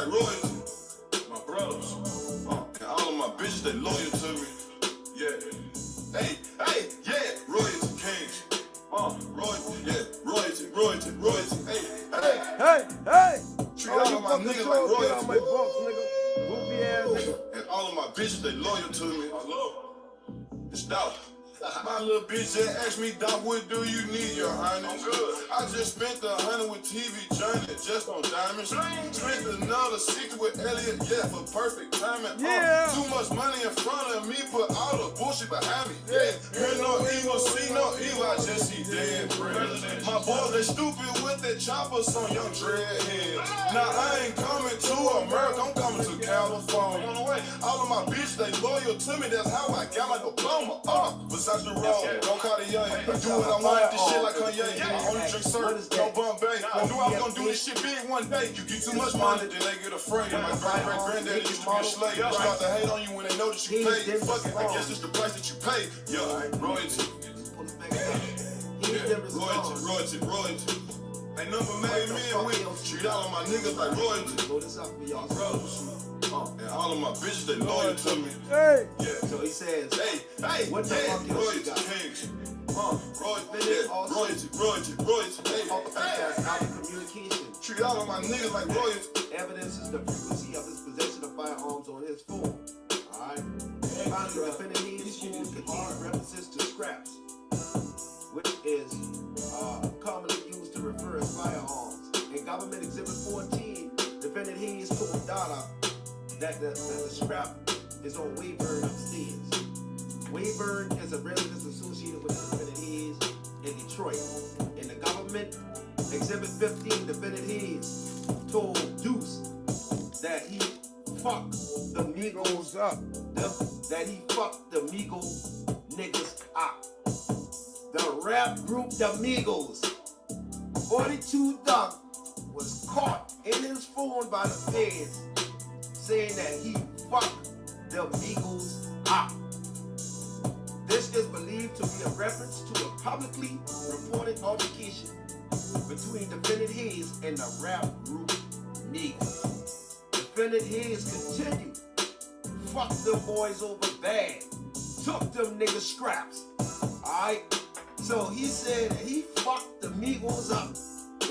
like royalty. My brothers, and all of my bitches, they loyal to me. Yeah. Hey, yeah, royalty kings. Royalty, yeah, royalty. Hey. Treat all of my niggas like royalty. Get on my box, nigga. Goofy ass nigga. And all of my bitches, they loyal to me. I love it's Dolph. My little bitch just asked me, Doc, what do you need, your highness? I'm good. I just spent $100 with TV Journey, just on diamonds. Spent another 60 with Elliot, yeah, for perfect timing. Yeah. Too much money in front of me, put all the bullshit behind me. Yeah. Hear no evil, see no evil, I just see dead bread. My boys, they stupid with that chopper, some young dreadhead. Now I ain't coming to America, I'm coming to California. All of my bitches, they loyal to me, that's how I got my diploma. Besides the road, don't call it young. I do what I want, this shit like Kanye. I only drink syrup, no Bombay. I knew I was gonna do this shit big one day. You get too much money, then they get afraid. My great-great-granddaddy used to be a slave. Start to hate on you when they know that you paid. Fuck it, I guess it's the price that you pay. Yeah, royalty. Yeah, royalty. Ain't number made men with. Treat all of my niggas like royalty. My brothers. And all of my bitches, they loyal to me. Hey. Yeah. So he says, hey, what the fuck royalty got? kings. Royalty. That's out of communication. Treat all of my niggas like royalty. Evidence is the frequency of his possession of firearms on his phone. Alright? Finally, defending his phone contains references to scraps, which is commonly used to refer as firearms. In Government Exhibit 14, defendant Hayes told Donna that the scrap is on Wayburn upstairs. Wayburn is a residence associated with defendant Hayes in Detroit. In the Government Exhibit 15, defendant Hayes told Deuce that he fucked the Migos up. That he fucked the Migos niggas up. The rap group The Migos. 42 Doug was caught in his phone by the feds saying that he fucked the Migos up. This is believed to be a reference to a publicly reported altercation between defendant Hayes and the rap group Migos. Defendant Hayes continued, fuck them boys over bad, took them niggas scraps. Alright? So he said that he fucked the Migos up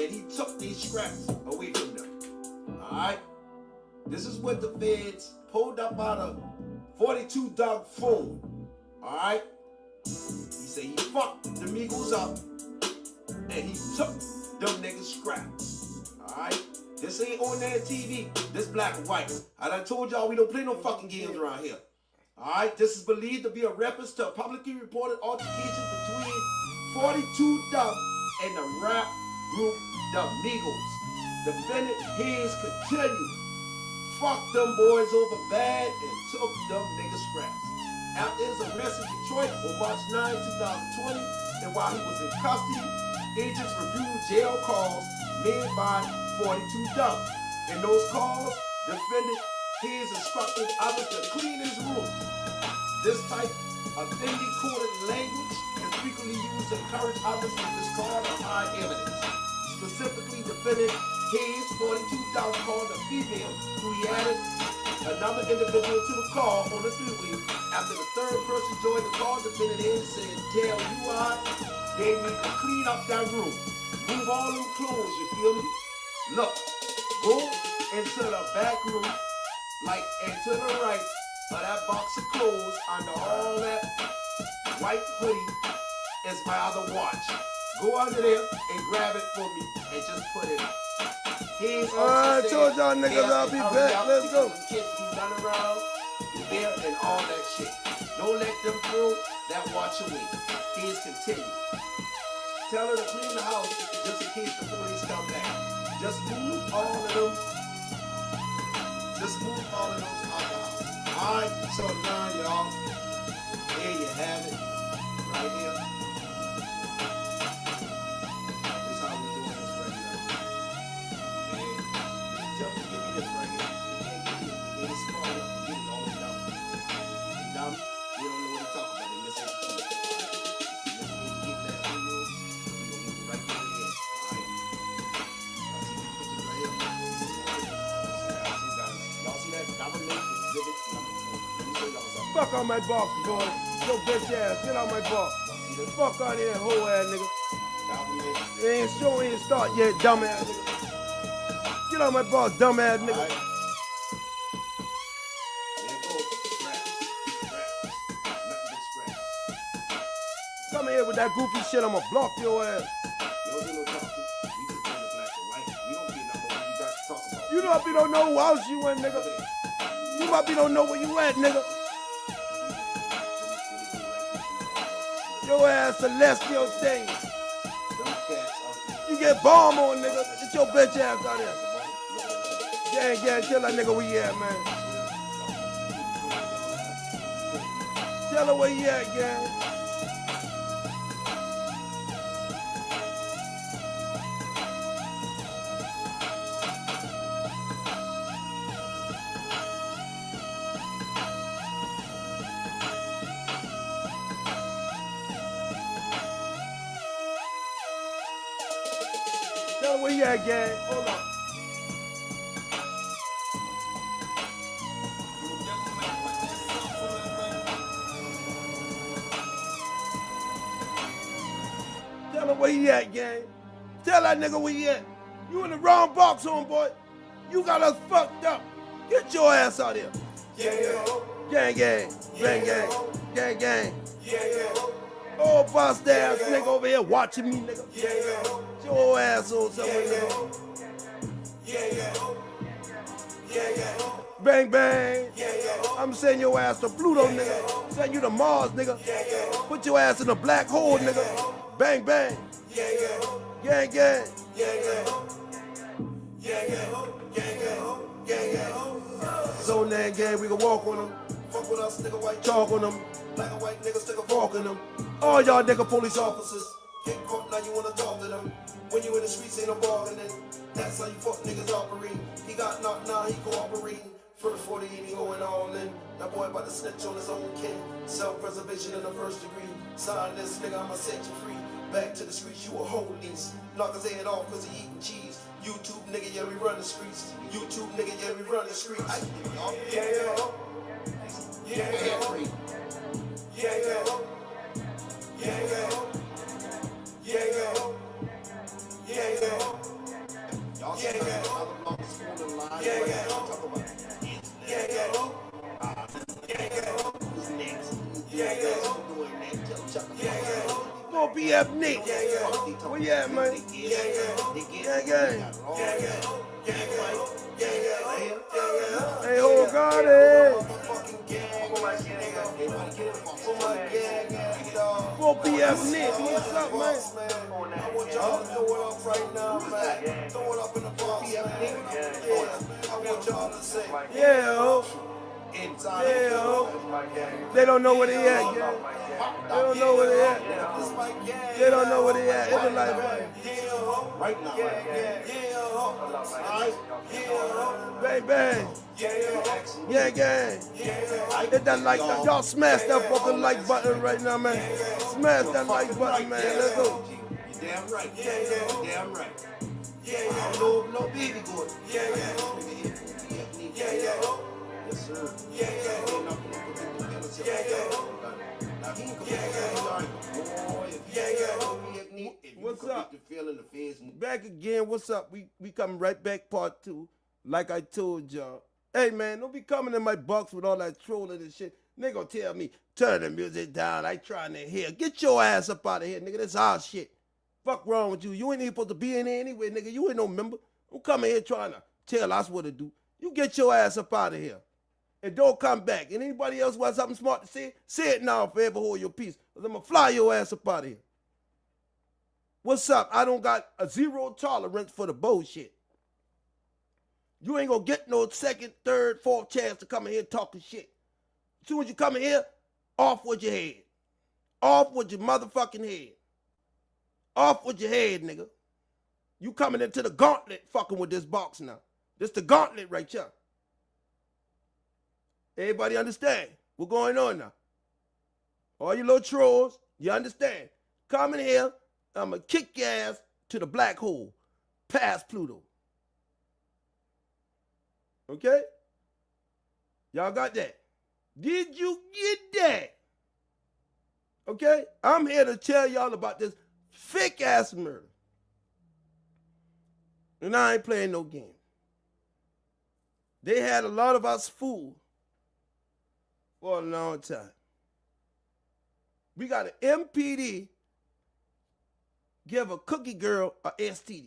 and he took these scraps away from them. Alright? This is what the feds pulled up out of 42 Doug phone. Alright? He said he fucked the Migos up and he took them niggas scraps. Alright? This ain't on that TV. This black and white. I done told y'all we don't play no fucking games around here. Alright? This is believed to be a reference to a publicly reported altercation between 42 Doug and the rap group The Migos. Defendant Hayes continued, fuck them boys over bad and took them niggas scraps. After his arrest in Detroit on March 9, 2020, and while he was in custody, agents reviewed jail calls made by 42 Doug. In those calls, defendant Hayes instructed others to clean his room. This type of thinly coded language is frequently used to encourage others to discard or hide evidence. Specifically, defendant Hayes, 42 Doug, called a female who he added another individual to the call on the three-way. After the third person joined the call, defendant Hayes said, "Tell you what, they need to clean up that room. Move all them clothes, you feel me? Look, go into the back room, like, and to the right of that box of clothes under all that white hoodie is my other watch. Go under there and grab it for me and just put it up." I told y'all niggas I'll be back. Let's go. Kids be running around there and all that shit. Don't let them throw that watch away. He's continued. Tell her to clean the house just in case the police come back. Just move all of them. Just move all of those out the house. Alright, so now y'all, here you have it. Right here. This is how we doing this right here. And tell me, give me this right here. You can't give me it. It ain't small enough to get it all the way down. They dumb. They don't know what to talk about. They listen to you. You need to get that thing room. We're going to leave it right there. Alright. I'll see you put it right here. Fuck on my box, boy. Yo, bitch ass, get out my box. Fuck out of here, hoe ass nigga. It ain't show, ain't start yet, dumb ass nigga. Get out my box, dumb ass nigga. Come here with that goofy shit, I'ma block your ass. You might be don't know who house you in, nigga. You might be don't know where you at, nigga. Your ass celestial thing. You get bomb on, nigga. Get your bitch ass out here. Gang, tell that nigga where you at, man. Tell her where you at, gang. Tell her where you at, gang. Hold on. Tell her where you at, gang. Tell that nigga where you at. You in the wrong box, homeboy. You got us fucked up. Get your ass out here. Gang, gang. Gang, gang. Gang, gang. Oh, bust ass nigga over here watching me, nigga. Get your ass on somewhere, nigga. Bang, bang. I'm sending your ass to Pluto, nigga. Send you to Mars, nigga. Put your ass in a black hole, nigga. Bang, bang. Gang, gang. So that gang, we can walk on them. Fuck with us, nigga, white chalk on them. Black and white niggas stick a fork in them. All y'all nigga police officers. Get caught, now you wanna talk to them. When you in the streets, ain't no bargaining. That's how you fuck niggas operate. He got knocked, now he cooperating. First 48, he going all in. That boy about to snitch on his own kin. Self-preservation in the first degree. Sign this nigga, I'ma set you free. Back to the streets, you a whole lease. Knock his head off cause he eating cheese. YouTube nigga, yeah, we run the streets. YouTube nigga, yeah, we run the streets. Go BF Nick. Where you at, man? Gang. Hey, oh God, Go BF Nick. What's up, man? I want y'all to throw it up right now, man. Throw it up in the box, man. Yeah, I want y'all to say, yeah, they don't know where they at, gang. They don't know where they at. They don't know where they at. It's a life right now. Bang, bang. Yeah, gang. Hit that like, y'all smash that fucking like button right now, man. Smash that like button, man. Let's go. You damn right. Damn right. I don't know if no baby good. Yes, sir. What's up? Back again. What's up? We coming right back, part 2. Like I told y'all. Hey, man, don't be coming in my box with all that trolling and shit. Nigga gonna tell me, turn the music down. I trying to hear. Get your ass up out of here, nigga. That's our shit. Fuck wrong with you? You ain't even supposed to be in here anyway, nigga. You ain't no member. Don't come in here trying to tell us what to do. You get your ass up out of here. And don't come back. And anybody else want something smart to say it now if you ever hold your peace. Because I'm going to fly your ass up out of here. What's up? I don't got a zero tolerance for the bullshit. You ain't going to get no second, third, fourth chance to come in here talking shit. As soon as you come in here, off with your head. Off with your motherfucking head. Off with your head, nigga. You coming into the gauntlet fucking with this box now. This the gauntlet right here. Everybody understand what's going on now? All you little trolls, you understand. Come in here, I'm going to kick your ass to the black hole, past Pluto. Okay? Y'all got that? Did you get that? Okay? I'm here to tell y'all about this fake ass murder. And I ain't playing no game. They had a lot of us fooled for a long time. We got an MPD give a cookie girl a STD.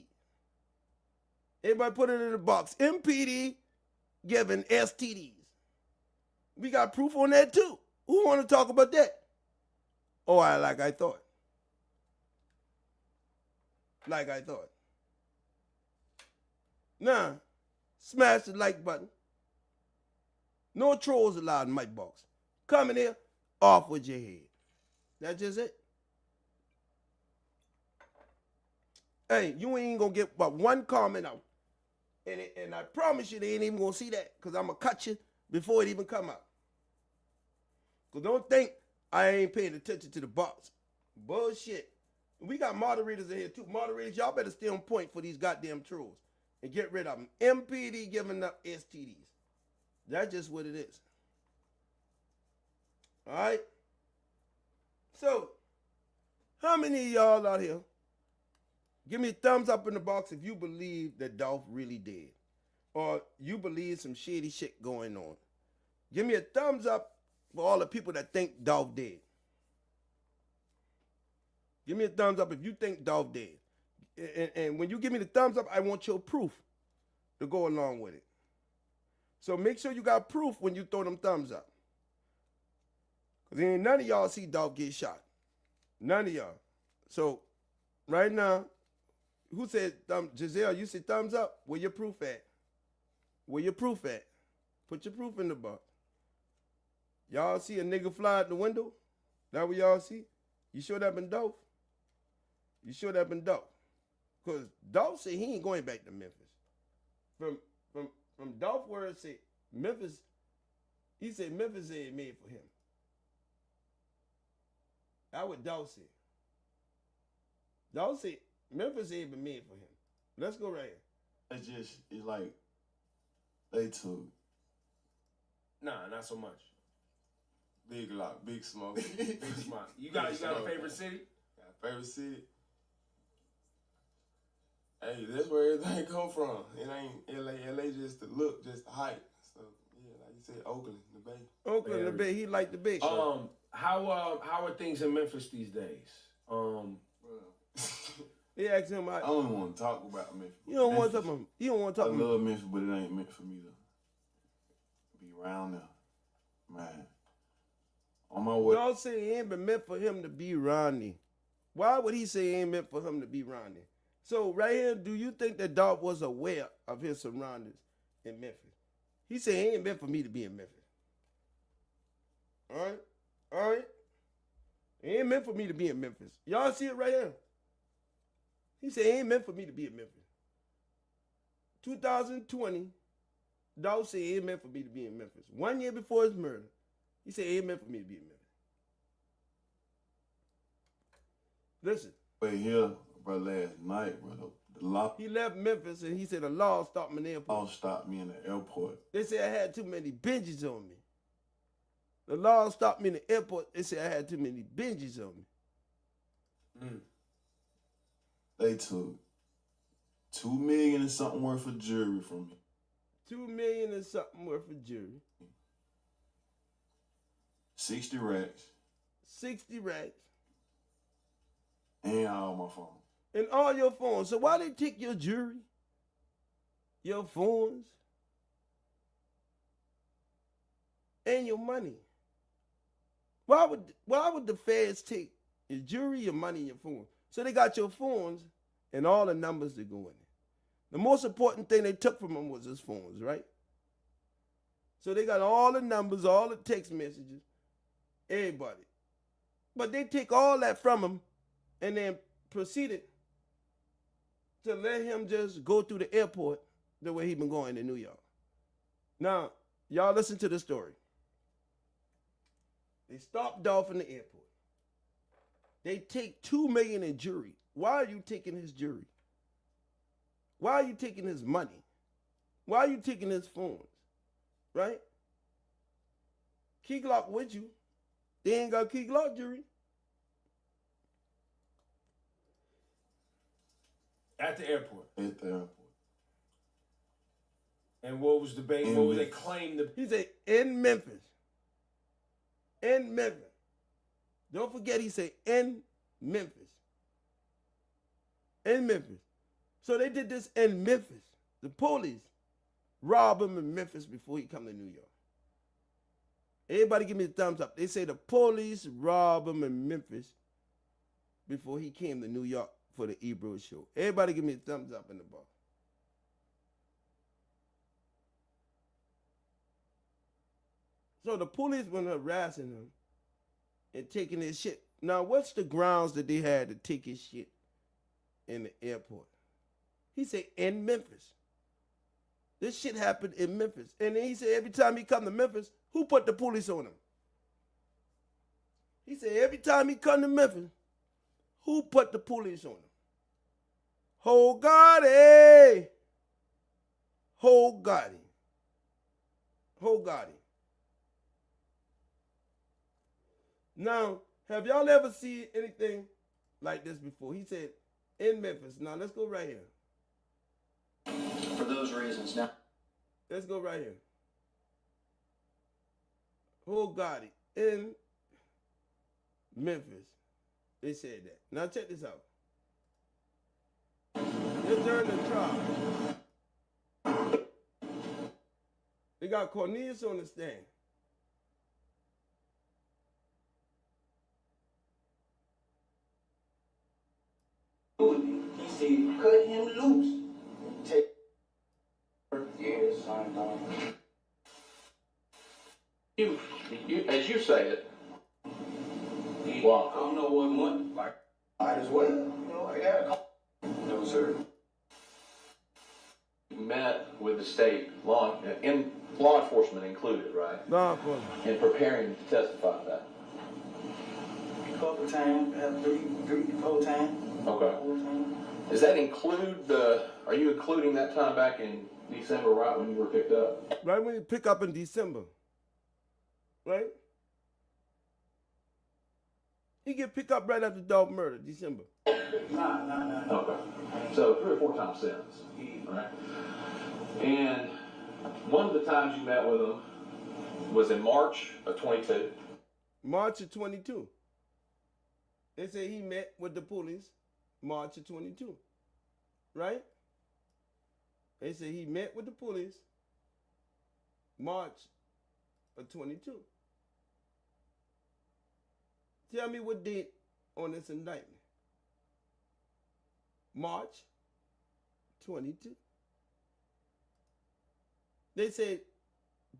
Everybody put it in the box. MPD giving STDs. We got proof on that too. Who want to talk about that? Oh, like I thought. Like I thought. Now, smash the like button. No trolls allowed in my box. Come in here, off with your head. That's just it. Hey, you ain't gonna get but one comment out. And I promise you they ain't even gonna see that because I'm gonna cut you before it even come out. Because don't think I ain't paying attention to the box. Bullshit. We got moderators in here too. Moderators, y'all better stay on point for these goddamn trolls and get rid of them. MPD giving up STDs. That's just what it is. All right? So, how many of y'all out here, give me a thumbs up in the box if you believe that Dolph really did. Or you believe some shady shit going on. Give me a thumbs up for all the people that think Dolph did. Give me a thumbs up if you think Dolph did. And when you give me the thumbs up, I want your proof to go along with it. So make sure you got proof when you throw them thumbs up. Because ain't none of y'all see Dolph get shot. None of y'all. So right now, who said Giselle, you said thumbs up? Where your proof at? Where your proof at? Put your proof in the box. Y'all see a nigga fly out the window? That what y'all see? You sure that been Dolph? You sure that been Dolph? Because Dolph said he ain't going back to Memphis. From Dolph word said Memphis, he said Memphis ain't made for him. That's what Dolph said. Dolph said Memphis ain't been made for him. Let's go right here. It's like, they took. Nah, not so much. Big Lock, Big Smoke. Big Smoke. You got a favorite city? Got a favorite city? Hey, that's where everything come from. It ain't LA. LA just the look, just the hype. So yeah, like you said, Oakland, the Bay. Oakland, the Bay. He liked the Bay. How are things in Memphis these days? He asked him. I don't want to talk about Memphis. You don't want to talk about. You don't want to talk I about. love Memphis, but it ain't meant for me to be around there, man. On my way. Y'all say it ain't been meant for him to be Ronnie. Why would he say it ain't meant for him to be Ronnie? So right here, do you think that Dolph was aware of his surroundings in Memphis? He said it ain't meant for me to be in Memphis. All right? All right? It ain't meant for me to be in Memphis. Y'all see it right here? He said it ain't meant for me to be in Memphis. 2020, Dolph said it ain't meant for me to be in Memphis. 1 year before his murder, he said it ain't meant for me to be in Memphis. Listen. Wait here, bro, last night, bro, the law. He left Memphis and he said the law stopped him in the airport. Law stopped me in the airport. They said I had too many binges on me. The law stopped me in the airport. They said I had too many binges on me. They took $2 million and something worth of jewelry from me. $2 million and something worth of jewelry. 60 racks. 60 racks. And all my phones. And all your phones. So why they take your jewelry? Your phones? And your money? Why would the feds take your jewelry, your money, and your phone? So they got your phones and all the numbers that go in it. The most important thing they took from them was his phones, right? So they got all the numbers, all the text messages, everybody. But they take all that from him and then proceeded to let him just go through the airport the way he been going to New York. Now, y'all listen to the story. They stopped Dolph in the airport. They take $2 million in jewelry. Why are you taking his jewelry? Why are you taking his money? Why are you taking his phones? Right? Key lock with you. They ain't got key lock, jury. At the airport. At the airport. And what was the bait? What was they claim to? He said in Memphis. In Memphis. Don't forget he said in Memphis. In Memphis. So they did this in Memphis. The police robbed him in Memphis before he come to New York. Everybody give me a thumbs up. They say the police robbed him in Memphis before he came to New York for the Ebro show. Everybody give me a thumbs up in the box. So the police were harassing him and taking his shit. Now, what's the grounds that they had to take his shit in the airport? He said in Memphis. This shit happened in Memphis. And then he said every time he come to Memphis, who put the police on him? He said every time he come to Memphis, who put the police on him? Gotti. Gotti. Gotti. Now, have y'all ever seen anything like this before? He said in Memphis. Now, let's go right here. For those reasons. Now, let's go right here. Gotti in Memphis. They said that. Now, check this out. It's during the trial. They got Cornelius on the stand. He said, cut him loose. Take years, son. you, as you say it, Well, I don't know what month. Like, might as well. You know, I got a call. No, sir. met with the state law enforcement included, right? Law enforcement. In preparing to testify to that. A couple times, three, 4 times. Okay. 4 times. Does that include are you including that time back in December, right when you were picked up? Right when you pick up in December. Right? He get picked up right after Dolph murder, December. Nah. Okay. So 3 or 4 times since. Right? And one of the times you met with him was in March of 22. March of 22. They say he met with the police March of 22. Right? They say he met with the police March of 22. Tell me what date on this indictment. March 22. They said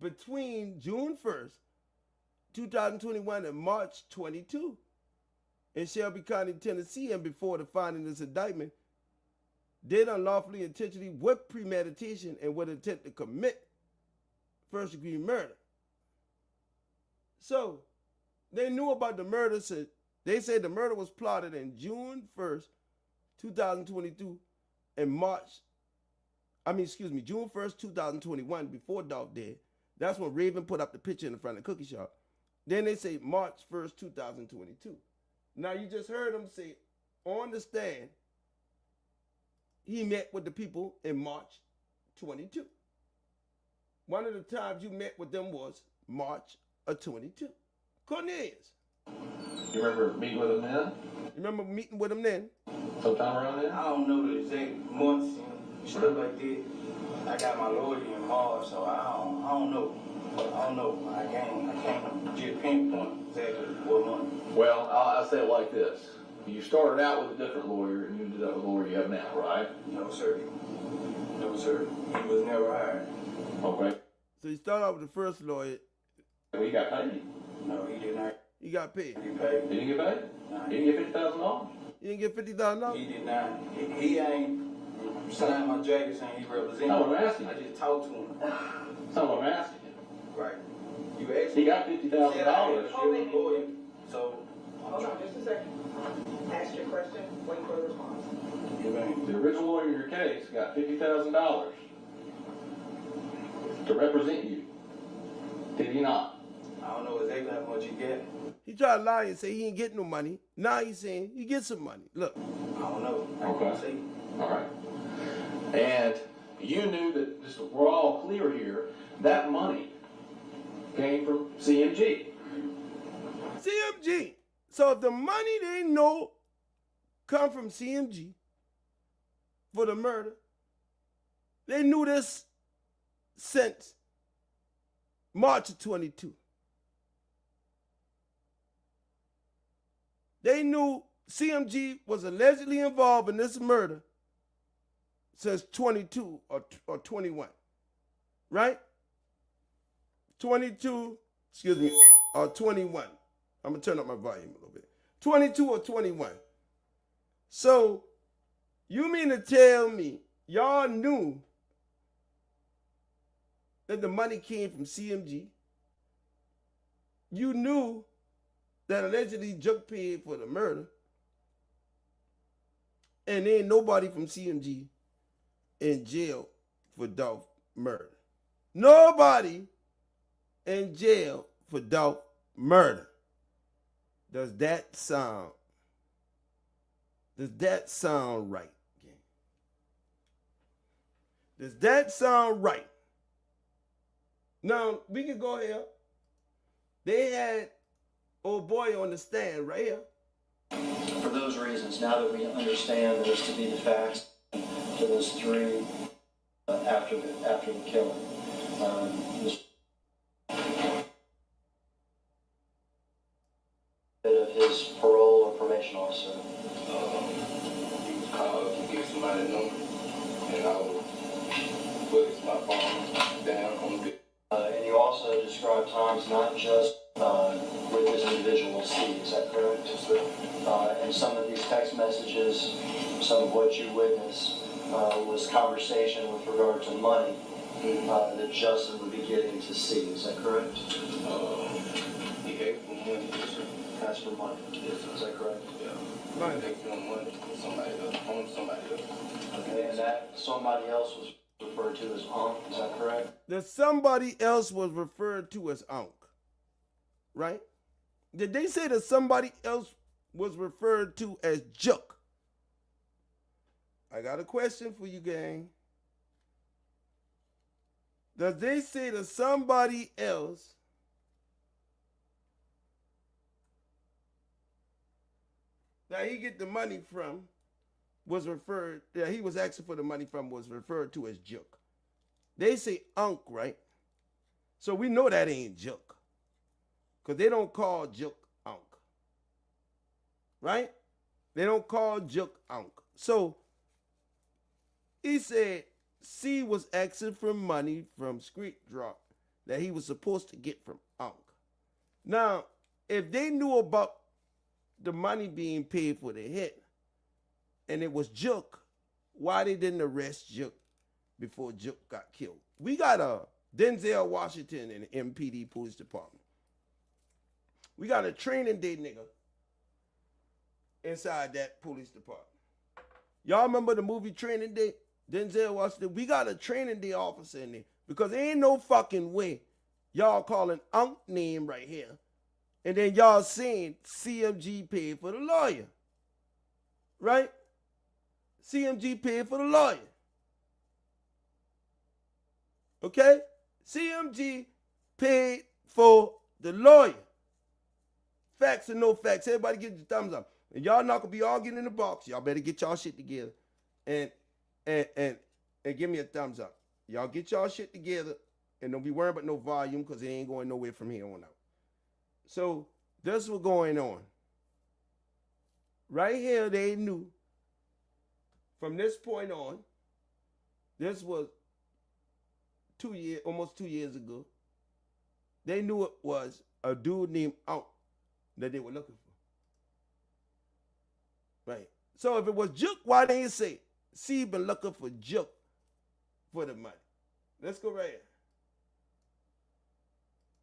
between June 1st, 2021 and March 22 in Shelby County, Tennessee, and before the filing of this indictment, did unlawfully, intentionally, with premeditation and with intent to commit first-degree murder. So, they knew about the murder. So they said the murder was plotted in June 1st, 2022, and June 1st, 2021, before Dolph did. That's when Raven put up the picture in front of the cookie shop. Then they say March 1st, 2022. Now you just heard him say on the stand, he met with the people in March 22. One of the times you met with them was March of 22. Cornelius. You remember meeting with him then? You remember meeting with him then? Sometime around then? I don't know the exact months and stuff like that. I got my lawyer involved, so I don't know. I can't just pinpoint exactly what month. Well, I'll say it like this. You started out with a different lawyer and you ended up with the lawyer you have now, right? No, sir. No, sir. He was never hired. Okay. So you start out with the first lawyer. Well, you got paid. No, he did not. He got paid. He paid. He didn't get paid? Nah, He didn't get $50,000? You didn't get $50,000? He did not. He ain't signed my jacket saying he represented. No, I'm asking I you. just talked to him. That's not what I'm asking you. Right. You asked He me. got $50,000. Lawyer, so Hold on just a second. Ask your question, wait for the response. you mean, The original lawyer in your case got $50,000 to represent you. Did he not? I don't know exactly how much you get. He tried to lie and say he ain't getting no money. Now he's saying he gets some money. Look. I don't know. Okay. All right. And you knew that, just we're all clear here, that money came from CMG. CMG. So if the money they know come from CMG for the murder, they knew this since March of 22. They knew CMG was allegedly involved in this murder since 22 or 21, right? 22, excuse me, or 21. I'm going to turn up my volume a little bit. 22 or 21. So you mean to tell me y'all knew that the money came from CMG? You knew that allegedly Juck paid for the murder, and there ain't nobody from CMG in jail for Dolph murder. Nobody in jail for Dolph murder. Does that sound right? Does that sound right? Now, we can go here. They had old boy on the stand right here. For those reasons, now that we understand those to be the facts, to those three after the killing, of his parole or probation officer. He was called to give somebody a number, and I would put my phone down on the. And you also described times not just with this individual C, is that correct? Yes, sir. And some of these text messages, some of what you witnessed was conversation with regard to money that Justin would be getting to C, is that correct? He gave me money, yes, sir. That's for money, is that correct? Yeah. He gave me money for somebody else, on somebody else. Okay, and that somebody else was referred to as Unc, is that correct? That somebody else was referred to as Unc, right? Did they say that somebody else was referred to as Juck? I got a question for you, gang. Does they say that somebody else that he get the money from was referred, that he was asking for the money from was referred to as Juck? They say Unc, right? So we know that ain't Juck, because they don't call Juck Unc, right? They don't call Juck Unc. So he said C was asking for money from Street Drop that he was supposed to get from Unc. Now, if they knew about the money being paid for the hit and it was Juck, why they didn't arrest Juck before Juck got killed? We got a Denzel Washington in the MPD Police Department. We got a training day nigga inside that police department. Y'all remember the movie Training Day? Denzel Washington. We got a training day officer in there because there ain't no fucking way y'all calling Unc name right here and then y'all saying CMG paid for the lawyer, right? CMG paid for the lawyer. Okay? CMG paid for the lawyer. Facts or no facts. Everybody get your thumbs up. And y'all not gonna be arguing in the box. Y'all better get y'all shit together and give me a thumbs up. Y'all get y'all shit together and don't be worrying about no volume because it ain't going nowhere from here on out. So that's what's going on. Right here, they knew from this point on, this was almost 2 years ago. They knew it was a dude named Unc that they were looking for. Right. So if it was Juck, why didn't you say C been looking for Juck for the money? Let's go right here.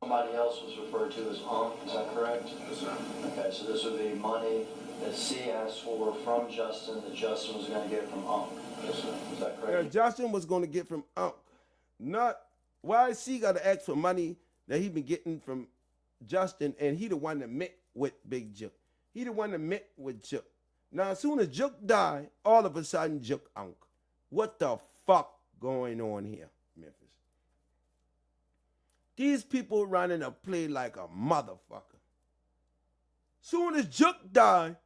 Somebody else was referred to as Unc, is that correct? Yes, sir. Okay, so this would be money that C asked for from Justin that Justin was going to get from Unc. Yes, sir. Is that Yeah, correct? Justin was going to get from Unc. Not why C got to ask for money that he been getting from Justin, and he the one that met with Big Jook. He the one that met with Jook. Now, as soon as Jook died, all of a sudden, Jook unk. What the fuck going on here, Memphis? These people running a play like a motherfucker. Soon as Jook died,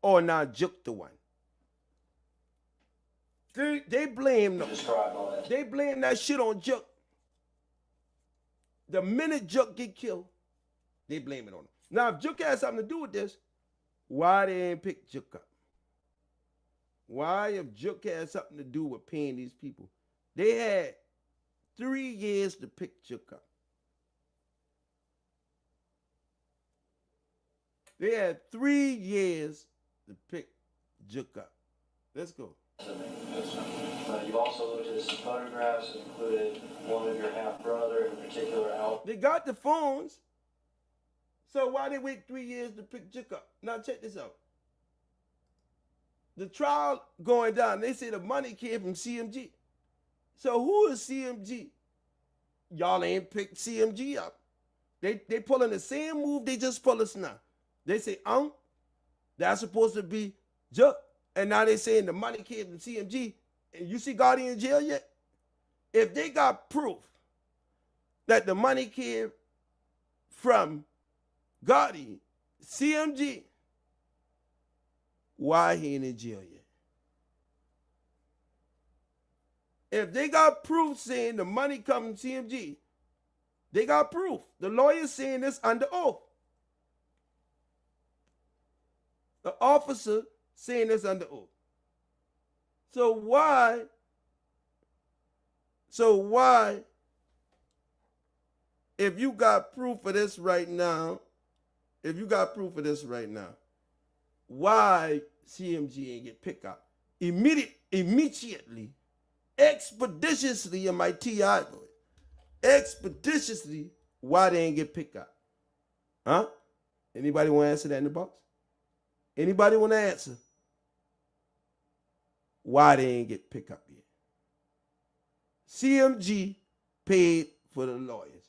or now Jook the one. They blame them. They blame that shit on Jook. The minute Jook get killed, they blame it on him. Now, if Jook has something to do with this, why they ain't pick Jook up? Why, if Jook has something to do with paying these people? They had 3 years to pick Jook up. They had 3 years to pick Jook up. Let's go. You also looked at some photographs that included one of your half-brother, in particular, Al. They got the phones. So why they wait 3 years to pick Jook up? Now check this out. The trial going down, they say the money came from CMG. So who is CMG? Y'all ain't picked CMG up. They pulling the same move they just pulled us now. They say, that's supposed to be Jook. And now they saying the money came from CMG. And you see Gotti in jail yet? If they got proof that the money came from Gotti, CMG, why he ain't in jail yet? If they got proof saying the money come from CMG, they got proof. The lawyer's saying this under oath. The officer saying this under oath. So why, if you got proof of this right now, why CMG ain't get picked up? Immediately, expeditiously in my TI voice, expeditiously, why they ain't get picked up? Huh? Anybody want to answer that in the box? Anybody want to answer? Why they ain't get picked up yet? CMG paid for the lawyers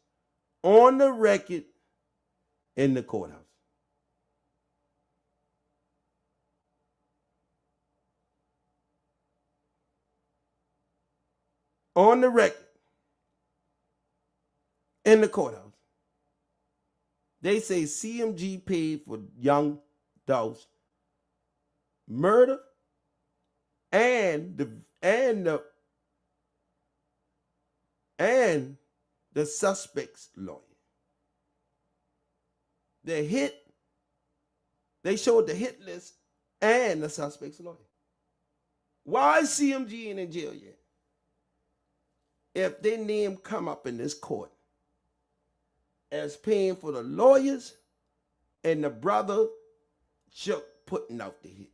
on the record in the courthouse. On the record in the courthouse. They say CMG paid for young Dolph's murder and the suspect's lawyer. They showed the hit list and the suspect's lawyer. Why is CMG ain't in jail yet? If their name come up in this court as paying for the lawyers and the brother Chuck putting out the hit.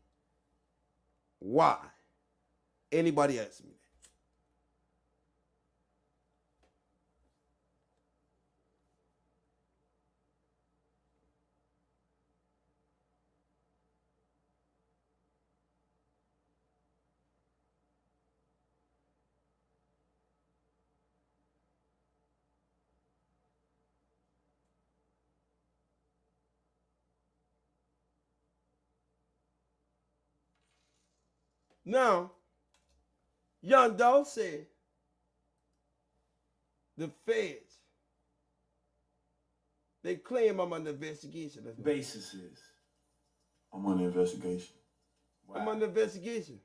Why? Anybody ask me that? Now, young Dolph said the feds, they claim I'm under investigation. The basis is? I'm under investigation. I'm under investigation.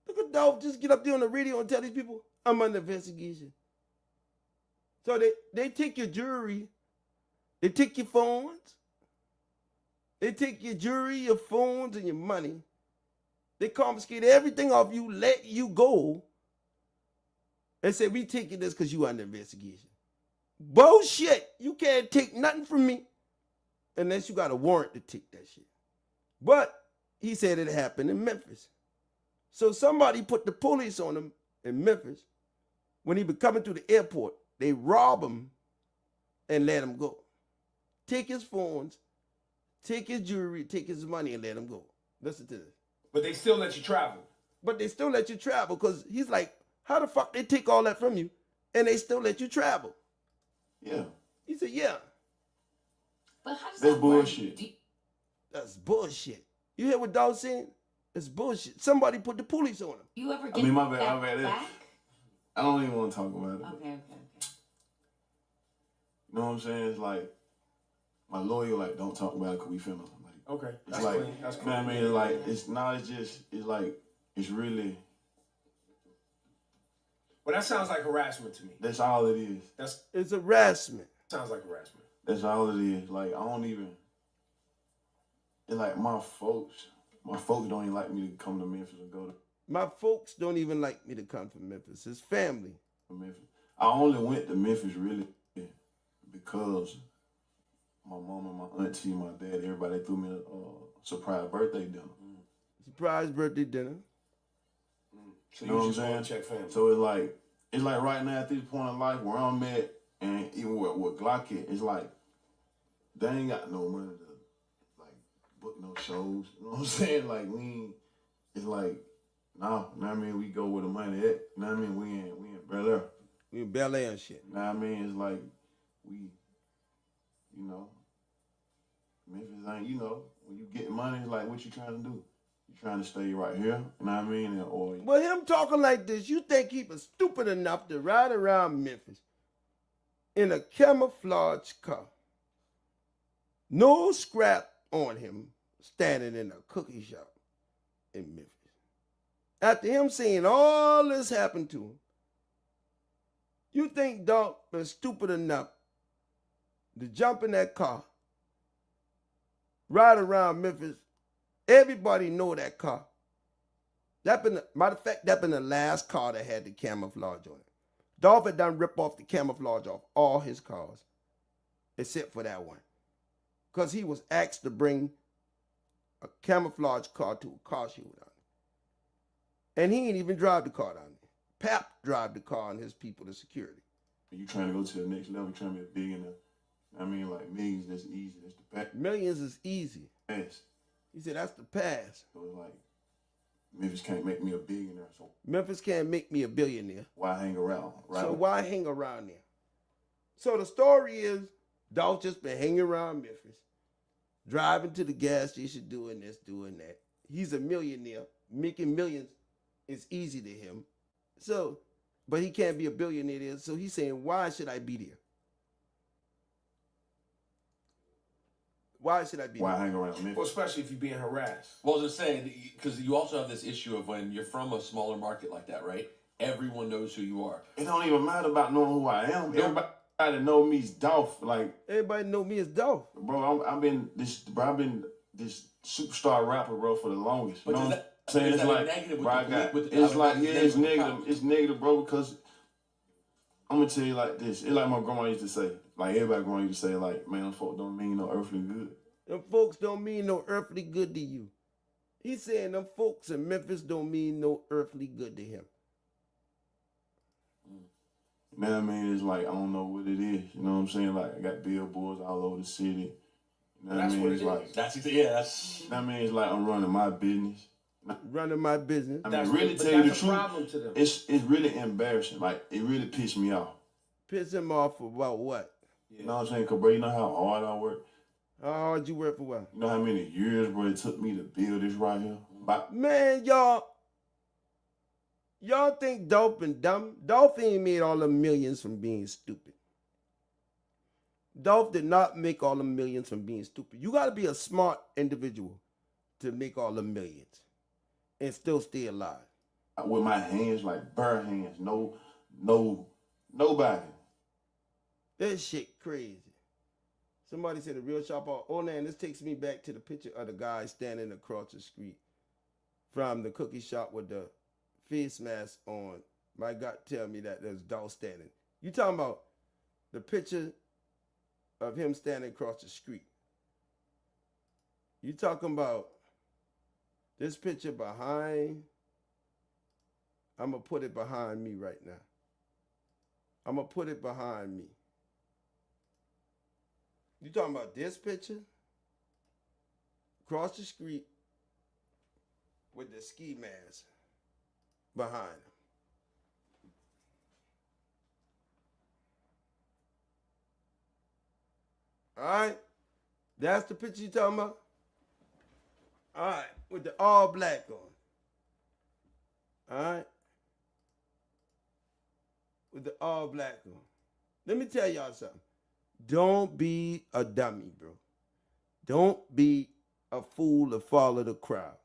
Look at Dolph just get up there on the radio and tell these people I'm under investigation. So they take your jewelry, they take your phones, they take your jewelry, your phones, and your money. They confiscate everything off you, let you go, and say, we taking this because you under investigation. Bullshit. You can't take nothing from me unless you got a warrant to take that shit. But he said it happened in Memphis. So somebody put the police on him in Memphis. When he was coming through the airport, they rob him and let him go. Take his phones, take his jewelry, take his money, and let him go. Listen to this. But they still let you travel. But they still let you travel because he's like, how the fuck they take all that from you and they still let you travel? Yeah. He said, yeah. But how does That's that work? bullshit. That's bullshit. You hear what Dolph saying? It's bullshit. Somebody put the police on him. You ever I get mean, my that bad. back? I don't even want to talk about it. Okay. You know what I'm saying? It's like, my lawyer, like, don't talk about it because we finna. Like, Okay, it's that's like, clean. That's you cool. know what I mean? It's like, it's like, it's really, But that sounds like harassment to me. that's all it is. It's harassment. Sounds like harassment. That's all it is. Like, I don't even, it's like my folks don't even like me to come to Memphis or go to My folks don't even like me to come from Memphis. It's family. Memphis. I only went to Memphis really because my mom and my auntie, my dad, everybody threw me a surprise birthday dinner. Surprise birthday dinner. So You know what I'm just saying? want to check family. So it's like right now at this point in life where I'm at, and even with Glock at, it's like they ain't got no money to like book no shows. You know what I'm saying? Like it's like nah. You know what I mean? We go where the money at. You know what I mean? We in Bel Air. We in Bel Air and shit. You know what I mean? It's like we, you know, Memphis ain't, you know, when you get money, it's like what you trying to do? You trying to stay right here, you know what I mean? Or But him talking like this, you think he was stupid enough to ride around Memphis in a camouflage car? No scrap on him, standing in a cookie shop in Memphis. After him seeing all this happen to him, you think Dolph was stupid enough to jump in that car, ride around Memphis? Everybody know that car. Matter of fact, that been the last car that had the camouflage on it. Dolph had done rip off the camouflage off all his cars, except for that one. Because he was asked to bring a camouflage car to a car show down there. And he ain't even drive the car down there. Pap drive the car and his people, the security. you trying to go to the next level, trying to be a billionaire. I mean, like millions, that's easy. That's the past. Millions is easy. He said that's the past. So it's like Memphis can't make me a billionaire. So Memphis can't make me a billionaire. why hang around? Right? So why hang around there? So the story is Dolph just been hanging around Memphis, driving to the gas station, doing this, doing that. He's a millionaire. Making millions is easy to him. So, but he can't be a billionaire there. So he's saying, why should I be there? Why should I be Why there? hang around Memphis? Well, especially if you're being harassed. Well, I was just saying, because you also have this issue of when you're from a smaller market like that, right? Everyone knows who you are. It don't even matter about knowing who I am. Everybody know me as Dolph. Like Everybody know me as Dolph. bro, I've been this superstar rapper, bro, for the longest. You But know is what that- I'm saying? is It's that a like, negative with bro, the I got, with the- it's I like, mean, yeah, that's it's negative with the negative. cops. It's negative, bro, because I'm gonna tell you like this. It's like my grandma used to say. Like everybody grandma used to say, like, man, them folk don't mean no earthly good. Them folks don't mean no earthly good to you. He's saying them folks in Memphis don't mean no earthly good to him. You know what I mean? It's like, I don't know what it is. You know what I'm saying? Like, I got billboards all over the city. You know what I That's mean? what It's it like, is. That's you know what I mean? It's like I'm running my business. Running my business. I mean, That's really but tell you the that's a truth, problem to them. it's really embarrassing. Like, it really pissed me off. Piss him off about what? You know what I'm saying? Because, bro, you know how hard I work? How hard you work for what? You know how many years, bro, it took me to build this right here? Man, y'all think Dolph been dumb? Dolph ain't made all the millions from being stupid. Dolph did not make all the millions from being stupid. You got to be a smart individual to make all the millions and still stay alive. With my hands, like bare hands, nobody. That shit crazy. Somebody said a real sharp out. Oh man, this takes me back to the picture of the guy standing across the street from the cookie shop with the face mask on. My gut tell me that there's Dolph standing. You talking about the picture of him standing across the street. You talking about this picture behind. I'm going to put it behind me right now. I'm going to put it behind me. You talking about this picture? Across the street with the ski mask behind him. All right? That's the picture you talking about? All right, with the all black on. All right? With the all black on. Let me tell y'all something. Don't be a dummy, bro. Don't be a fool to follow the crowd.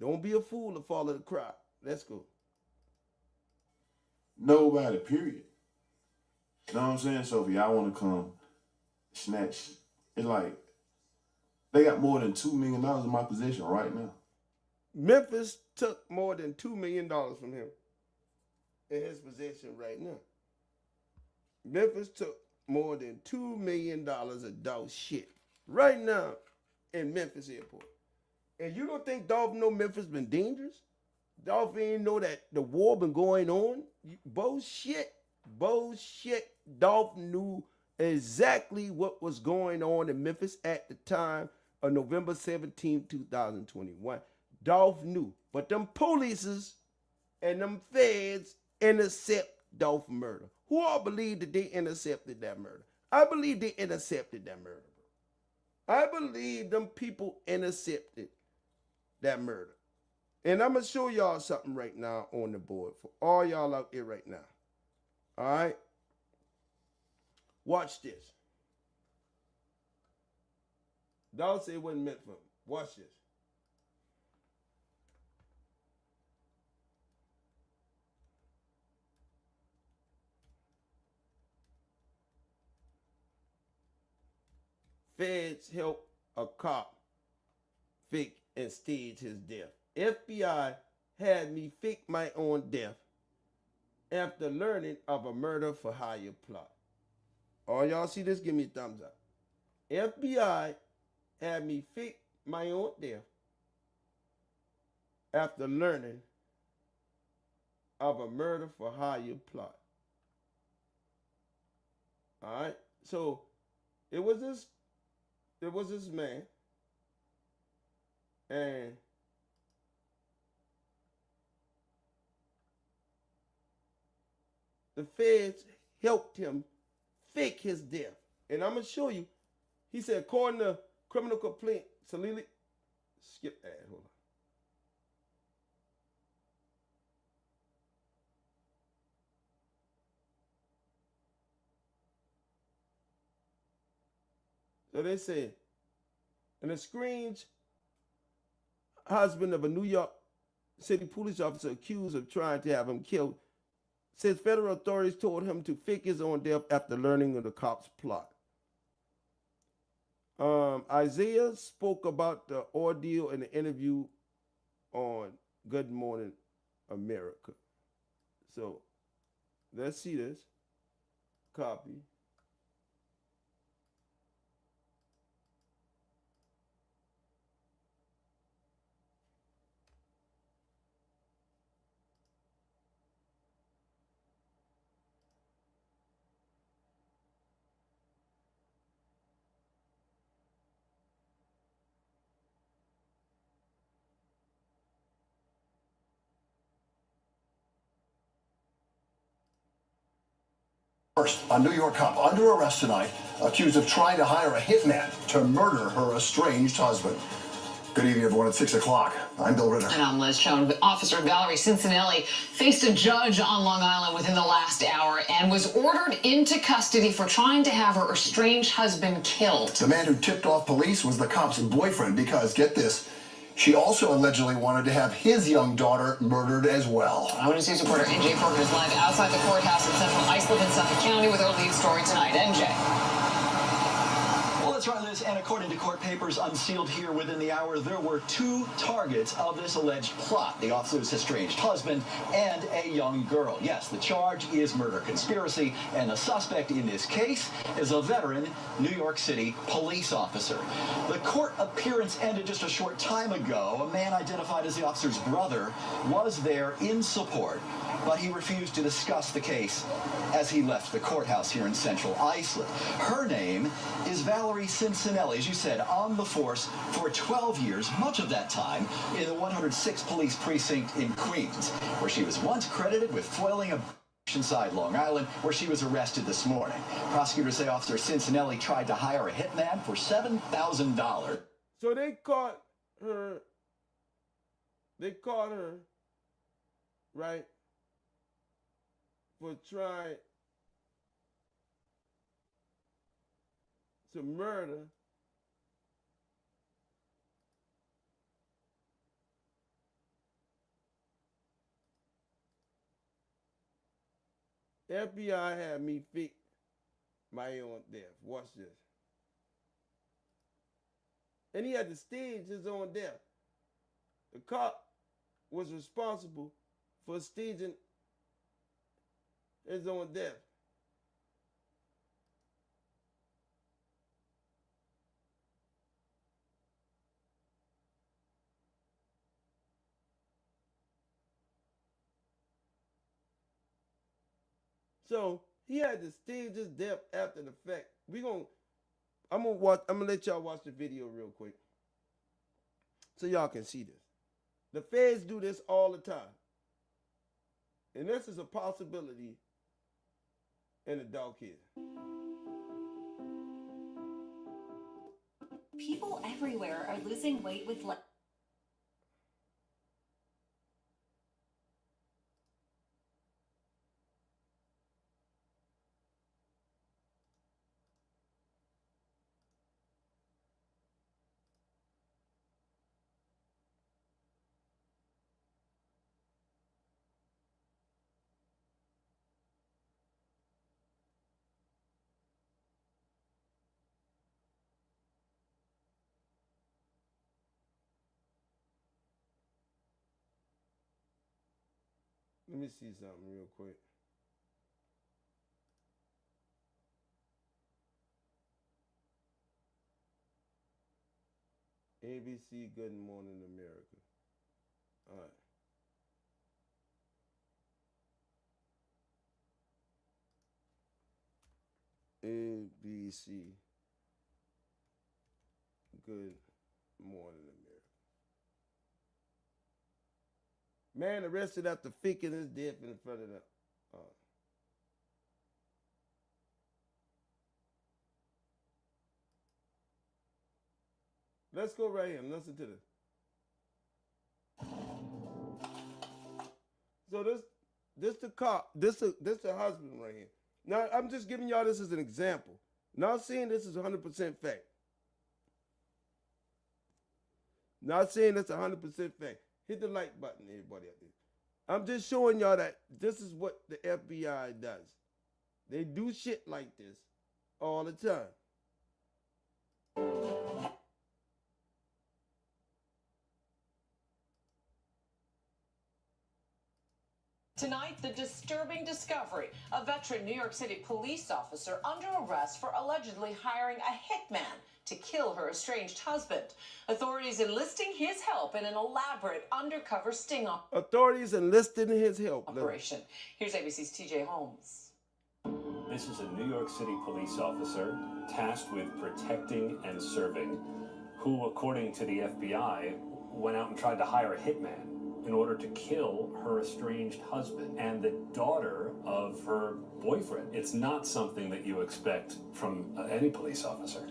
Don't be a fool to follow the crowd. Let's go. Nobody, period. You know what I'm saying? So if y'all want to come snatch, it's like they got more than $2 million in my possession right now. Memphis took more than $2 million from him in his possession right now. Memphis took more than $2 million of Dolph shit right now in Memphis airport. And you don't think Dolph know Memphis been dangerous? Dolph ain't know that the war been going on? Bullshit. Bullshit. Dolph knew exactly what was going on in Memphis at the time of November 17, 2021. Dolph knew. But them polices and them feds intercept Dolph murder. Who all believe that they intercepted that murder? I believe they intercepted that murder. I believe them people intercepted that murder. And I'm going to show y'all something right now on the board for all y'all out there right now. All right? Watch this. Dolph said it wasn't meant for him. Watch this. Feds help a cop fake and stage his death. FBI had me fake my own death after learning of a murder for hire plot. All y'all see this? Give me a thumbs up. FBI had me fake my own death after learning of a murder for hire plot. All right? So it was this man, and the feds helped him fake his death. And I'm going to show you. He said, according to criminal complaint, Salili, skip that, hold on. So they said, an estranged husband of a New York City police officer accused of trying to have him killed says federal authorities told him to fake his own death after learning of the cops' plot. Isaiah spoke about the ordeal in the interview on Good Morning America. So let's see this. Copy. First, a New York cop under arrest tonight, accused of trying to hire a hitman to murder her estranged husband. Good evening, everyone. At 6 o'clock. I'm Bill Ritter. And I'm Liz Schoen. Officer Valerie Cincinnati faced a judge on Long Island within the last hour and was ordered into custody for trying to have her estranged husband killed. The man who tipped off police was the cop's boyfriend because, get this, she also allegedly wanted to have his young daughter murdered as well. Eyewitness News reporter NJ Parker is live outside the courthouse in Central Islip in Suffolk County with our lead story tonight. NJ. Well, that's right, Liz, and according to court papers unsealed here within the hour, there were two targets of this alleged plot, the officer's estranged husband and a young girl. Yes, the charge is murder conspiracy, and the suspect in this case is a veteran New York City police officer. The court appearance ended just a short time ago. A man identified as the officer's brother was there in support, but he refused to discuss the case as he left the courthouse here in Central Islip. Her name is Valerie Cincinnati, as you said, on the force for 12 years, much of that time in the 106th Police Precinct in Queens, where she was once credited with foiling a Inside Long Island, where she was arrested this morning. Prosecutors say Officer Cincinnati tried to hire a hitman for $7,000. So they caught her. They caught her, right, for trying to murder FBI had me fake my own death. Watch this. And he had to stage his own death. The cop was responsible for staging his own death. So he had to stage his death after the fact. I'm gonna let y'all watch the video real quick so y'all can see this. The feds do this all the time. And this is a possibility in a dark kid. People everywhere are losing weight with Let me see something real quick. ABC Good Morning America. All right. ABC Good Morning America. Man arrested after faking his death in front of the. Let's go right here and listen to this. So this the cop, this the husband right here. Now I'm just giving y'all this as an example. Not saying this is 100% fact. Not saying it's 100% fact. Hit the like button, everybody out there. I'm just showing y'all that this is what the FBI does. They do shit like this all the time. Tonight, the disturbing discovery. A veteran New York City police officer under arrest for allegedly hiring a hitman to kill her estranged husband. Authorities enlisting his help in an elaborate undercover sting Authorities enlisting his help. operation. Here's ABC's TJ Holmes. This is a New York City police officer tasked with protecting and serving, who, according to the FBI, went out and tried to hire a hitman in order to kill her estranged husband and the daughter of her boyfriend. It's not something that you expect from any police officer.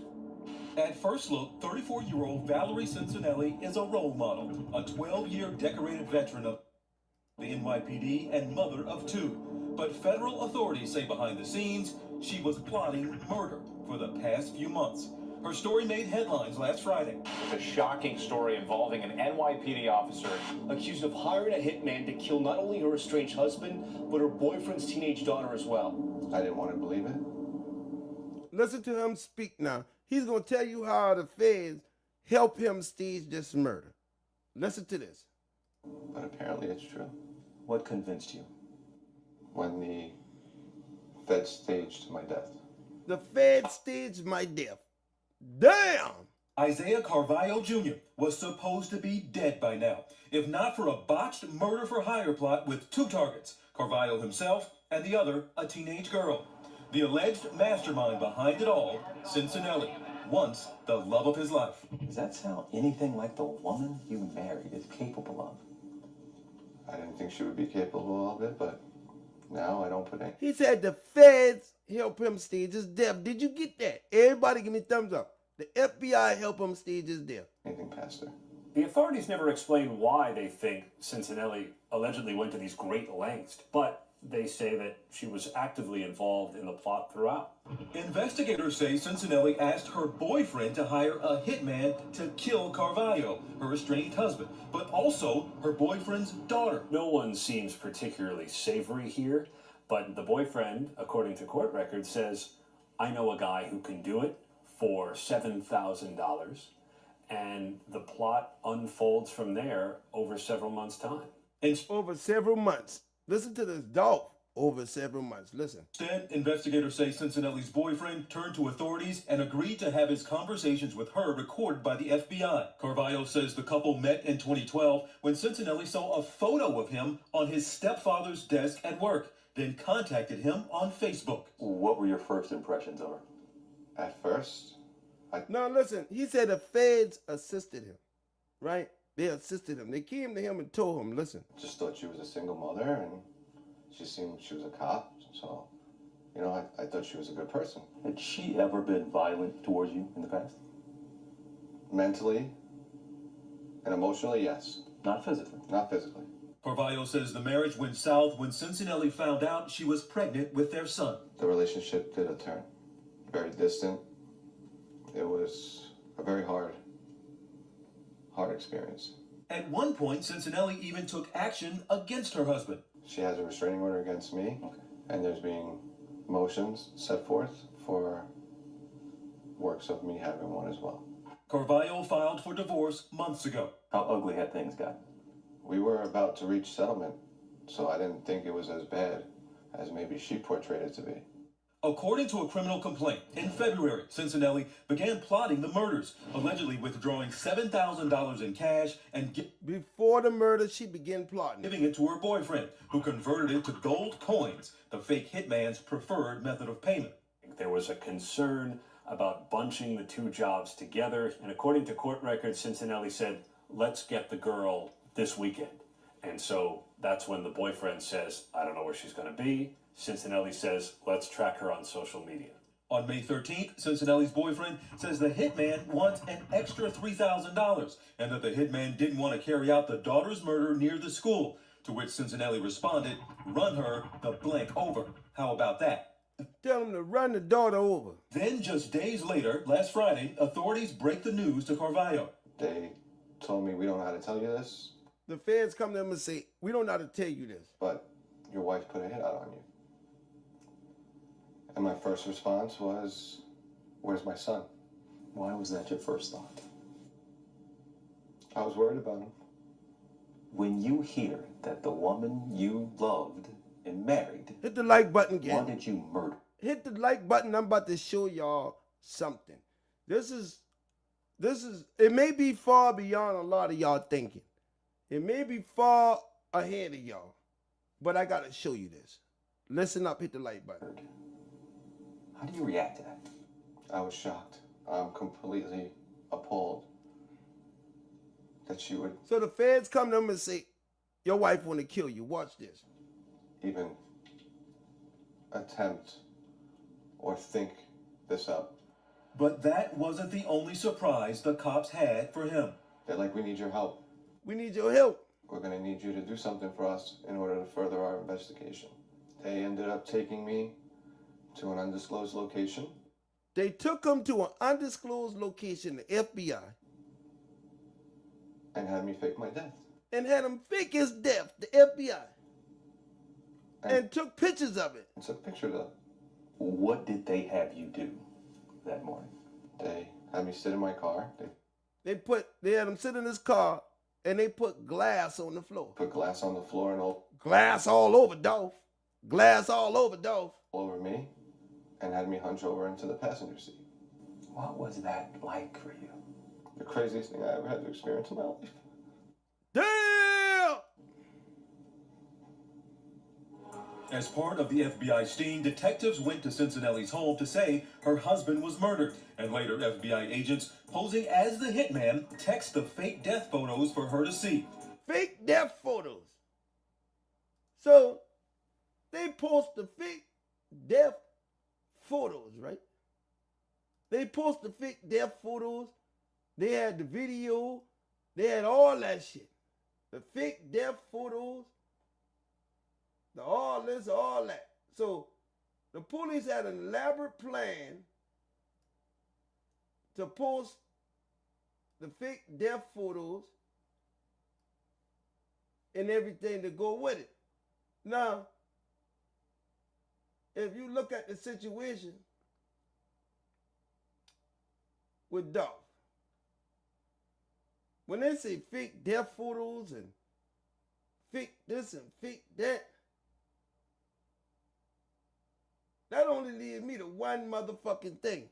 At first look, 34-year-old Valerie Cincinnati is a role model, a 12-year decorated veteran of the NYPD and mother of two. But federal authorities say behind the scenes, she was plotting murder for the past few months. Her story made headlines last Friday. It's a shocking story involving an NYPD officer accused of hiring a hitman to kill not only her estranged husband, but her boyfriend's teenage daughter as well. I didn't want to believe it. Listen to him speak now. He's going to tell you how the feds help him stage this murder. Listen to this. But apparently it's true. What convinced you? When the feds staged my death. The feds staged my death. Damn! Isaiah Carvalho Jr. was supposed to be dead by now, if not for a botched murder for hire plot with two targets, Carvalho himself and the other, a teenage girl. The alleged mastermind behind it all, Cincinnati, once the love of his life. Does that sound anything like the woman you married is capable of? I didn't think she would be capable of it, but No, I don't put any. He said the feds help him stage his death. Did you get that? Everybody give me thumbs up. The FBI help him stage his death. Anything past her. The authorities never explain why they think Cincinnati allegedly went to these great lengths, but they say that she was actively involved in the plot throughout. Investigators say Cincinnati asked her boyfriend to hire a hitman to kill Carvalho, her estranged husband, but also her boyfriend's daughter. No one seems particularly savory here, but the boyfriend, according to court records, says, I know a guy who can do it for $7,000, and the plot unfolds from there over several months' time. And over several months. Listen to this, Dolph. Over several months. Listen. Instead, investigators say Cincinnati's boyfriend turned to authorities and agreed to have his conversations with her recorded by the FBI. Carvalho says the couple met in 2012 when Cincinnati saw a photo of him on his stepfather's desk at work, then contacted him on Facebook. What were your first impressions of her? At first, Now listen, he said the feds assisted him, right? They assisted him. They came to him and told him, listen. Just thought she was a single mother, and she seemed she was a cop, so, you know, I thought she was a good person. Had she ever been violent towards you in the past? Mentally and emotionally, yes. Not physically? Not physically. Carvalho says the marriage went south when Cincinnati found out she was pregnant with their son. The relationship did a turn. Very distant. It was a very hard experience. At one point, Cincinnati even took action against her husband. She has a restraining order against me, and there's being motions set forth for works of me having one as well. Carvalho filed for divorce months ago. How ugly had things gotten? We were about to reach settlement, so I didn't think it was as bad as maybe she portrayed it to be. According to a criminal complaint, in February, Cincinnati began plotting the murders, allegedly withdrawing $7,000 in cash and before the murder, she began plotting, giving it to her boyfriend, who converted it to gold coins, the fake hitman's preferred method of payment. There was a concern about bunching the two jobs together, and according to court records, Cincinnati said, let's get the girl this weekend. And so that's when the boyfriend says, I don't know where she's going to be. Cincinnati says, let's track her on social media. On May 13th, Cincinnati's boyfriend says the hitman wants an extra $3,000 and that the hitman didn't want to carry out the daughter's murder near the school, to which Cincinnati responded, run her the blank over. How about that? Tell him to run the daughter over. Then just days later, last Friday, authorities break the news to Carvalho. They told me, we don't know how to tell you this. The feds come to him and say, we don't know how to tell you this. But your wife put a hit out on you. And my first response was, where's my son? Why was that your first thought? I was worried about him. When you hear that the woman you loved and married... Hit the like button again. Wanted you murdered. Hit the like button. I'm about to show y'all something. This is, it may be far beyond a lot of y'all thinking. It may be far ahead of y'all. But I got to show you this. Listen up, hit the like button. How do you react to that? I was shocked. I'm completely appalled that she would... So the feds come to him and say, your wife want to kill you. Watch this. Even attempt or think this up. But that wasn't the only surprise the cops had for him. They're like, we need your help. We need your help. We're going to need you to do something for us in order to further our investigation. They ended up taking me to an undisclosed location. They took him to an undisclosed location, the FBI. And had me fake my death. And had him fake his death, the FBI. And took pictures of it. And took pictures of it. What did they have you do that morning? They had me sit in my car. They had him sit in his car, and they put glass on the floor. Put glass on the floor and all. Glass all over Dolph. Glass all over Dolph. All over me, and had me hunch over into the passenger seat. What was that like for you? The craziest thing I ever had to experience in my life. Damn! As part of the FBI sting, detectives went to Cincinnati's home to say her husband was murdered, and later FBI agents posing as the hitman text the fake death photos for her to see. Fake death photos. So, They post the fake death photos, right? They post the fake death photos. They had the video. They had all that shit. The fake death photos. The all this, all that. So the police had an elaborate plan to post the fake death photos and everything to go with it. Now, if you look at the situation with Dolph, when they say fake death photos and fake this and fake that, that only leaves me to one motherfucking thing.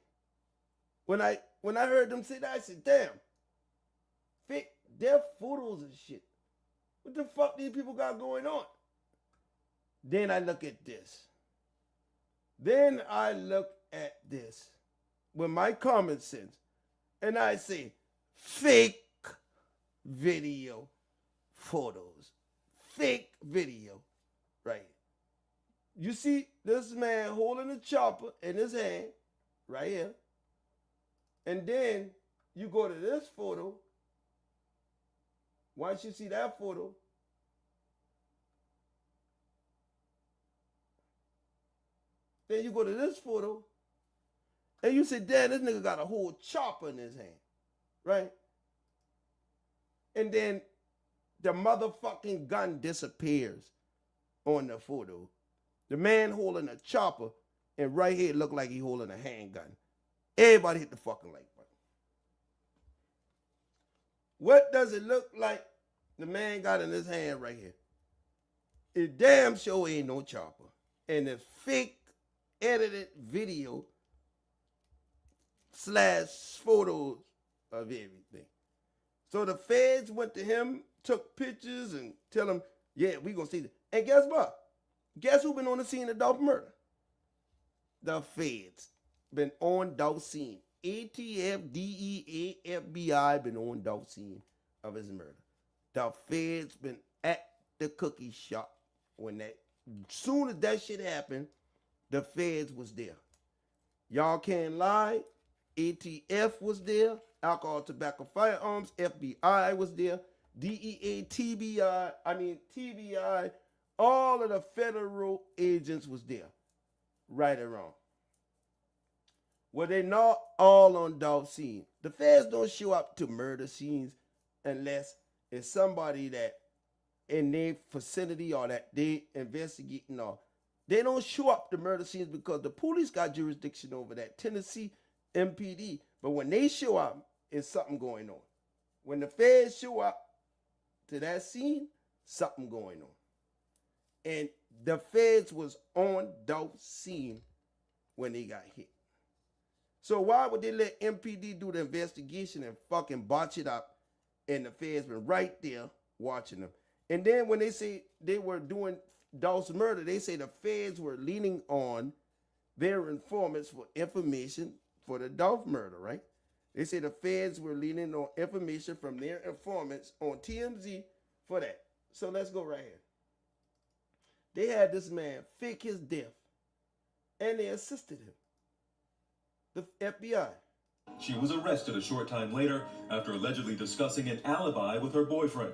When I heard them say that, I said, damn, fake death photos and shit. What the fuck these people got going on? Then I look at this. Then I look at this with my common sense. And I say, fake video photos. Fake video. Right. You see this man holding a chopper in his hand. Right here. And then you go to this photo. Once you see that photo, then you go to this photo, and you say, damn, this nigga got a whole chopper in his hand, right? And then the motherfucking gun disappears on the photo. The man holding a chopper, and right here it look like he holding a handgun. Everybody hit the fucking like button. What does it look like the man got in his hand right here? It damn sure ain't no chopper. And the fake edited video / photos of everything. So the feds went to him, took pictures, and tell him, yeah, we gonna see this. And guess what? Guess who been on the scene of Dolph murder? The feds been on Dolph's scene. ATF, DEA, FBI been on Dolph's scene of his murder. The feds been at the cookie shop when that, soon as that shit happened, the feds was there. Y'all can't lie. ATF was there. Alcohol, tobacco, firearms. FBI was there. DEA, TBI, all of the federal agents was there. Right or wrong. Well, they not all on Dolph's scene. The feds don't show up to murder scenes unless it's somebody that in their vicinity or that they investigating or they don't show up to murder scenes because the police got jurisdiction over that. Tennessee MPD. But when they show up, it's something going on. When the feds show up to that scene, something going on. And the feds was on Dolph's scene when they got hit. So why would they let MPD do the investigation and fucking botch it up and the feds been right there watching them? And then when they say they were doing Dolph's murder, they say the feds were leaning on their informants for information for the Dolph murder, right? They say the feds were leaning on information from their informants on TMZ for that. So let's go right here. They had this man fake his death, and they assisted him. The FBI. She was arrested a short time later after allegedly discussing an alibi with her boyfriend.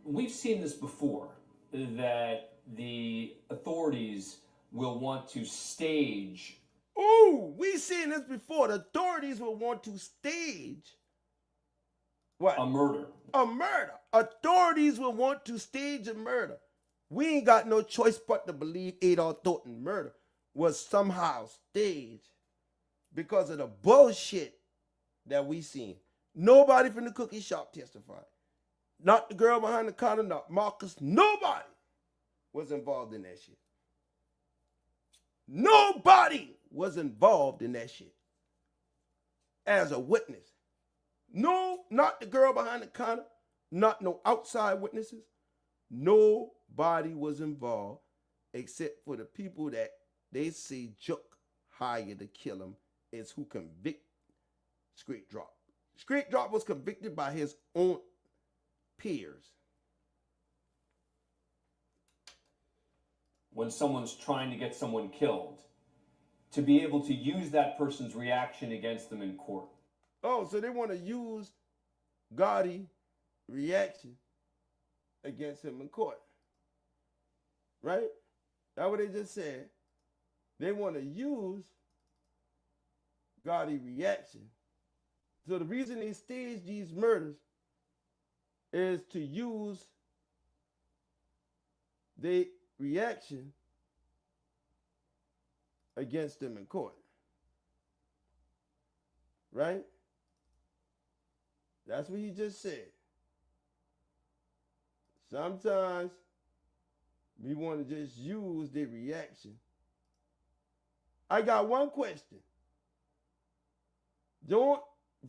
We've seen this before, that the authorities will want to stage. Ooh, we've seen this before. The authorities will want to stage what? A murder. A murder. Authorities will want to stage a murder. We ain't got no choice but to believe Adolph Thornton's murder was somehow staged because of the bullshit that we seen. Nobody from the cookie shop testified. Not the girl behind the counter, not Marcus. Nobody was involved in that shit. Nobody was involved in that shit as a witness. No, not the girl behind the counter, not no outside witnesses. Nobody was involved except for the people that they say Jook hired to kill him is who convict Straight Drop. Straight Drop was convicted by his own peers. when someone's trying to get someone killed, to be able to use that person's reaction against them in court. Oh, so they want to use Gotti reaction against him in court. Right? That's what they just said. They want to use Gotti reaction. So the reason they staged these murders is to use the reaction against them in court. Right? That's what he just said. Sometimes we want to just use the reaction. I got one question. Don't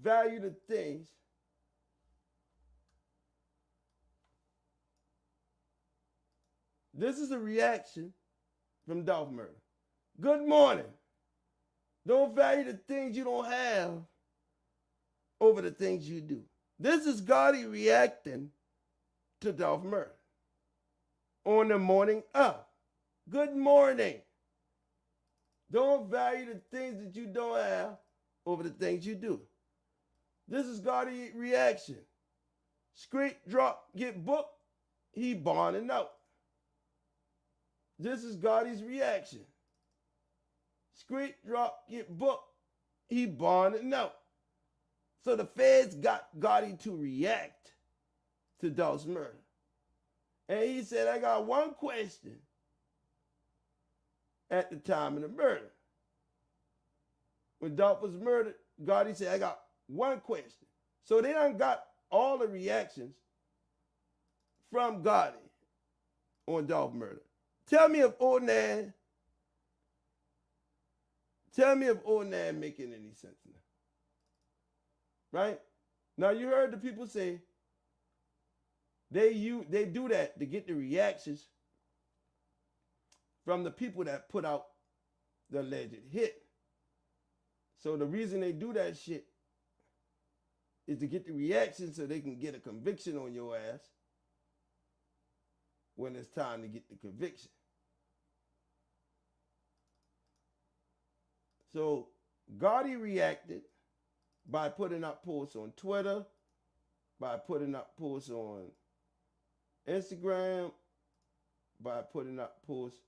value the things This is a reaction from Dolph murder. Good morning. Don't value the things you don't have over the things you do. This is Gotti reacting to Dolph murder on the morning of. Good morning. Don't value the things that you don't have over the things you do. This is Gotti reaction. Straight drop, get booked, he bonding out. This is Gotti's reaction. Straight drop, get booked, he bonding out. So the feds got Gotti to react to Dolph's murder. And he said, I got one question at the time of the murder. When Dolph was murdered, Gotti said, I got one question. So they done got all the reactions from Gotti on Dolph murder. Tell me if Onan making any sense now. Right? Now you heard the people say they do that to get the reactions from the people that put out the alleged hit. So the reason they do that shit is to get the reaction so they can get a conviction on your ass when it's time to get the conviction. So Gotti reacted by putting up posts on Twitter, by putting up posts on Instagram, by putting up posts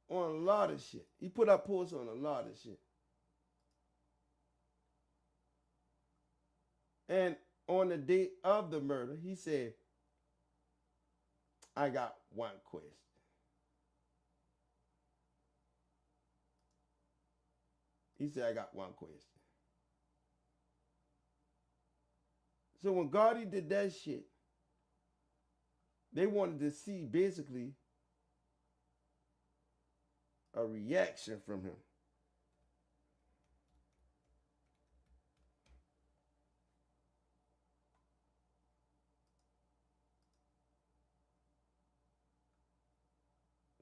on a lot of shit. He put up posts on a lot of shit. And on the day of the murder, he said, I got one question. He said, I got one question. So when Gotti did that shit, they wanted to see basically a reaction from him.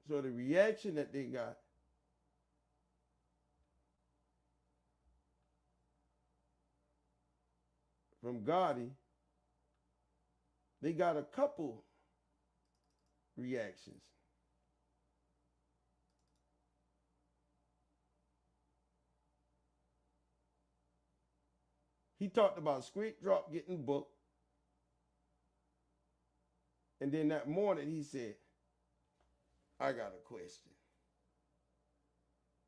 So the reaction that they got from Gotti, they got a couple reactions. He talked about straight drop getting booked. And then that morning he said, I got a question.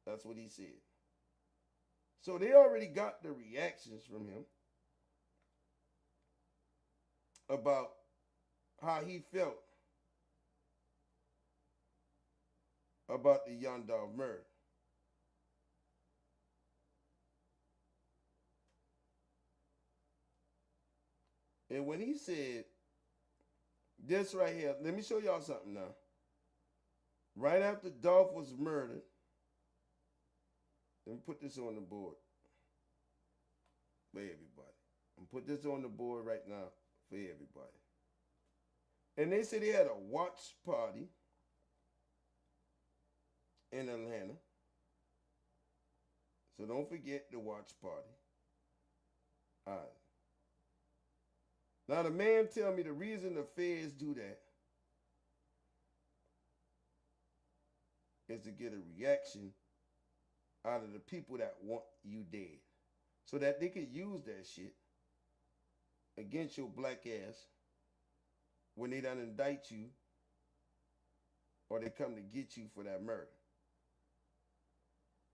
That's what he said. So they already got the reactions from him about how he felt about the young Dolph murder. And when he said this right here, let me show y'all something now. Right after Dolph was murdered, let me put this on the board for everybody. I'm put this on the board right now for everybody. And they said they had a watch party in Atlanta. So don't forget the watch party. All right. Now the man tell me the reason the feds do that is to get a reaction out of the people that want you dead, so that they could use that shit against your black ass when they done indict you or they come to get you for that murder.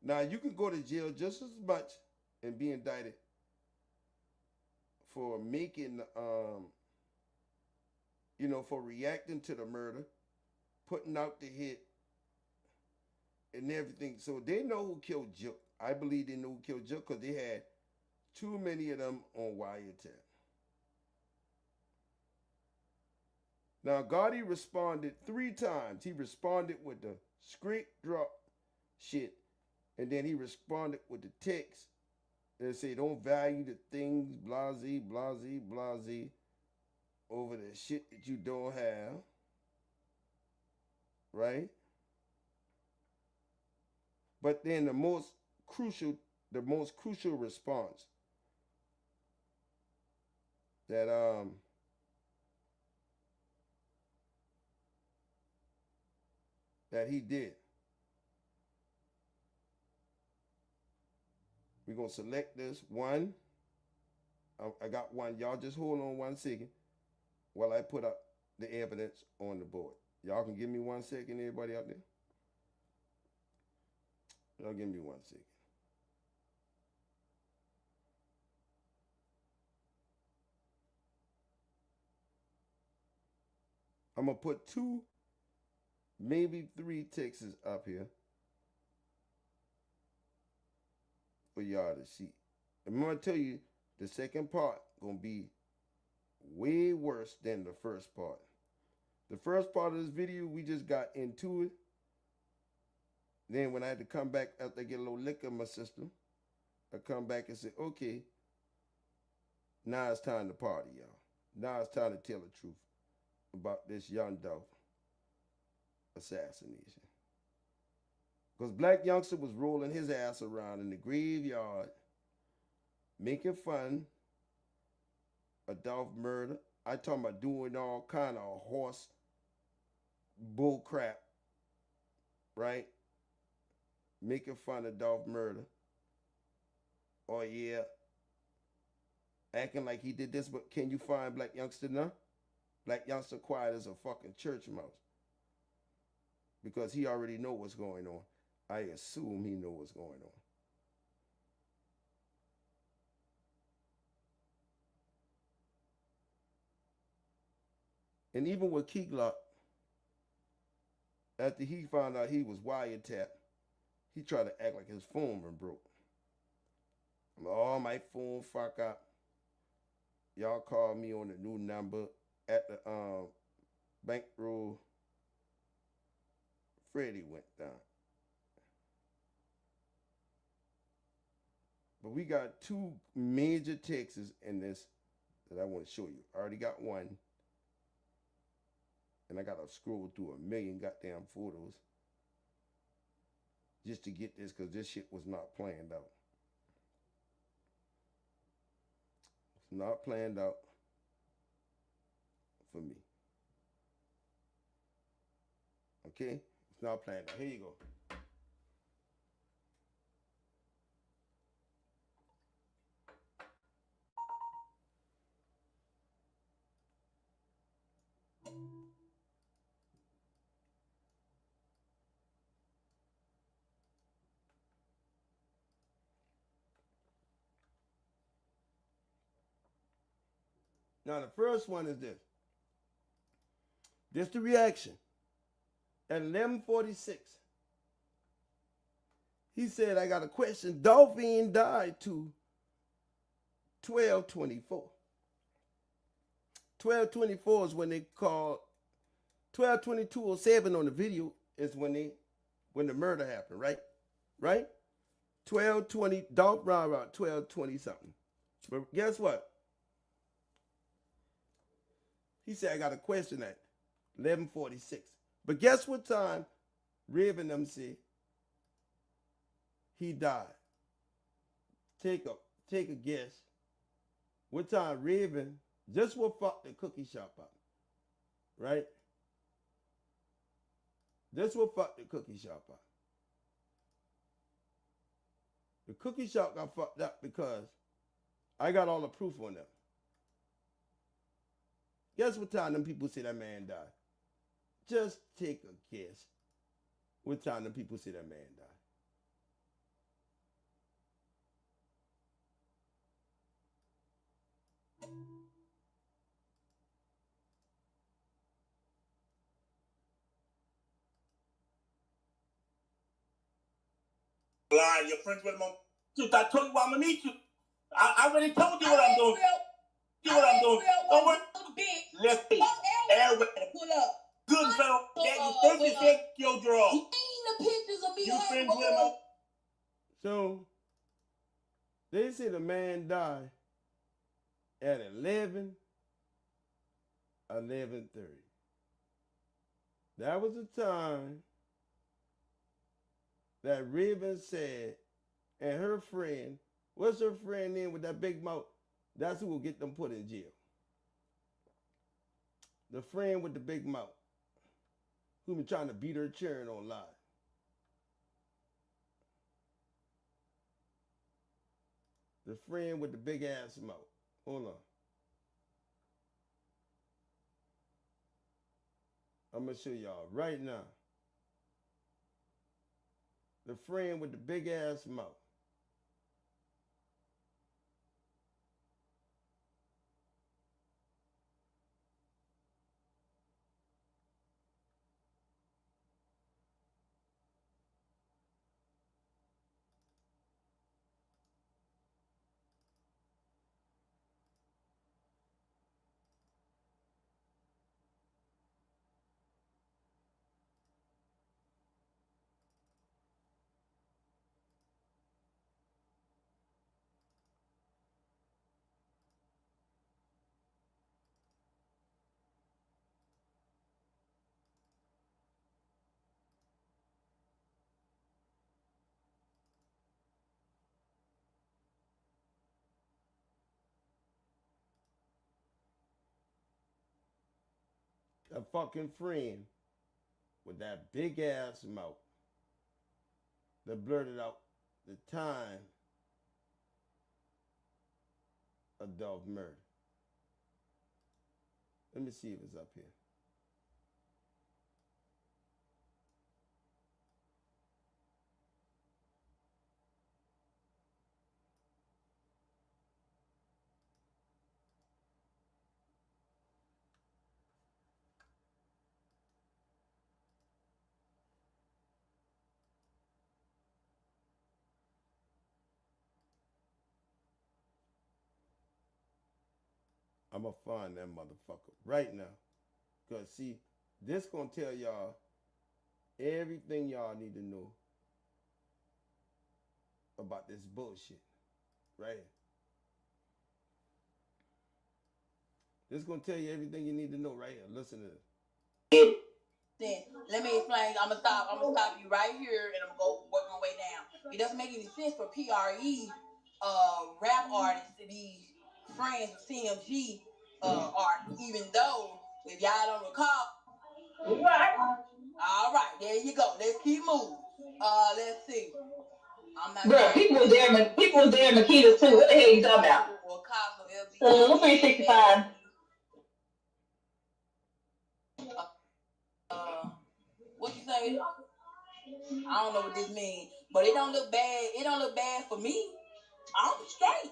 Now, you can go to jail just as much and be indicted for making, for reacting to the murder, putting out the hit, and everything. So they know who killed Joe. I believe they know who killed Joe because they had too many of them on wiretap. Now, Gotti responded 3 times. He responded with the script drop shit, and then he responded with the text that say, don't value the things, blase, blase, blase, over the shit that you don't have, right? But then the most crucial response that that he did. We're going to select this one. I got one. Y'all just hold on 1 second while I put up the evidence on the board. Y'all can give me 1 second, everybody out there? Y'all give me 1 second. I'm going to put 2, maybe 3 texts up here for y'all to see. I'm going to tell you, the second part going to be way worse than the first part. The first part of this video, we just got into it. Then when I had to come back after I get a little liquor in my system, I come back and say, okay, now it's time to party, y'all. Now it's time to tell the truth about this young Dolph assassination. Because Black Youngster was rolling his ass around in the graveyard, making fun of Dolph murder. I talking about doing all kind of horse bull crap, right? Making fun of Dolph murder. Oh yeah, acting like he did this, but can you find Black Youngster now? Black Youngster quiet as a fucking church mouse. Because he already know what's going on. I assume he know what's going on. And even with Keylock, after he found out he was wiretapped, he tried to act like his phone been broke. Oh, my phone fuck up. Y'all call me on the new number at the bankroll. Freddie went down. But we got 2 major texts in this that I want to show you. I already got one. And I got to scroll through 1,000,000 goddamn photos just to get this, because this shit was not planned out. It's not planned out for me. Okay? It's not planned out. Here you go. Now, the first one is this. This the reaction. At 11:46, he said, I got a question. Dolph ain't died to 12:24. 12:24 is when they called. 12:22:07 on the video is when the murder happened, right? Right? 12:20, Dolph round about 12:20 something. But guess what? He said, I got a question at 11:46. But guess what time Raven them said he died? Take a guess. What time Raven just will fuck the cookie shop up, right? This will fuck the cookie shop up. The cookie shop got fucked up because I got all the proof on them. Guess what time them people say that man died? Just take a guess. What time them people say that man died? Lying, you're friends with him on truth. I told you I'm gonna meet you. I already told you what I'm doing. What I'm doing. Don't worry. Let's see. Airway. Pull up. Good fellow. You first you said your draw. You seen the pictures of me. You friends with him. So they say the man died at 11:30. That was the time that Raven said, and her friend, what's her friend name with that big mouth? That's who will get them put in jail. The friend with the big mouth, who been trying to beat her churn online. The friend with the big ass mouth. Hold on. I'm going to show y'all right now. The friend with the big ass mouth. A fucking friend with that big ass mouth that blurted out the time of Dolph murder. Let me see if it's up here. I'm going to find that motherfucker right now. Because, see, this going to tell y'all everything y'all need to know about this bullshit. Right here. This going to tell you everything you need to know right here. Listen to this. Let me explain. I'm gonna stop you right here, and I'm gonna go work my way down. It doesn't make any sense for PRE rap artists to be friends with CMG artists, even though, if y'all don't recall. Right. All right, there you go. Let's keep moving. Let's see. I'm not. Bro, people was there in Makita's too. What the hell you talking about? 365. What you say? I don't know what this means, but it don't look bad. It don't look bad for me. I'm straight.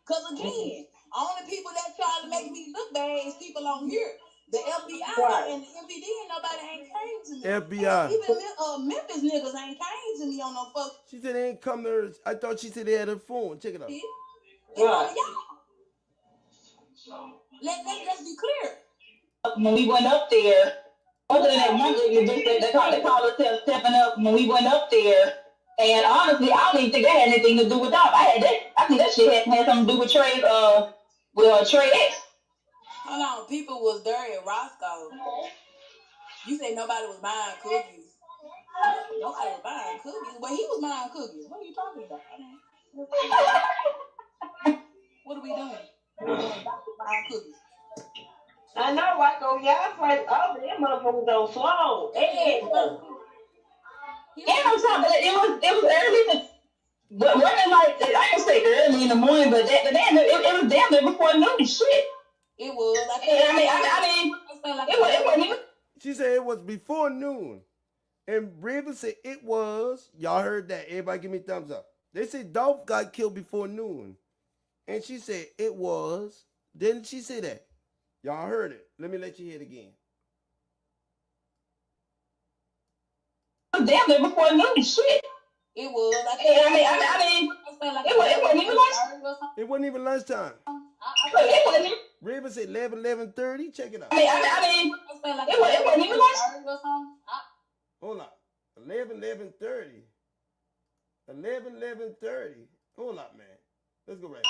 Cause again, only people that try to make me look bad is people on here. The FBI and the MPD and nobody ain't came to me. FBI. And even Memphis niggas ain't came to me on no fuck. She said they ain't come to her. I thought she said they had her phone. Check it out. Right. Let's be clear. When we went up there, other than that one lady they call herself stepping up when we went up there. And honestly, I don't even think that had anything to do with Dolph. I think that shit had something to do with Trey, Trey X. Hold on, people was there at Roscoe. You said nobody was buying cookies. Nobody was buying cookies. Well, he was buying cookies. What are you talking about? What are we doing? Buying cookies. I know, right? Go y'all fight over them motherfuckers go slow. And I'm talking, it was early, but wasn't like, I can say early in the morning, but it was damn near before noon. Shit. It was. It wasn't even. She said it was before noon. And Raven said it was. Y'all heard that. Everybody give me a thumbs up. They said Dolph got killed before noon. And she said it was. Didn't she say that? Y'all heard it. Let me let you hear it again. Damn near before noon. Shit. It was. It wasn't even lunchtime. It wasn't even lunchtime. It wasn't even. Raven said 11:30. Check it out. It wasn't even lunchtime. Hold on. 11:30. 11:30. Hold up, man. Let's go right now.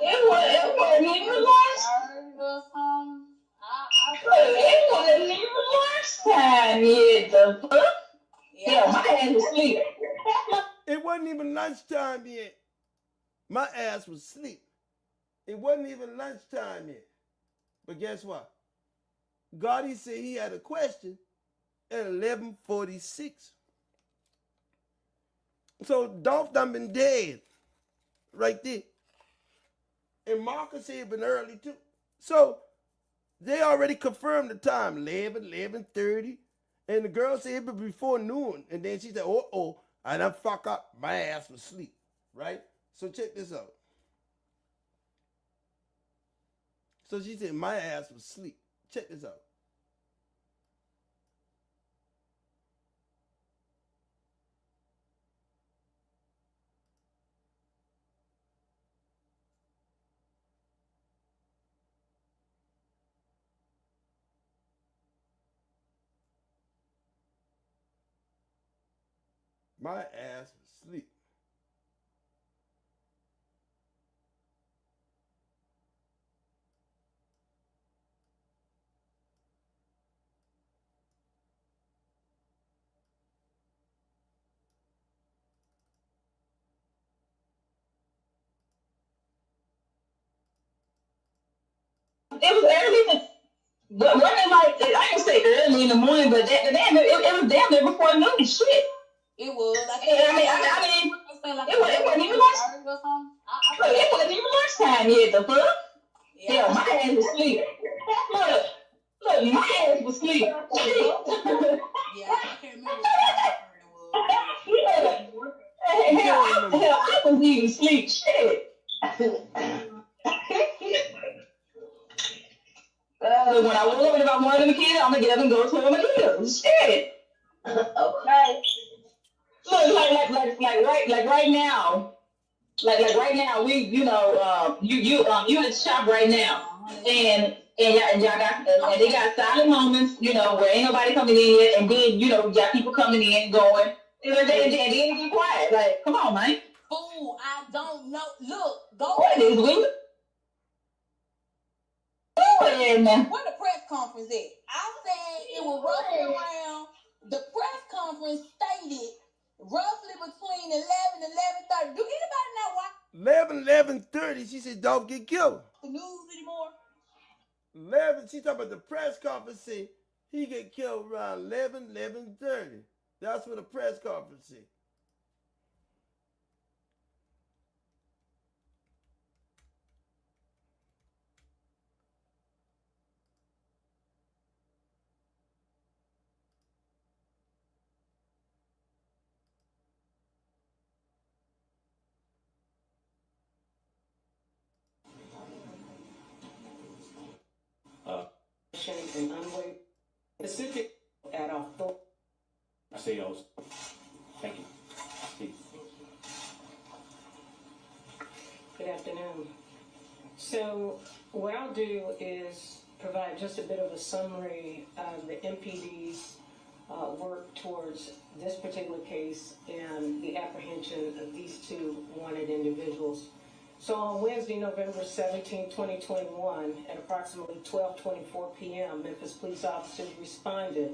It wasn't even lunchtime. It wasn't even lunchtime yet. The fuck? Yeah, my ass was asleep. It wasn't even lunchtime yet. My ass was asleep. It wasn't even lunchtime yet. But guess what? Gotti said he had a question at 11:46. So Dolph done been dead right there. And Marcus said it been early too. So they already confirmed the time, 11:30. And the girl said it was before noon. And then she said, oh, I done fuck up. My ass was asleep, right? So check this out. So she said, my ass was asleep. Check this out. My ass was asleep. It was early, but wasn't like, I can say early in the morning, but it was damn near before noon. Shit. It was. It wasn't even lunchtime. It wasn't even lunchtime yet. The fuck? Yeah, my ass was asleep. Look, my ass was asleep. Yeah, I can't remember what hell, I was even asleep. Shit. When I woke up about one of them kids, I'm gonna get up and go to them kids. Shit. Okay. Look, like right now, we, you at the shop right now, and y'all got, and they got silent moments, where ain't nobody coming in yet, and then, you got people coming in and going, and then they get quiet. Like, come on, man. Fool, I don't know. Look, go. What is we? Where the press conference at? I said it was roughly around. The press conference stated roughly between 11 and 11:30. Do anybody know why? 11:30. She said Dolph get killed. The news anymore? 11. She talking about the press conference said he get killed around 11:30. That's what the press conference said. And unwavering specific at our sales. Thank you. Steve. Good afternoon. So what I'll do is provide just a bit of a summary of the MPD's work towards this particular case and the apprehension of these two wanted individuals. So on Wednesday, November 17, 2021, at approximately 12:24 p.m., Memphis police officers responded.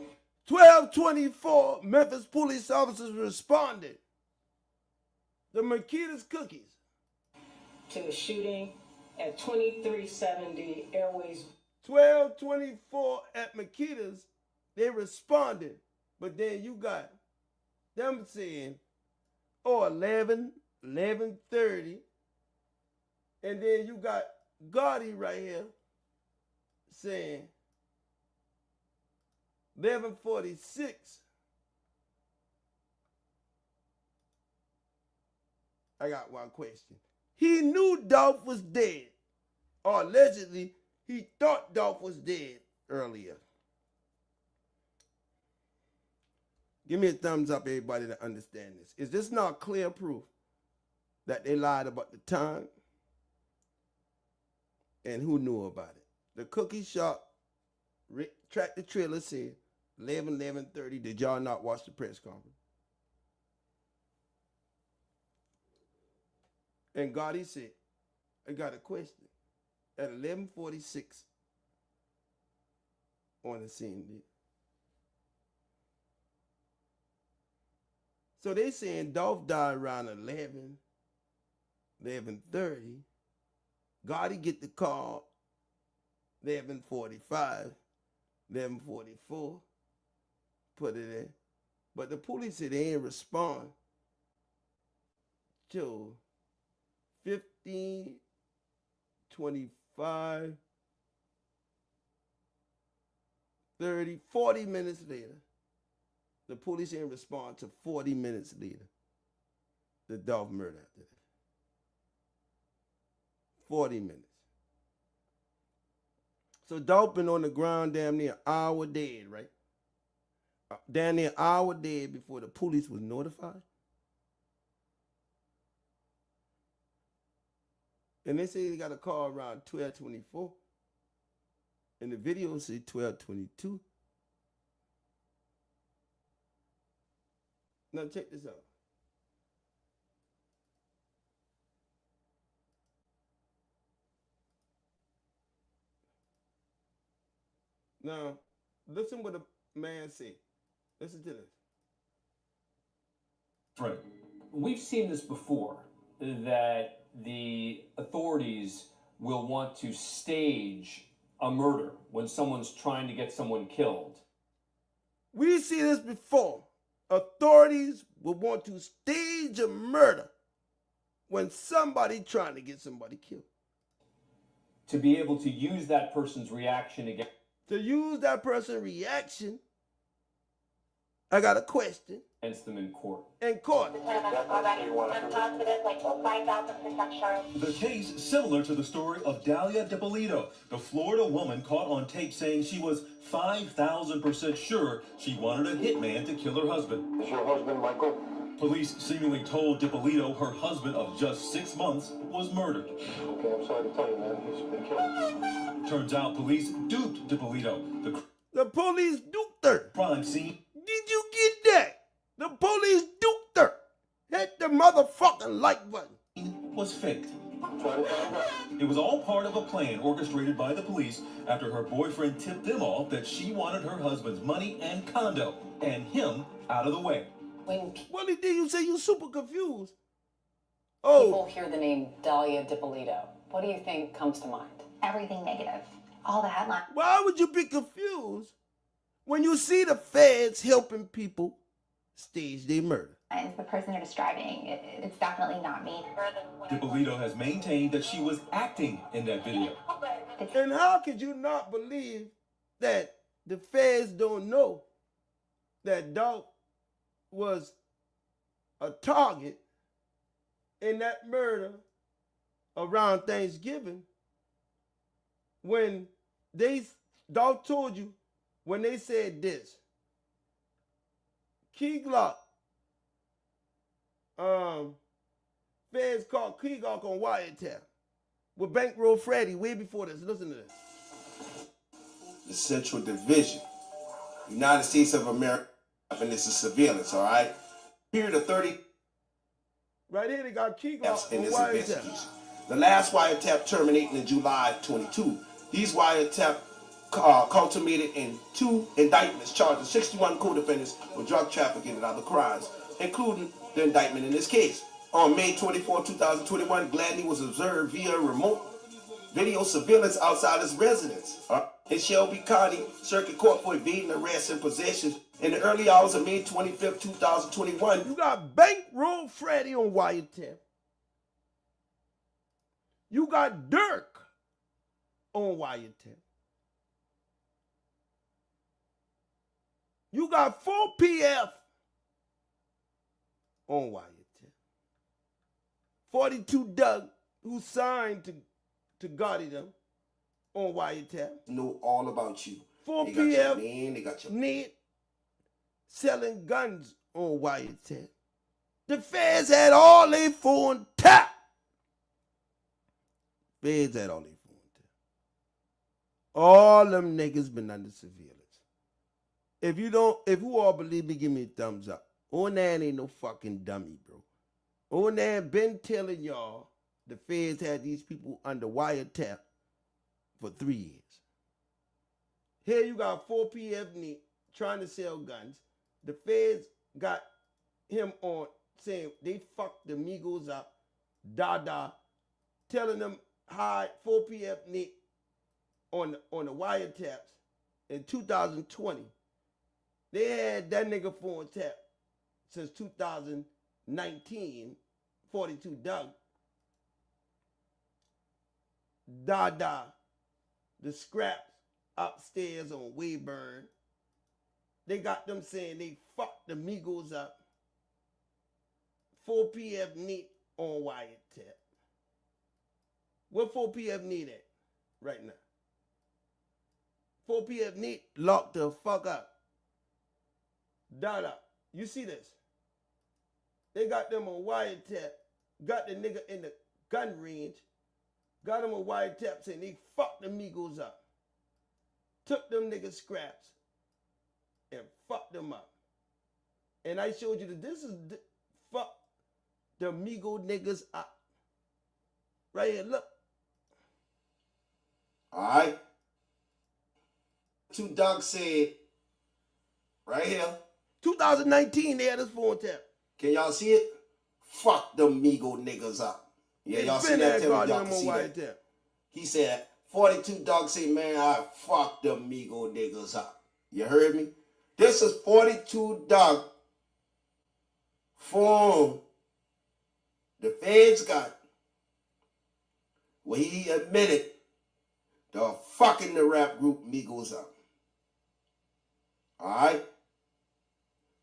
12:24, Memphis police officers responded. The Makita's Cookies. To a shooting at 2370 Airways. 12:24 at Makita's, they responded. But then you got them saying, oh, 11:30. And then you got Gotti right here saying 11:46. I got one question. He knew Dolph was dead, or allegedly he thought Dolph was dead earlier. Give me a thumbs up, everybody, to understand this. Is this not clear proof that they lied about the time and who knew about it? The cookie shop tractor trailer said 11:30. Did y'all not watch the press conference? And Gotti said, I got a question. At 11:46 on the scene. So they saying Dolph died around 11:30. Gotti get the call 11:45, 11:44. Put it in. But the police said they ain't respond till 15:25, 30, 40 minutes later. The police didn't respond to 40 minutes later. The Dolph murder after that. 40 minutes. So Dolph been on the ground damn near an hour dead, right? Damn near an hour dead before the police was notified. And they say they got a call around 12:24. And the video say 12:22. Now check this out. Now, listen what the man said. Listen to this. Right. We've seen this before, that the authorities will want to stage a murder when someone's trying to get someone killed. We see this before. Authorities will want to stage a murder when somebody trying to get somebody killed. To be able to use that person's reaction against... To use that person's reaction, I got a question. Against them in court. In court. The case similar to the story of Dalia DiPolito, the Florida woman caught on tape saying she was 5,000% sure she wanted a hitman to kill her husband. Is your husband Michael? Police seemingly told DiPolito her husband of just 6 months was murdered. Okay, I'm sorry to tell you, man. He's been killed. Turns out police duped DiPolito. The police duped her. Crime scene. Did you get that? The police duped her. Hit the motherfucking like button. Was faked. It was all part of a plan orchestrated by the police after her boyfriend tipped them off that she wanted her husband's money and condo and him out of the way. When What did you say? You super confused. people hear the name Dalia DiPolito, what do you think comes to mind? Everything negative. All the headlines. Why would you be confused when you see the feds helping people stage their murder? The person you're describing, it's definitely not me. DiPolito has maintained that she was acting in that video. And how could you not believe that the feds don't know that Dolph was a target in that murder around Thanksgiving when Dolph told you when they said this. Key Glock, feds called Key Glock on wiretap with Bankroll Freddy way before this. Listen to this. The Central Division, United States of America, and this is surveillance, all right? Period of 30. Right here, they got Key Glock in on this wiretap. investigation. The last wiretap terminating in July 22. These wiretap culminated in 2 indictments charging 61 co-defendants with drug trafficking and other crimes, including the indictment in this case. On May 24, 2021, Gladney was observed via remote video surveillance outside his residence in Shelby County Circuit Court for evading arrest and possession in the early hours of May 25th, 2021. You got Bankroll Freddy on wiretap. You got Dirk on wiretap. You got 4PF on wiretap. 42 Doug, who signed to Gotti them on wiretap. Know all about you. 4PF, they got your name, they got your Nate selling guns on wiretap. The feds had all they phone tap. Feds had all they phone tap. All them niggas been under surveillance. If you all believe me, give me a thumbs up. Onan ain't no fucking dummy, bro. Onan been telling y'all the feds had these people under wiretap for 3 years. Here you got 4PF Nate trying to sell guns. The feds got him on saying they fucked the Migos up, telling them hide 4PF Nate on the wiretaps in 2020. They had that nigga phone tap since 2019, 42 Doug. The scraps upstairs on Wayburn. They got them saying they fucked the Migos up. 4PF Nate on wiretap. Where 4PF Nate at right now? 4PF Nate locked the fuck up. You see this? They got them on wiretap. Got the nigga in the gun range. Got him on wiretap saying they fucked the Migos up. Took them niggas scraps and fucked them up. And I showed you that this is fuck the Migo niggas up. Right here, look. All right. 2 Doug said, right here. 2019, they had this phone tap. Can y'all see it? Fuck the Migo niggas up. Yeah, y'all see that? Tell me y'all can see that. He said, 42 Doug said, man, I fuck the Migo niggas up. You heard me? This is 42 Doug phone the feds got where he admitted to fucking the rap group Migos up. All right?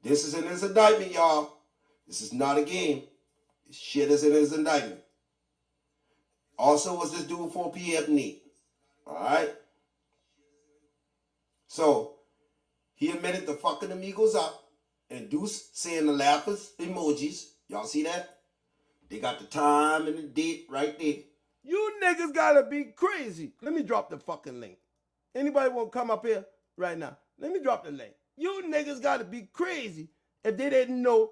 This is in his indictment, y'all. This is not a game. This shit is in his indictment. Also was this dude 4PF Nate. All right? So, he admitted to fucking the Migos up. And Deuce saying the laughers emojis. Y'all see that? They got the time and the date right there. You niggas gotta be crazy. Let me drop the fucking link. Anybody want to come up here right now? Let me drop the link. You niggas gotta be crazy if they didn't know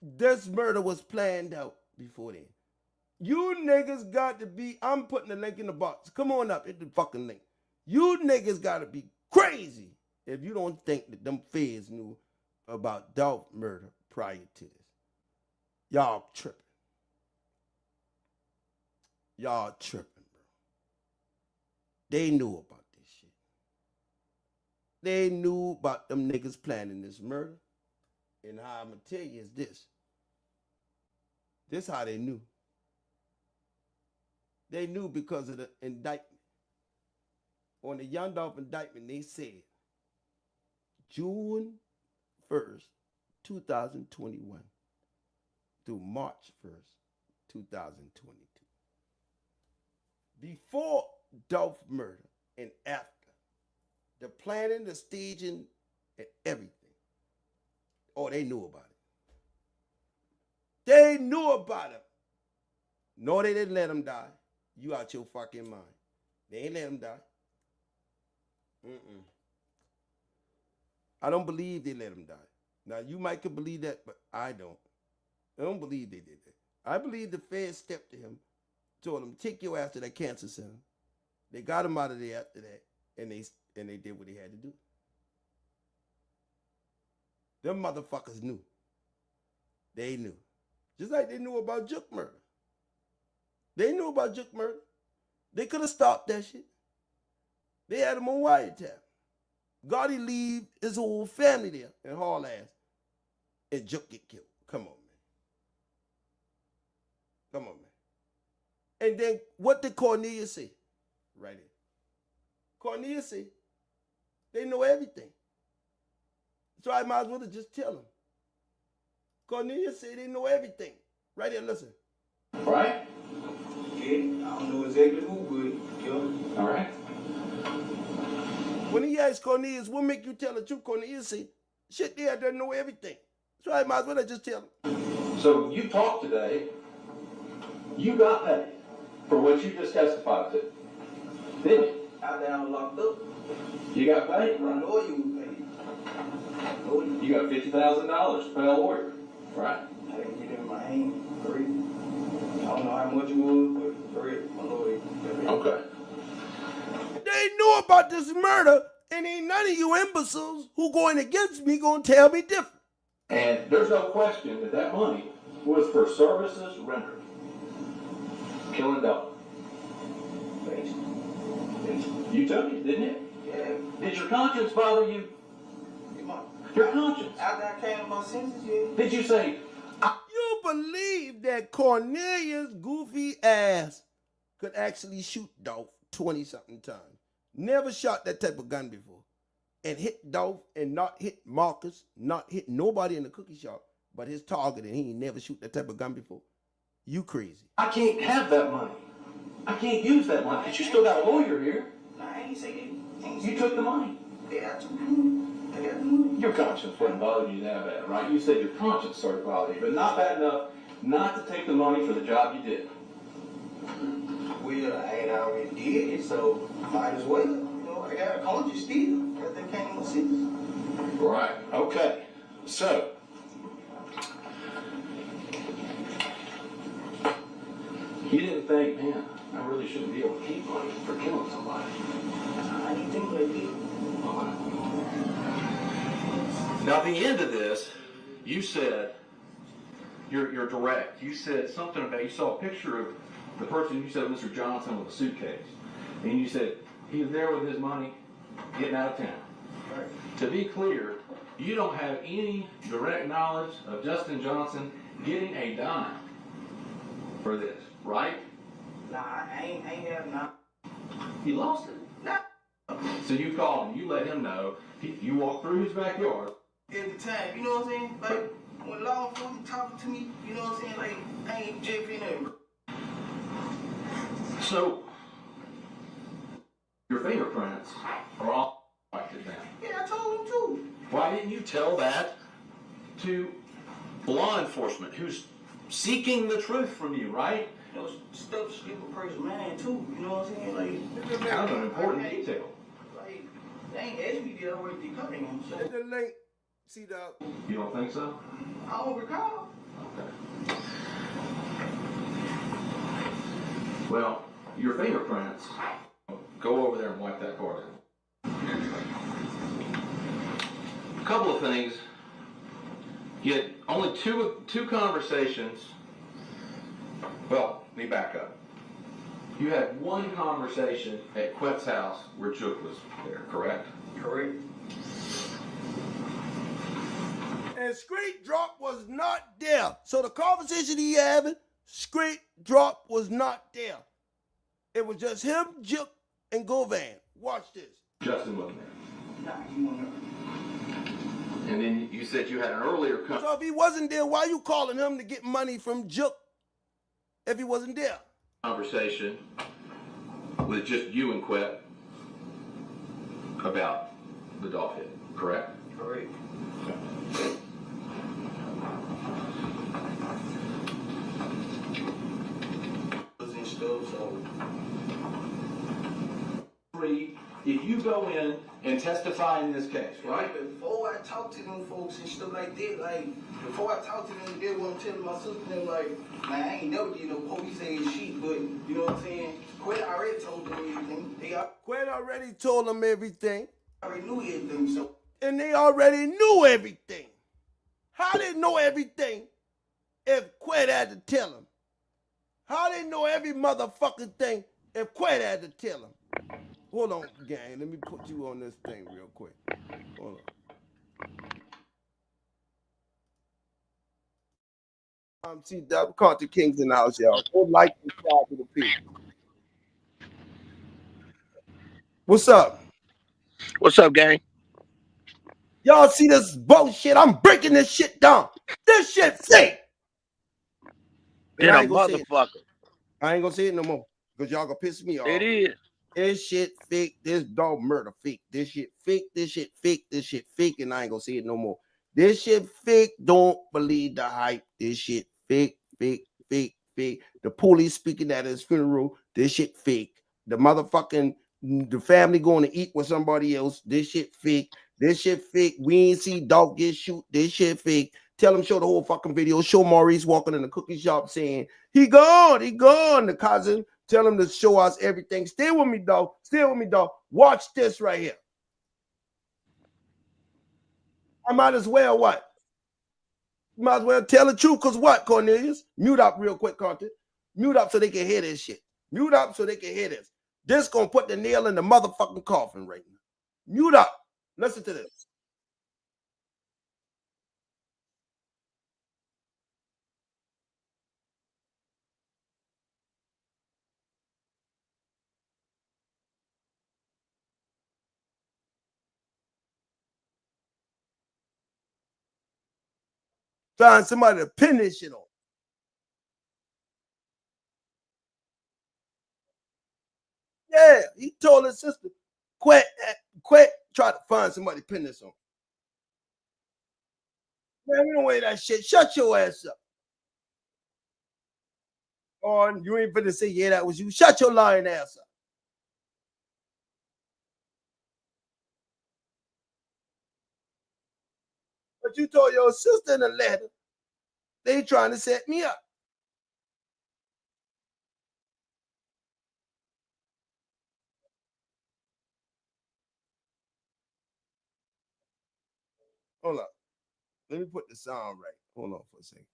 this murder was planned out before then. You niggas got to be, I'm putting the link in the box. Come on up, hit the fucking link. You niggas gotta be crazy if you don't think that them feds knew about Dolph murder prior to this. Y'all tripping. Y'all tripping, bro. They knew about this shit. They knew about them niggas planning this murder. And how I'm going to tell you is this. This how they knew. They knew because of the indictment. On the Young Dolph indictment, they said June 1st, 2021 through March 1st, 2022. Before Dolph murder and after, the planning, the staging, and everything. Oh, they knew about it. They knew about it. No, they didn't let him die. You out your fucking mind. They ain't let him die. I don't believe they let him die. Now, you might could believe that, but I don't. I don't believe they did that. I believe the feds stepped to him, told him, take your ass to that cancer center. They got him out of there after that, and they did what they had to do. Them motherfuckers knew. They knew. Just like they knew about Juke murder. They knew about Juke murder. They could have stopped that shit. They had him on wiretap. Gotti leave his whole family there and haul ass. And Juke get killed. Come on, man. Come on, man. And then what did Cornelius say? Right here. Cornelius said, they know everything. So I might as well just tell them. Cornelius said they know everything. Right here, listen. Right? Yeah, I don't know exactly who, but yeah. All right. When he asked Cornelius, what make you tell the truth? Cornelius said, shit, they out there know everything. So I might as well just tell them. So you talked today. You got paid for what you just testified to, didn't you? Out there I'm locked up. You got paid. I know you was paid. You got $50,000 to pay a lawyer, right? I didn't get it in my hand. For real. I don't know how much it was, but for real, my lawyer. Okay. They knew about this murder, and ain't none of you imbeciles who going against me gonna tell me different. And there's no question that that money was for services rendered. Killing Dolph. You took it, didn't you? Yeah. Did your conscience bother you? Your conscience. After I came to my senses, yeah. Did you say, you believe that Cornelius' goofy ass could actually shoot Dolph 20-something times? Never shot that type of gun before. And hit Dolph and not hit Marcus, not hit nobody in the cookie shop, but his target, and he ain't never shoot that type of gun before. You crazy. I can't have that money. I can't use that money, but you still got a lawyer here. Nah, I ain't say that. You took the money. Yeah, I took the money. I got the money. Your conscience wasn't bothering you that bad, right? You said your conscience started bothering you, but not bad enough not to take the money for the job you did. Well, I ain't already did it, so might as well. You know, I got a conscience still. That came to my senses. Right. Okay. So, you didn't think, man, I really shouldn't be able to keep money for killing somebody. I didn't think like that. Now, at the end of this, you said, you're direct. You said something about, you saw a picture of the person, you said Mr. Johnson with a suitcase. And you said, he was there with his money getting out of town. Right. To be clear, you don't have any direct knowledge of Justin Johnson getting a dime for this, right? Nah, I ain't have none. He lost it. Nah. So you called him, you let him know. You walked through his backyard. At the time, you know what I'm saying? Like, when law enforcement talking to me, you know what I'm saying? Like, I ain't JP nothing. So, your fingerprints are all wiped down. Yeah, I told him too. Why didn't you tell that to law enforcement who's seeking the truth from you, right? You know, stuff skip a person's mind too, you know what I'm saying? Like, That's an important detail. Like, they ain't asked me to get over the cutting him, so. The link, see that? You don't think so? I don't recall. Okay. Well, your fingerprints, go over there and wipe that card out. A couple of things. You had only two conversations. Well, let me back up. You had one conversation at Quet's house where Chook was there, correct? Correct. And Straight Drop was not there. So the conversation he having, Straight Drop was not there. It was just him, Juke, and Govan. Watch this. Justin wasn't there. Nah, he wasn't there. And then you said you had an earlier So if he wasn't there, why you calling him to get money from Juke if he wasn't there? Conversation with just you and Quet about the Dolph hit, correct? Correct. And stuff, so. If you go in and testify in this case, right? Before I talk to them folks and stuff like that, like, before I talk to them, they want to tell my sister, them, like, man, I ain't never did no police ass shit, but, you know what I'm saying? Quet already told them everything. Quet already told them everything. Already knew everything, so. And they already knew everything. How they know everything if Quet had to tell them? How they know every motherfucking thing if Quet had to tell them? Hold on, gang. Let me put you on this thing real quick. Hold on. See, Double Country Kings in the house, y'all. Go like and subscribe to the page. What's up? What's up, gang? Y'all see this bullshit? I'm breaking this shit down. This shit fake. Then a motherfucker. I ain't gonna say it no more because y'all gonna piss me off. It is. This shit fake. This dog murder fake. This shit fake. This shit fake. This shit fake. And I ain't gonna say it no more. This shit fake. Don't believe the hype. This shit fake, fake, fake, fake. The police speaking at his funeral. This shit fake. The family going to eat with somebody else. This shit fake. This shit fake. We ain't see Dolph get shoot. This shit fake. Tell him show the whole fucking video. Show Maurice walking in the cookie shop saying, he gone. The cousin. Tell him to show us everything. Stay with me, dog. Stay with me, dog. Watch this right here. I might as well what? Might as well tell the truth, because what, Cornelius? Mute up real quick, content. Mute up so they can hear this shit. Mute up so they can hear this. This gonna put the nail in the motherfucking coffin right now. Mute up. Listen to this. Find somebody to pin this shit on. Yeah, he told his sister, quit, try to find somebody to pin this on. Man, we don't wear that shit. Shut your ass up. Or you ain't finna say, yeah, that was you. Shut your lying ass up. But you told your sister in a letter, they trying to set me up. Hold up. Let me put the sound right. Hold on for a second.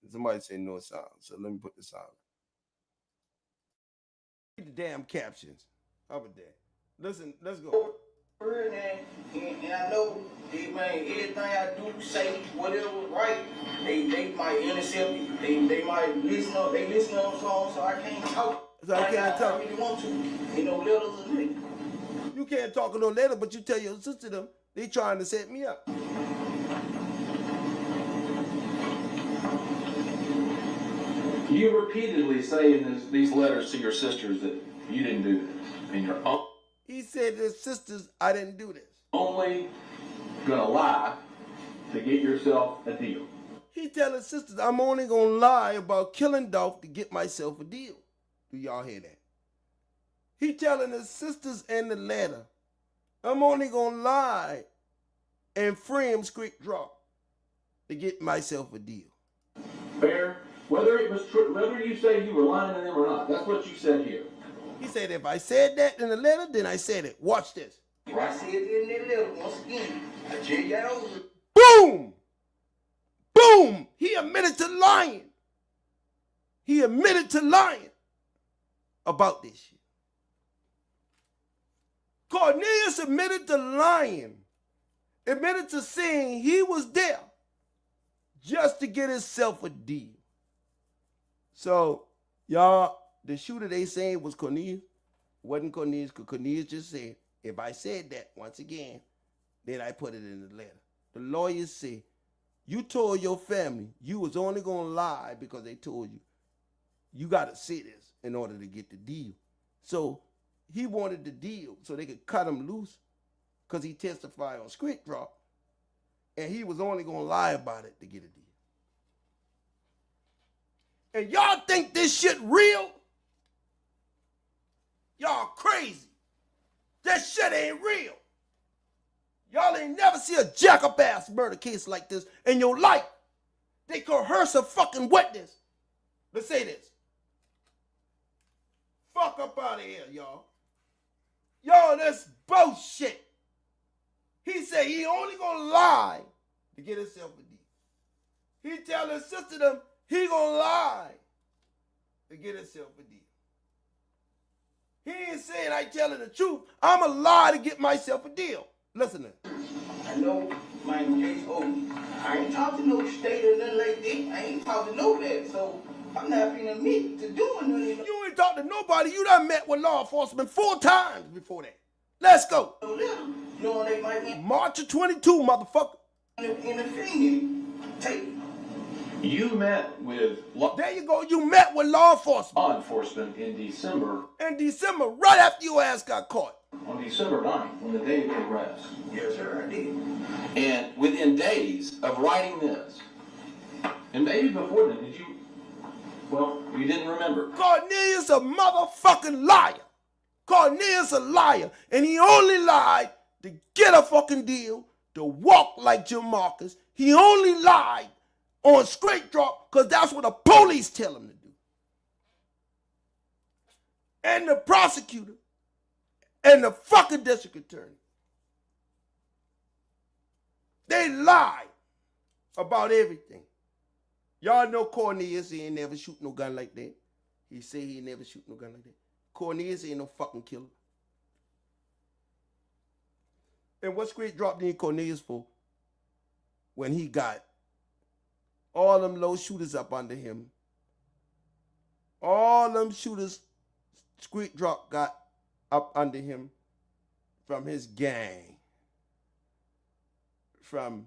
Somebody say no sound, so let me put the sound right. Read the damn captions. How about that? Listen, let's go. And I know they man, everything I do, say, whatever right, they might intercept me. They might listen on the phone, so I can't talk. So I can't talk. I really want to. You know, letters and me. You can't talk no letter, but you tell your sister them they trying to set me up. You repeatedly say in these letters to your sisters that you didn't do this, and you're He said to his sisters, I didn't do this. only gonna lie to get yourself a deal. He tell his sisters, I'm only gonna lie about killing Dolph to get myself a deal. Do y'all hear that? He telling his sisters in the letter, I'm only gonna lie and frame script drop to get myself a deal. Fair? Whether it was true, whether you say you were lying to them or not, that's what you said here. He said, if I said that in the letter, then I said it. Watch this. If I said it in that letter, once again, I tell y'all. Boom! Boom! He admitted to lying. He admitted to lying about this shit. Cornelius admitted to lying. Admitted to saying he was there just to get himself a deal. So, y'all, the shooter they saying was Cornelius. Wasn't Cornelius, because Cornelius just said, if I said that once again, then I put it in the letter. The lawyers say, you told your family you was only going to lie because they told you. You got to say this in order to get the deal. So he wanted the deal so they could cut him loose because he testified on script drop. And he was only going to lie about it to get a deal. And y'all think this shit real? Y'all crazy. That shit ain't real. Y'all ain't never see a jack-up-ass murder case like this in your life. They coerce a fucking witness to say this. Fuck up out of here, y'all. Y'all, that's bullshit. He said he only gonna lie to get himself a deal. He tell his sister them he gonna lie to get himself a deal. He ain't saying I telling the truth. I'm a lie to get myself a deal. Listen to it. I know my case over. I ain't talking to no state or nothing like that. I ain't talking to nobody. So I'm not finna admit to doing nothing. You ain't talking to nobody. You done met with law enforcement 4 times before that. Let's go. Knowing they might be March of 22, motherfucker. in the thing. Take. You met with there you go. You met with law enforcement in December. In December, right after your ass got caught. On December 9th, on the day of the arrest. Yes, sir, I did. And within days of writing this, and maybe before then, did you? Well, you didn't remember. Cornelius a motherfucking liar. Cornelius a liar, and he only lied to get a fucking deal, to walk like Jim Marcus. He only lied on straight drop because that's what the police tell him to do. And the prosecutor and the fucking district attorney, they lie about everything. Y'all know Cornelius, he ain't never shoot no gun like that. He say he ain't never shoot no gun like that. Cornelius ain't no fucking killer. And what straight drop need Cornelius for when he got all them low shooters up under him? All them shooters straight drop got up under him from his gang. From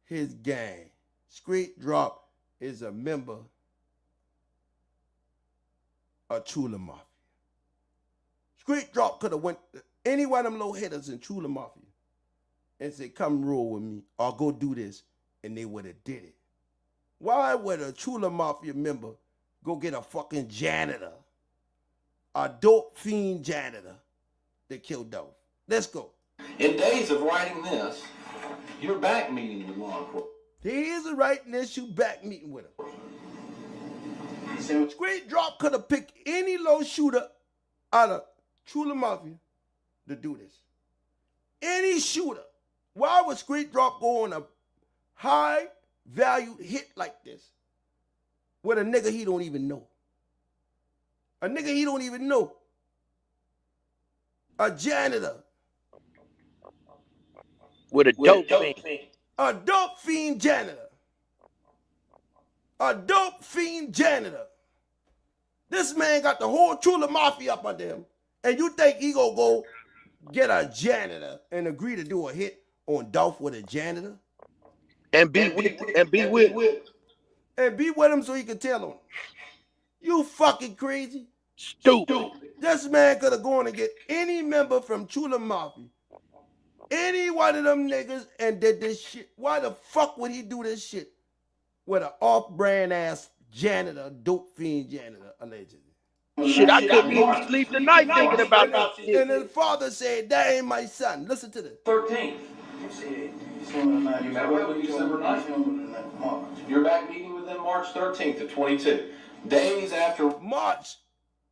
his gang. Straight drop is a member of Chula Mafia. Straight drop could have went to any one of them low hitters in Chula Mafia and said, come roll with me or go do this, and they would have did it. Why would a Chula Mafia member go get a fucking janitor, a dope fiend janitor that killed Dolph? Let's go. In days of writing this, you're back meeting with law enforcement. He is writing this, you back meeting with him. Straight drop could have picked any low shooter out of Chula Mafia to do this. Any shooter. Why would straight drop go on a high value hit like this with a nigga he don't even know? A nigga he don't even know. A janitor. With a dope fiend. A dope fiend janitor. A dope fiend janitor. This man got the whole Chula Mafia up under him. And you think he gonna go get a janitor and agree to do a hit on Dolph with a janitor? And be with him so he can tell him. You fucking crazy? Stupid. This man could have gone and get any member from Chula Mafia, any one of them niggas, and did this shit. Why the fuck would he do this shit with an off-brand ass janitor, dope fiend janitor, allegedly? Shit, I couldn't even sleep tonight thinking about that shit. And his father said, that ain't my son. Listen to this. 13th. You met with him December 9th. You're back meeting with them March 13th of 22. Days after March.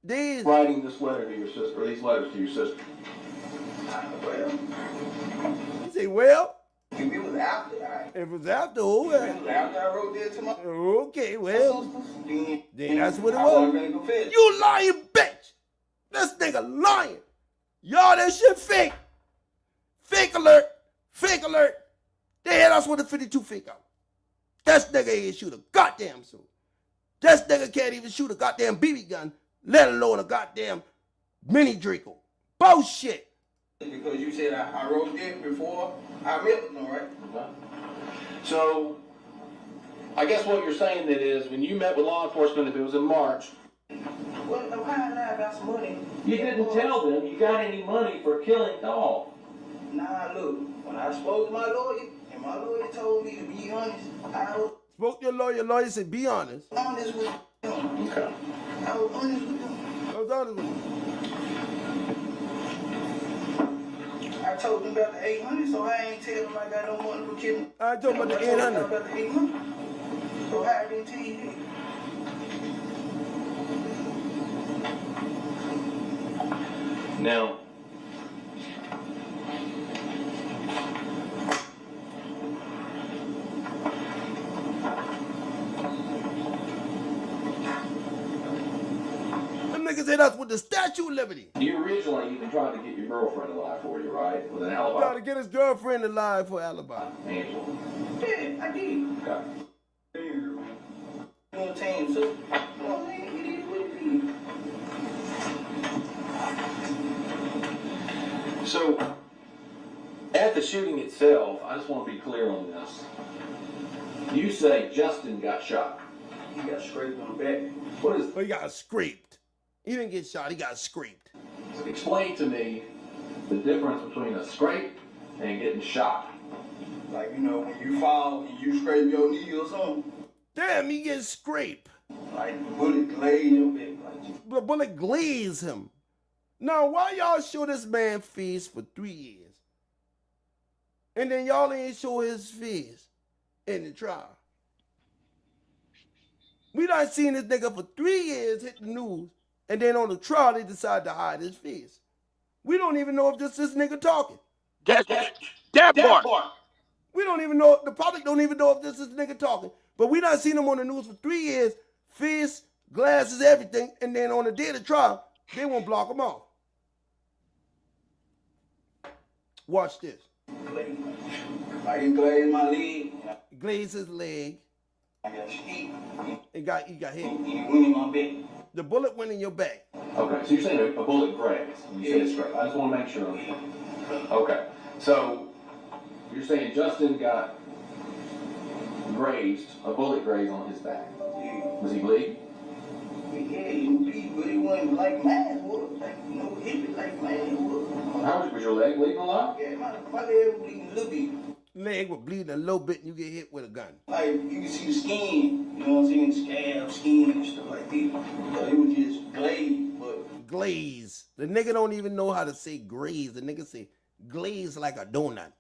Days. Writing this letter to your sister, or these letters to your sister. You say, well? It was after. It was after who? It was after I wrote that to my. Okay, well. Then that's what it I was. wasn't gonna go fed. You lying bitch. This nigga lying. Y'all, that shit fake. Fake alert. Fake alert. They had us with a 52 fake out. This nigga ain't shoot a goddamn soul. This nigga can't even shoot a goddamn BB gun, let alone a goddamn mini Draco. Bullshit. Because you said I wrote that before I met with them, right? Okay. So, I guess what you're saying that is, when you met with law enforcement, if it was in March. Well, why I lie about some money? You didn't tell them you got any money for killing Dolph. Nah, look, when I spoke to my lawyer, and my lawyer told me to be honest, I was... Spoke to your lawyer said, be honest. Honest with them. Okay. I was honest with them. I was honest with them. I told them about the 800, so I ain't tell them I got no money for killing. I told them about the 800. About the 800. So I didn't tell you that. Now, niggas hit us with the Statue of Liberty. You originally even tried to get your girlfriend alive for you, right? With an alibi. Tried to get his girlfriend alive for alibi. Angela. Yeah, I did. Okay. You know what I'm saying? So, it is what it is. So, at the shooting itself, I just want to be clear on this. You say Justin got shot. He got scraped on the back. What is? He got scraped. He didn't get shot. He got scraped. Explain to me the difference between a scrape and getting shot. Like, you know, when you fall and you scrape your knee or something. Damn, he gets scraped. Like the bullet glazed your back. Like, the bullet glazed him. Now, why y'all show this man face for 3 years? And then y'all ain't show his face in the trial. We done seen this nigga for 3 years hit the news, and then on the trial they decide to hide his face. We don't even know if this nigga talking. That part. We don't even know, the public don't even know if this nigga talking. But we done seen him on the news for 3 years, face, glasses, everything, and then on the day of the trial, they won't block him off. Watch this. I can glaze my leg. Glaze his leg. I got hit. He got hit. He went in my back. The bullet went in your back. Okay, so you're saying a bullet grazed. You said it's scrape. I just want to make sure. Okay, so you're saying Justin got grazed, a bullet grazed on his back. Yeah. Was he bleeding? Yeah, he bleed, but it wasn't like mine was. Like, no hit like mine was. How was your leg bleeding a lot? Yeah, my leg was bleeding a little bit. Leg was bleeding a little bit and you get hit with a gun. Like, you can see the skin, you know what I'm saying? Scab, skin, and stuff like that. So it was just glazed, but... Glaze. The nigga don't even know how to say glaze. The nigga say glaze like a donut.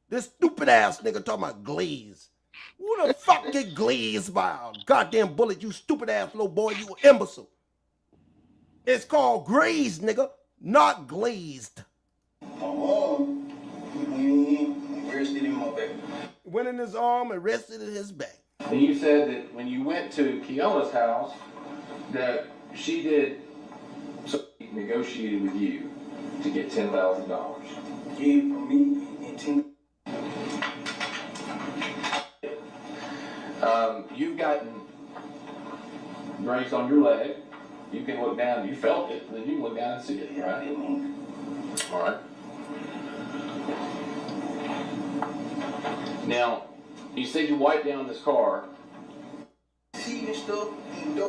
This stupid ass nigga talking about glaze. Who the fuck get glazed by a goddamn bullet, you stupid ass little boy, you imbecile. It's called grazed, nigga, not glazed. Rested in my back. Went in his arm and rested in his back. And you said that when you went to Keona's house, that she did negotiated with you to get $10,000. Yeah, for me, and 10. You've gotten grazed on your leg. You can look down. You felt it, and then you can look down and see it, right? All right. Now, you said you wiped down this car. See and stuff, and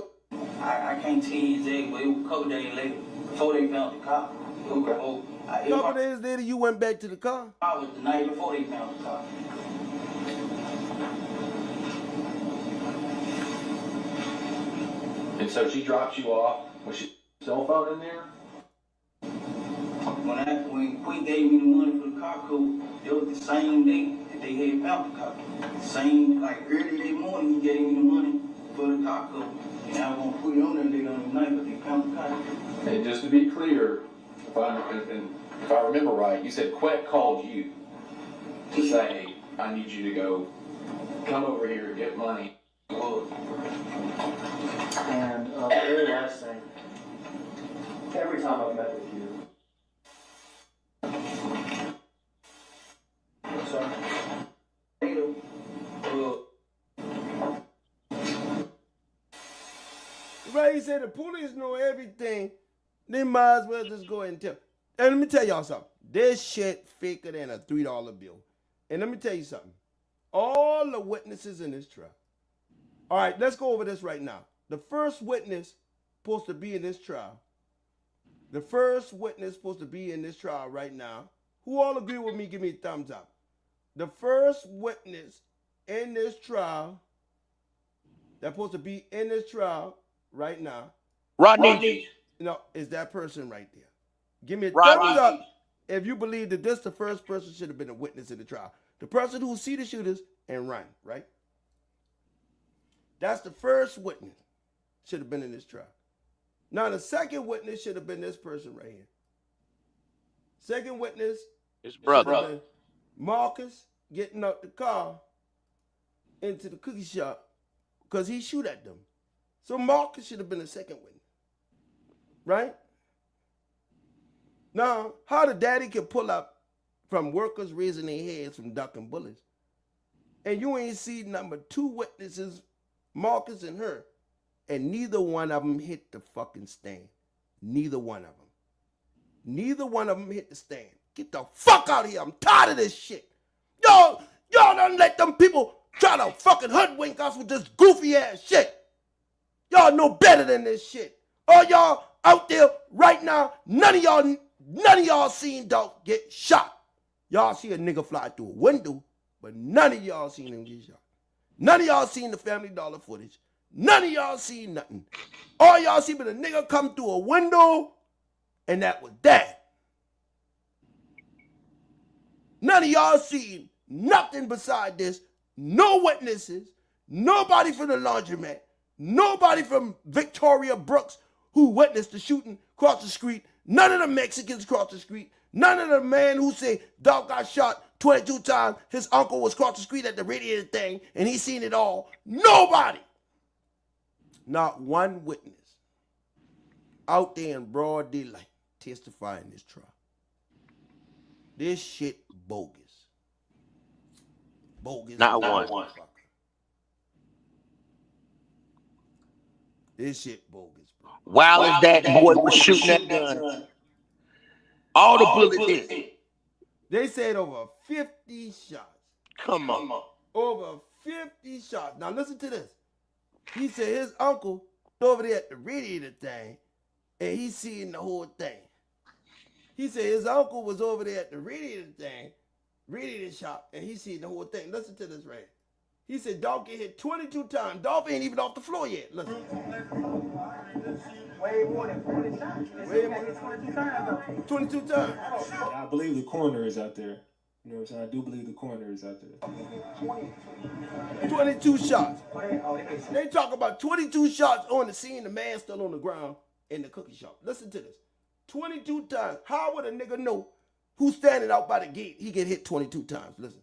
I can't tell you exactly, but it was a couple days later, before they found the car. A couple days later, you went back to the car? I was the night before they found the car. And so she dropped you off. Was she cell phone in there? When Quinn gave me the money for the car code, it was the same day that they had found the car. Same, like early that morning, he gave me the money for the car code. And I was gonna put it on there later on the night, but they found the car. And just to be clear, if I remember right, you said Quet called you to say, hey, I need you to go come over here and get money. And the very last thing, every time I've met with you, sorry. Right, he said the police know everything. They might as well just go ahead and tell. And let me tell y'all something. This shit faker than a $3 bill. And let me tell you something. All the witnesses in this trial. All right, let's go over this right now. The first witness supposed to be in this trial. The first witness supposed to be in this trial right now. Who all agree with me, give me a thumbs up. The first witness in this trial that's supposed to be in this trial right now. Rodney. No, is that person right there. Give me a Rodney. thumbs up if you believe that this the first person should have been a witness in the trial. The person who see the shooters and run, right? That's the first witness should have been in this trial. Now the second witness should have been this person right here. Second witness, his brother. Marcus getting out the car into the cookie shop because he shoot at them. So Marcus should have been the second witness. right? Now, how the daddy can pull up from workers raising their heads from ducking bullets, and you ain't see number 2 witnesses, Marcus and her, and neither one of them hit the fucking stand. Neither one of them. Neither one of them hit the stand. Get the fuck out of here. I'm tired of this shit. Y'all don't let them people try to fucking hoodwink us with this goofy ass shit. Y'all know better than this shit. All y'all out there right now, none of y'all seen Dolph get shot. Y'all see a nigga fly through a window, but none of y'all seen him get shot. None of y'all seen the Family Dollar footage. None of y'all seen nothing. All y'all see but a nigga come through a window, and that was that. None of y'all seen nothing beside this. No witnesses. Nobody from the laundromat. Nobody from Victoria Brooks who witnessed the shooting across the street. None of the Mexicans across the street. None of the man who say Dolph got shot 22 times. His uncle was across the street at the radiator thing and he seen it all. Nobody. Not one witness out there in broad daylight testifying this trial. This shit bogus. Bogus. Not one. This shit bogus, bro. While his daddy boy was shooting that gun, all the bullets in. They said over 50 shots. Come on. Over 50 shots. Now listen to this. He said his uncle over there at the radiator thing, and he seen the whole thing. He said his uncle was over there at the radiator thing, radiator shop, and he seen the whole thing. Listen to this right. He said Dolph get hit 22 times. Dolph ain't even off the floor yet. Listen. Way more than 40 shots. Way more than 22 times though. 22 times. I believe the coroner is out there. You know what I'm saying? I do believe the coroner is out there. 22 shots. They talk about 22 shots on the scene, the man still on the ground in the cookie shop. Listen to this. 22 times. How would a nigga know who's standing out by the gate? He get hit 22 times. Listen.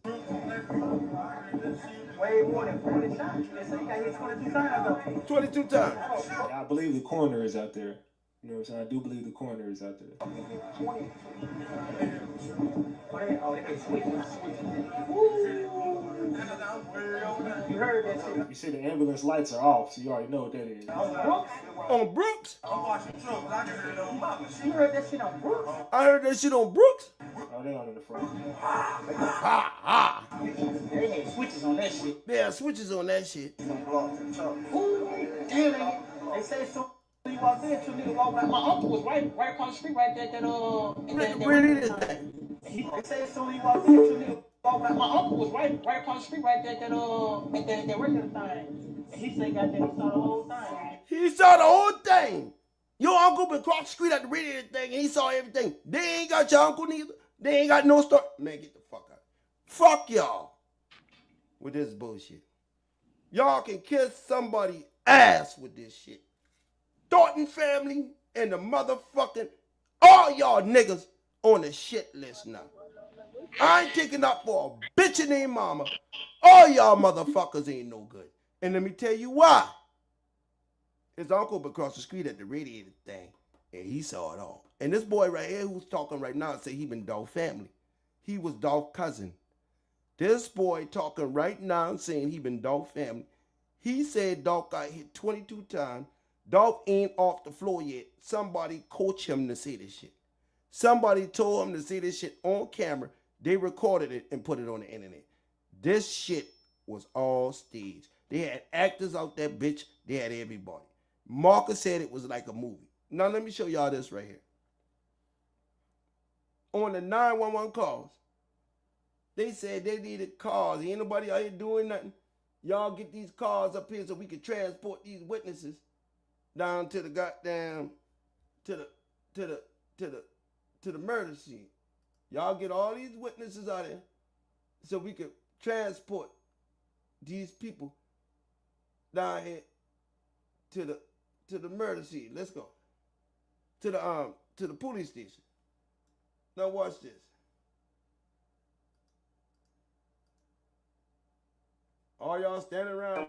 Way more than 40 shots. They say he got hit 22 times though. 22 times. I believe the coroner is out there. You know what I'm saying? I do believe the coroner is out there. You heard that shit. You see the ambulance lights are off, so you already know what that is. On Brooks? I'm watching Trump, I can hear it on Mama. You heard that shit on Brooks? I heard that shit on Brooks. Oh, they on in the front. They had switches on that shit. Yeah, switches on that shit. Ooh, damn, they say so. You walked in, 2 niggas walked by. My uncle was right across the street, right there. They say as soon as you walked in, 2 niggas walked by. My uncle was right across the street, right there. That record thing. And he said, "Goddamn, he saw the whole thing." He saw the whole thing. Your uncle been across the street at the radiator thing, and he saw everything. They ain't got your uncle neither. They ain't got no story. Man, get the fuck out. Fuck y'all with this bullshit. Y'all can kiss somebody's ass with this shit. Thornton family and the motherfucking, all y'all niggas on the shit list now. I ain't taking up for a bitch named mama. All y'all motherfuckers ain't no good. And let me tell you why. His uncle been across the street at the radiator thing, and he saw it all. And this boy right here who's talking right now say he been Dolph family. He was Dolph cousin. This boy talking right now saying he been Dolph family. He said Dolph got hit 22 times. Dolph ain't off the floor yet. Somebody coached him to say this shit. Somebody told him to say this shit on camera. They recorded it and put it on the internet. This shit was all staged. They had actors out there, bitch. They had everybody. Marcus said it was like a movie. Now let me show y'all this right here. On the 911 calls, they said they needed cars. Ain't nobody out here doing nothing. Y'all get these cars up here so we can transport these witnesses down to the goddamn to the murder scene. Y'all get all these witnesses out here so we could transport these people down here to the murder scene. Let's go. To the police station. Now watch this. All y'all standing around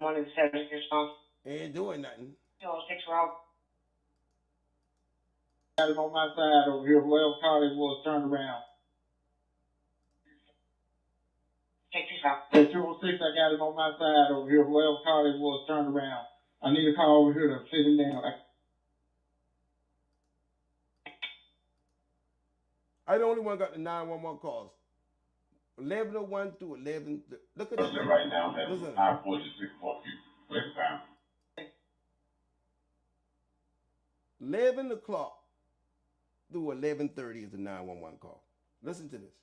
ain't doing nothing. Got him on my side over here. Whoever car it was turned around. Take this out. At 206, I got him on my side over here. Whoever car it was turned around. I need a car over here to sit him down. I the only one got the 911 calls. 1101 through 11. Look at Listen right now. Listen. 946 for you. Listen down. 11 o'clock through 11:30 is a 911 call. Listen to this.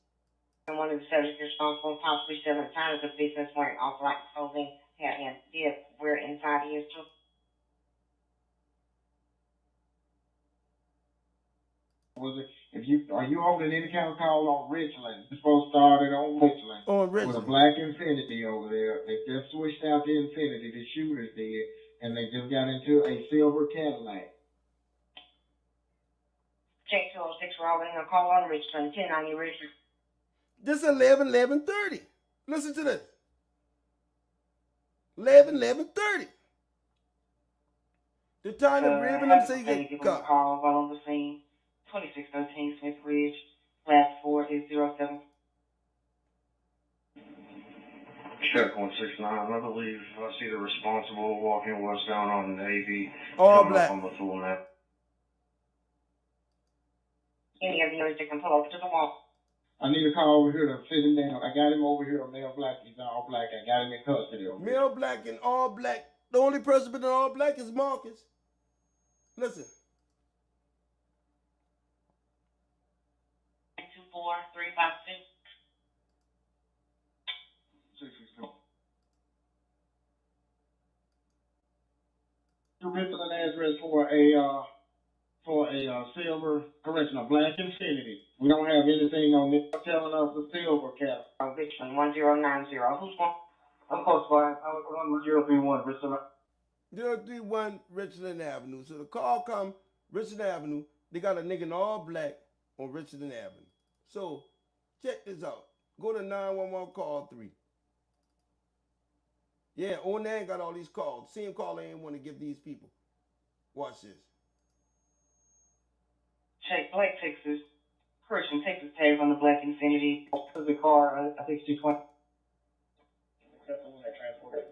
And one of the subjects responsible possibly seven times the business wearing off black clothing and did wear inside his too. Was it? Are you holding any kind of call on Richland? You're supposed to start it on Richland. On Richland. With a black Infinity over there. They just switched out the Infinity. The shooters did, and they just got into a silver Cadillac. Check 206, we're holding a call on Richland, 1090 Richland. This is 11:30. Listen to this. 11:30. The time to ribbon them so you get cut. Call while on the scene. 2613 Smith Ridge. Last 4 is 07. Check 169. I believe I see the responsible walking westbound on Navy. All black. On the full map. Any of yours that can pull over to the wall. I need a car over here to sit him down. I got him over here, male black. He's all black. I got him in custody over here. Male black and all black. The only person been in all black is Marcus. Listen. 24352. 662. You rented an address for a silver, correction, a black Infinity. We don't have anything on this telling us the silver cap. Richmond 1090. Who's going? Of course, boy. I was on 031 Richmond. 031 Richland Avenue. So the call come Richland Avenue. They got a nigga in all black on Richland Avenue. So check this out. Go to 911 call 3. Yeah, Onan got all these calls. Same call I ain't want to give these people. Watch this. Check Black Texas. Correction, Texas tags on the black Infinity. The car, I think it's 220. Except the one that transported.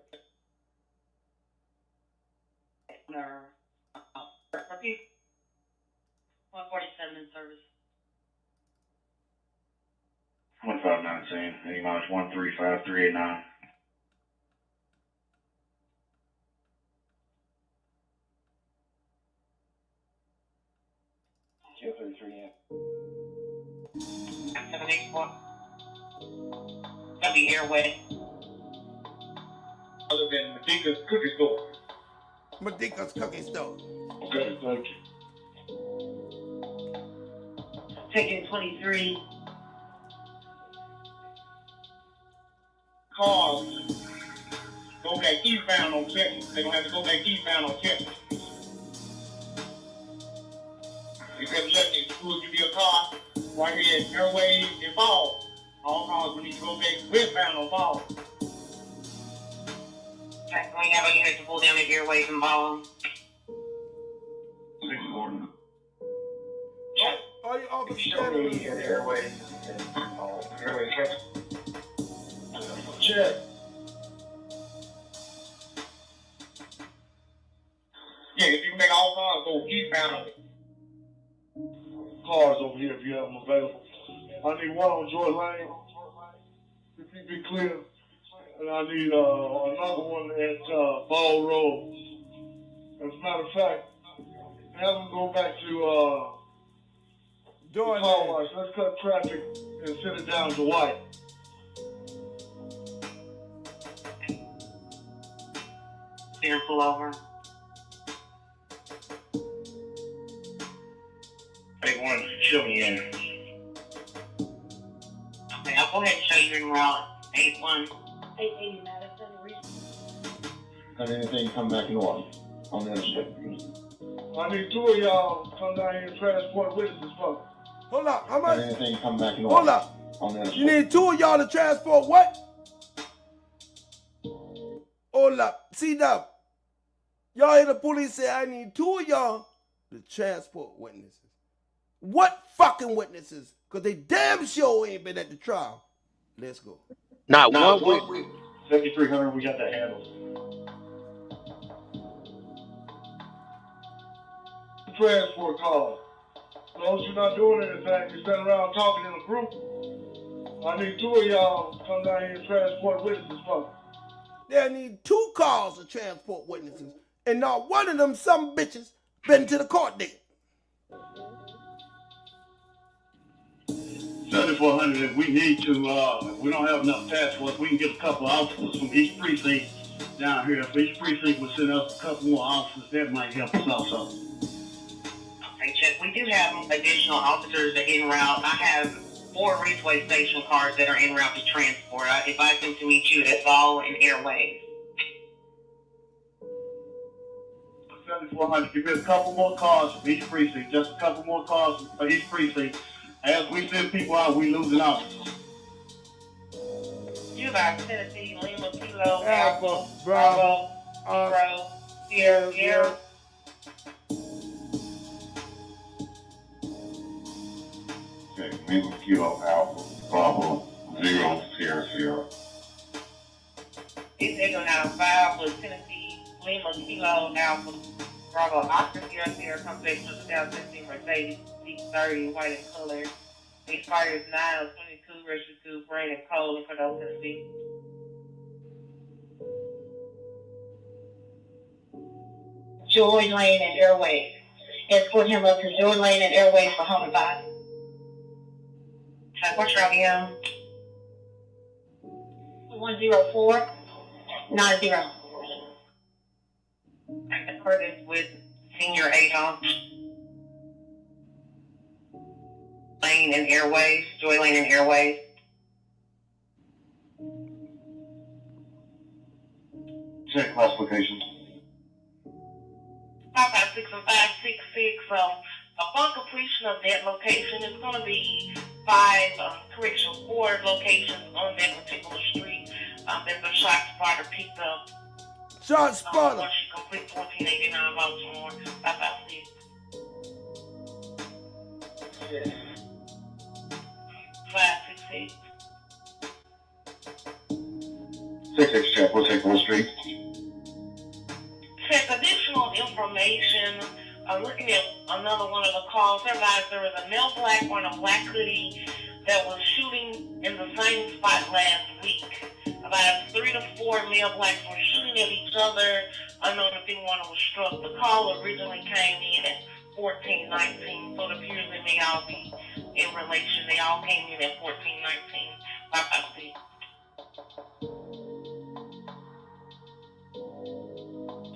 Repeat. 147 in service. 1519. Any miles 135389. Yeah. 784. That'll be airway. Other than Medika's cookie store. Medika's cookie store. Okay, thank you. Taking 23. Cars go back eastbound on Texas. They're going to have to go back eastbound on Texas. Because let me school give you a car right here at Airways and Falls. All cars will need to go back westbound on Falls. We have a unit to pull down at Airways and Falls. 640. All you officers Show me at Airways and Airways. Check. Yeah, if you can make all cars go eastbound on it. Cars over here if you have them available. I need one on Joy Lane. If you be clear. And I need another one at Ball Road. As a matter of fact, have them go back to Joy the car Lane. wash. Let's cut traffic and send it down to White. Here, pull over. Take one, show me in. Okay, I'll go ahead and show you in route 81. 880 Madison. Have anything come back in order on the other side. I need two of y'all to come down here and transport witnesses for me. Hold up. How much? Have anything come back in order? Hold up. On the other You side. need 2 of y'all to transport what? Hold up. See now. Y'all hear the police say I need 2 of y'all to transport witnesses. What fucking witnesses? Because they damn sure ain't been at the trial. Let's go. Not one witness. 7300, we got that handled. Transport call. As long as you're not doing anything, you're standing around talking in a group. I need 2 of y'all to come down here and transport witnesses for me. They need 2 cars to transport witnesses. And not one of them some bitches been to the court date. 7400, if we need to, if we don't have enough task force, we can get a couple of officers from each precinct down here. If each precinct would send us a couple more officers, that might help us also. Okay, Chuck, we do have additional officers that are en route. I have 4 Reachway station cars that are en route to transport. I advise them to meet you at Vol and Airways. 7400, give me a couple more cars from each precinct, just a couple more cars for each precinct. As we send people out, we losing officers. You got Tennessee, Lima, Kilo, Alpha, Bravo, Zero, Sierra. Okay, Lima, Kilo, Alpha, Bravo, 0, Sierra. It's Echo 95 with Tennessee, Lima, Kilo, Alpha, Bravo, Oscar, Sierra, comes back to 2016 Mercedes, C30, white in color. Expires 9/22, registered to Brain and Coal in Cordova, Tennessee. Joy Lane and Airways. Escort him up to Joy Lane and Airways for homicide. What's your IBM? 10490. I heard this with Senior Agent. Lane and Airways, Joy Lane and Airways. Check classification. 556 and 566. Upon completion of that location, it's going to be 4 locations on that particular street. There's a shot spotter picked up. Shot spotter. Once you complete 1489 Baltimore, 556. Yeah. 566. 66 check, we'll take one street. Check additional information. I'm looking at another one of the calls. There was a male black or in a black hoodie that was shooting in the same spot last week. About 3 to 4 male blacks were shooting at each other. Unknown if anyone was struck. The call originally came in at 1419, so it appears they may all be in relation. They all came in at 1419. 556.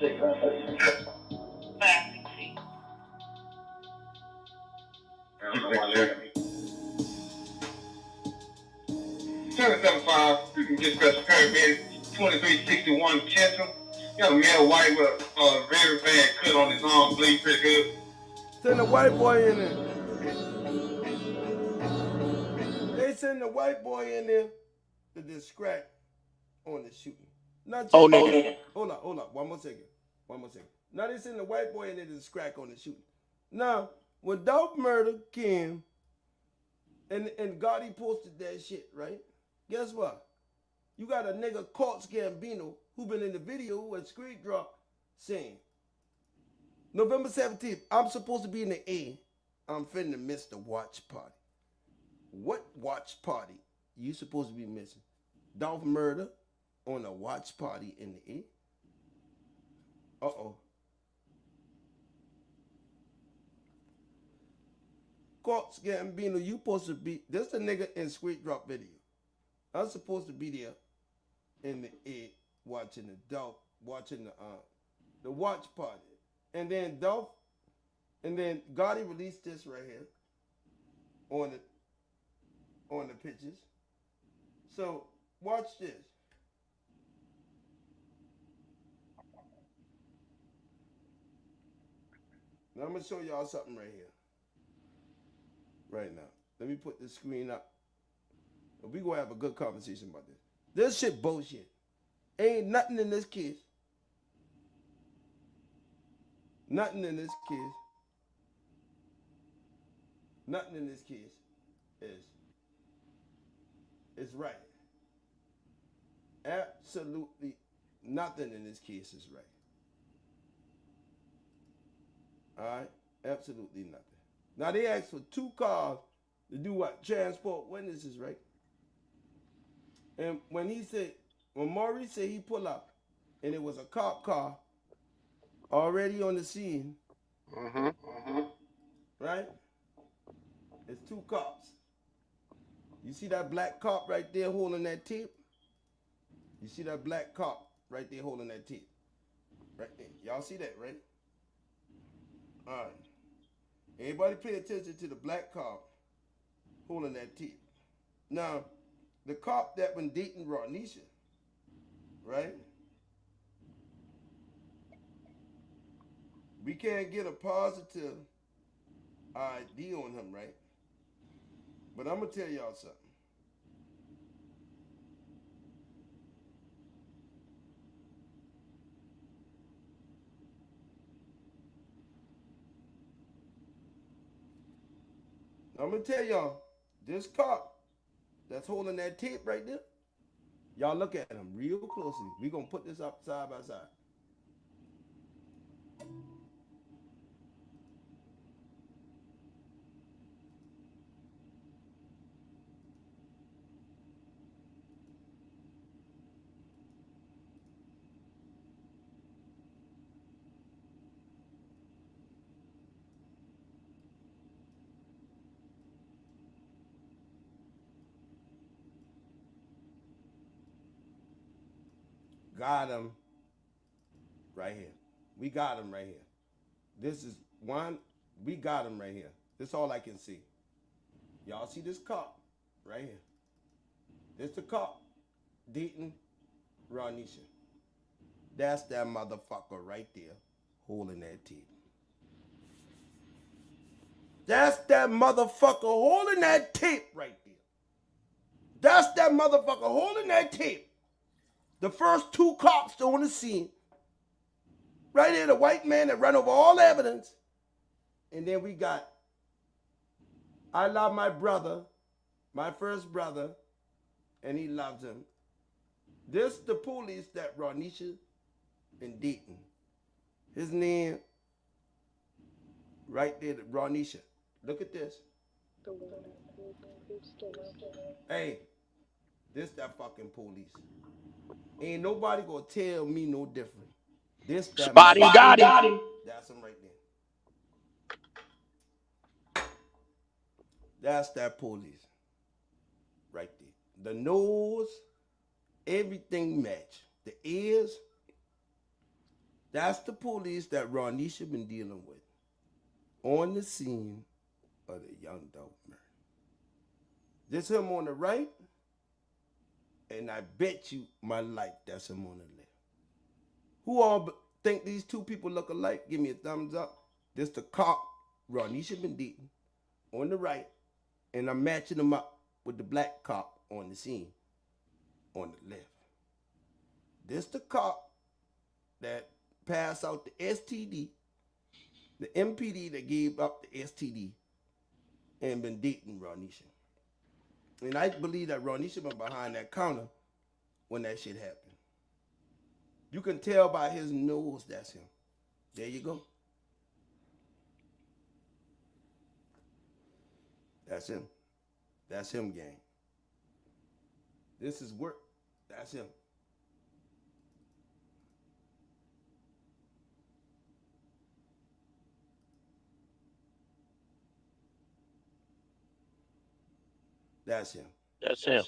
Take 556. 566. 775, you can get special permit 2361 Ketchum. Got a male white with a very bad cut on his arm, bleed pretty good. Send the white boy in there. They send the white boy in there to distract on the shooting. Not Oh, nigga. Hold on. One more second. Now they send the white boy in there to distract on the shooting. Now, when Dolph murder came and Gotti posted that shit, right? Guess what? You got a nigga caught Gambino who been in the video who had screen drop saying, November 17th, I'm supposed to be in the A. I'm finna miss the watch party. What watch party you supposed to be missing? Dolph murder on a watch party in the A? Uh-oh. Courts Gambino, you supposed to be, this a nigga in screen drop video. I'm supposed to be there in the A watching the Dolph, watching the watch party. And then Gotti released this right here on the pictures. So watch this. Now I'm gonna show y'all something right here. Right now. Let me put the screen up. We gonna have a good conversation about this. This shit bullshit. Ain't nothing in this case. Nothing in this case Nothing in this case is right. Absolutely nothing in this case is right. All right? Absolutely nothing. Now, they asked for 2 cars to do what? Transport witnesses, right? And when Maurice said he pull up, and it was a cop car already on the scene, right? It's 2 cops. You see that black cop right there holding that tape? You see that black cop right there holding that tape? Right there. Y'all see that, right? All right. Everybody pay attention to the black cop holding that tape. Now, the cop that been dating Ronisha, right? We can't get a positive ID on him, right? But I'm going to tell y'all something. I'm going to tell y'all, this cop that's holding that tape right there, y'all look at him real closely. We're going to put this up side by side. Got him right here. We got him right here. This is one. We got him right here. This is all I can see. Y'all see this cop right here. This the cop dating Ronisha. That's that motherfucker right there holding that tape. That's that motherfucker holding that tape right there. That's that motherfucker holding that tape. The first 2 cops on the scene. Right here, the white man that ran over all evidence. And then we got, I love my brother, my first brother, and he loves him. This the police that Ronisha been dating. His name, right there, Ronisha. Look at this. Hey, this that fucking police. Ain't nobody gonna tell me no different. This that Spotty Gotti. That's him right there. That's that police. Right there. The nose, everything match. The ears, that's the police that Ronisha been dealing with on the scene of the Young Dolph murder. This him on the right, and I bet you my life that's him on the left. Who all think these 2 people look alike? Give me a thumbs up. This the cop Ronisha been dating on the right, and I'm matching them up with the black cop on the scene on the left. This the cop that passed out the STD, the MPD that gave up the STD and been dating Ronisha. And I believe that Ronisha been behind that counter when that shit happened. You can tell by his nose that's him. There you go. That's him. That's him, gang. This is work. That's him. That's him. That's him.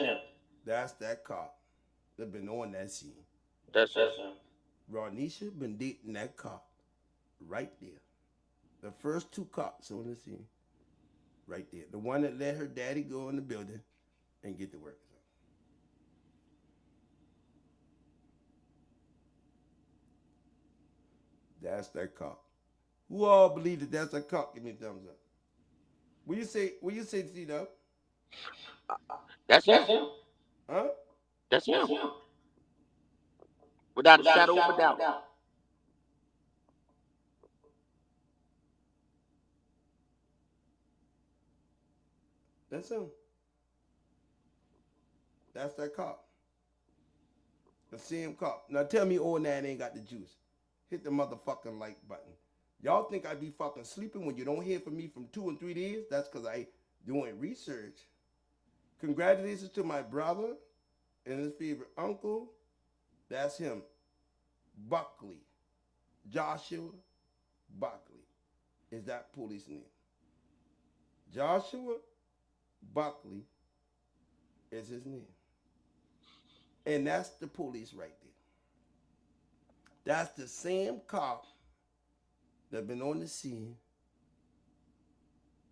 That's that cop that been on that scene. That's him. Ronisha been dating that cop right there. The first 2 cops on the scene. Right there. The one that let her daddy go in the building and get to work. That's that cop. Who all believe that that's a cop? Give me a thumbs up. Will you say C-Dub? That's him. Huh? That's him. Without a shadow of a doubt. That's him. That's that cop. The same cop. Now tell me old Nan ain't got the juice. Hit the motherfucking like button. Y'all think I be fucking sleeping when you don't hear from me from 2 and 3 days? That's because I doing research. Congratulations to my brother and his favorite uncle. That's him. Buckley. Joshua Buckley is that police name. Joshua Buckley is his name. And that's the police right there. That's the same cop that been on the scene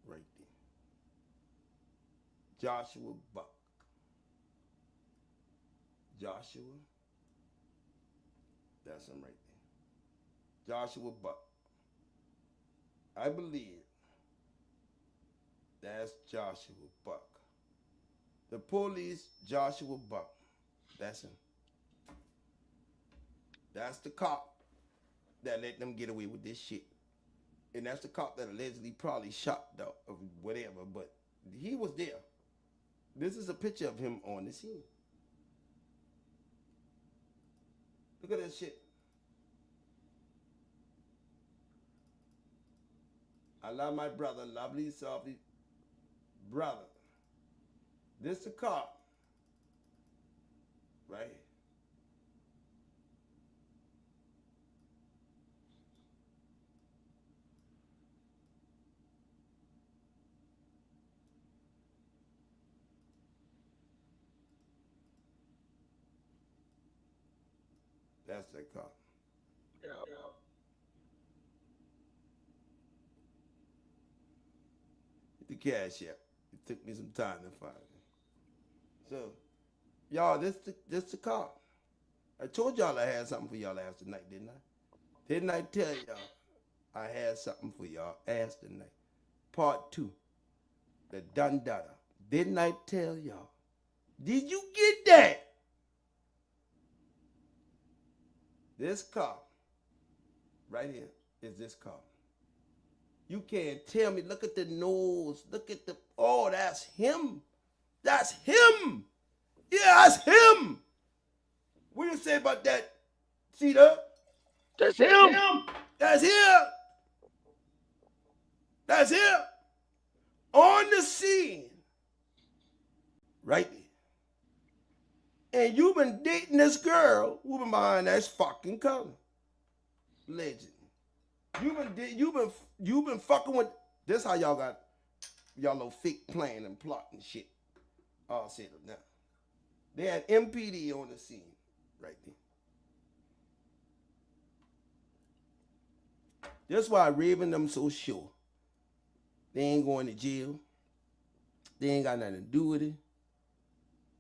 right there. Joshua Buck. Joshua. That's him right there. Joshua Buck. I believe that's Joshua Buck. The police, Joshua Buck. That's him. That's the cop that let them get away with this shit. And that's the cop that allegedly probably shot the or whatever, but he was there. This is a picture of him on the scene. Look at that shit. I love my brother, lovely, softly brother. This the cop, right? That's that cop. Yeah. The cash app. It took me some time to find it. So, y'all, this the cop. I told y'all I had something for y'all last night, didn't I? Didn't I tell y'all I had something for y'all last night? Part 2. The Dundada. Didn't I tell y'all? Did you get that? This cop right here is this cop. You can't tell me. Look at the nose. Look at the, oh, that's him. That's him. Yeah, that's him. What do you say about that, Cedar? That's him. That's him. That's him. On the scene. Right there. And you've been dating this girl who been behind that fucking cover. Legend. You've been fucking with. This how y'all got y'all little fake plan and plot and shit. I'll say it now. They had MPD on the scene right there. That's why Raven them so sure. They ain't going to jail. They ain't got nothing to do with it.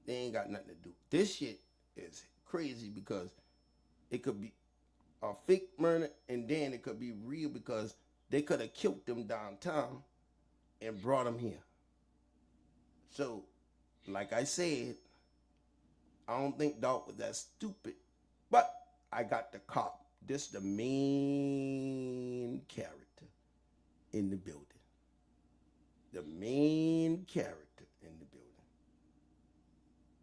They ain't got nothing to do. This shit is crazy because it could be a fake murder and then it could be real because they could have killed them downtown and brought them here. So, like I said, I don't think Dolph was that stupid, but I got the cop. This the main character in the building. The main character in the building.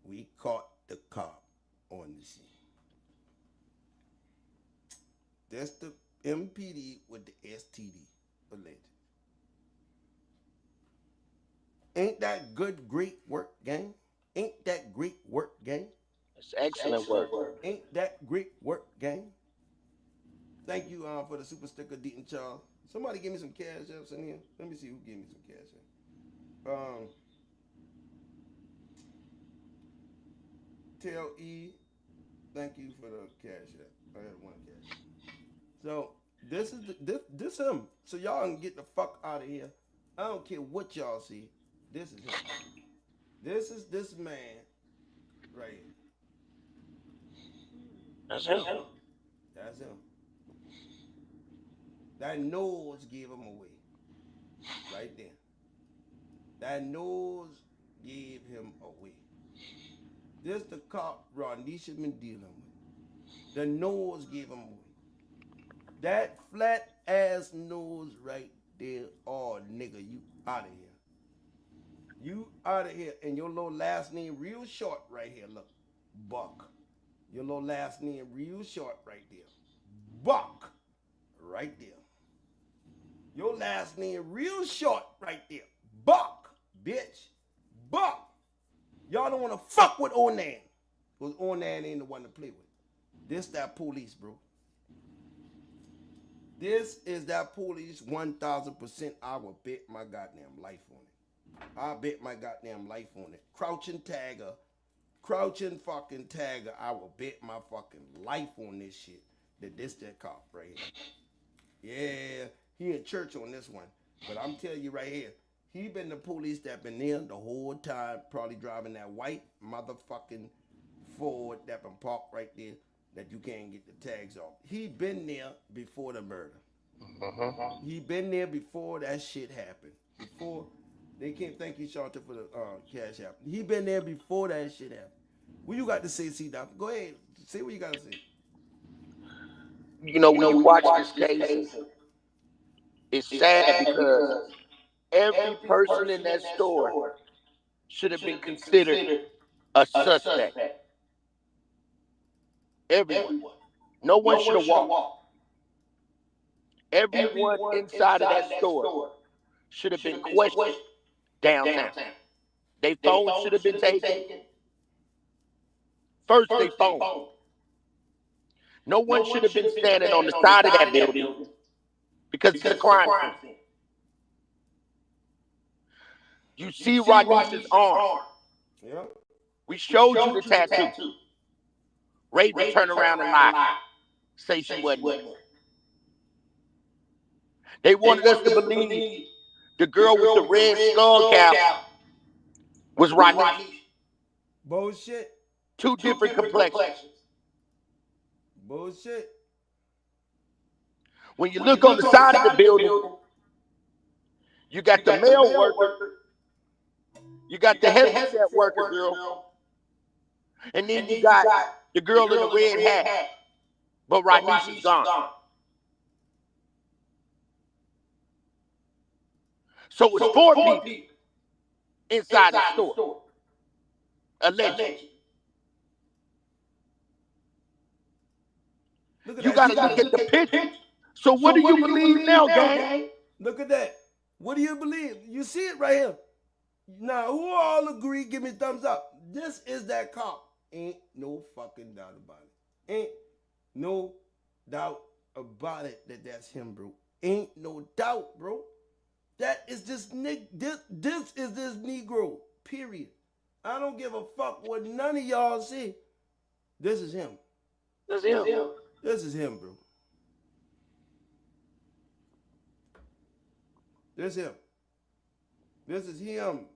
We caught the cop on the scene. That's the MPD with the STD alleged. Ain't that good, great work, gang? Ain't that great work, gang? That's excellent work. Ain't that great work, gang? Thank you for the super sticker, Deaton Charles. Somebody give me some cash apps in here. Let me see who gave me some cash apps. Tell E, thank you for the cash app. I had one cash. So this is this him. So y'all can get the fuck out of here. I don't care what y'all see. This is him. This is this man right here. That's him. That's him. That nose gave him away. Right there. That nose gave him away. This the cop Ronisha been dealing with. The nose gave him away. That flat ass nose right there. Oh, nigga, you out of here. You out of here, and your little last name real short right here. Look, Buck. Your little last name real short right there. Buck. Right there. Your last name real short right there. Buck. Bitch. Buck. Y'all don't want to fuck with Onan. Because Onan ain't the one to play with. This that police, bro. This is that police 1,000%. I will bet my goddamn life on it. I bet my goddamn life on it. Crouching fucking tagger. I will bet my fucking life on this shit. That cop right here. Yeah, he in church on this one. But I'm telling you right here, he been the police that been there the whole time, probably driving that white motherfucking Ford that been parked right there that you can't get the tags off. He been there before the murder. He been there before that shit happened. Before they can't thank you, Shanta, for the cash app. He been there before that shit happened. What you got to say, C-Dop? Go ahead. Say what you got to say. You know, when you watch this case, it's sad because every person in that store should have been considered a suspect. Everyone. No one should have walked. Everyone inside of that store should have been questioned downtown. Their phones should have been taken. First, they phone. No one should have been standing on the side of that building because it's a crime scene. You see Rodney's arm. Yeah. We showed you the tattoo. Raven turned around and lied. Say she wasn't there. They wanted us to believe the girl with the red skull cap was Rodney. Bullshit. Two different complexions. Bullshit. When you look on the side of the building, you got the male worker, you got the heavyset worker girl, and then you got the girl in the red hat. But Rodney's is gone. So it's four people inside the store. Allegedly. You got to look at the picture. So what do you believe now, gang? Look at that. What do you believe? You see it right here. Now, who all agree? Give me a thumbs up. This is that cop. Ain't no fucking doubt about it. Ain't no doubt about it that that's him, bro. Ain't no doubt, bro. That is this nigga. This is this Negro. Period. I don't give a fuck what none of y'all say. This is him. This is him. This is him, bro. This is him. This is him.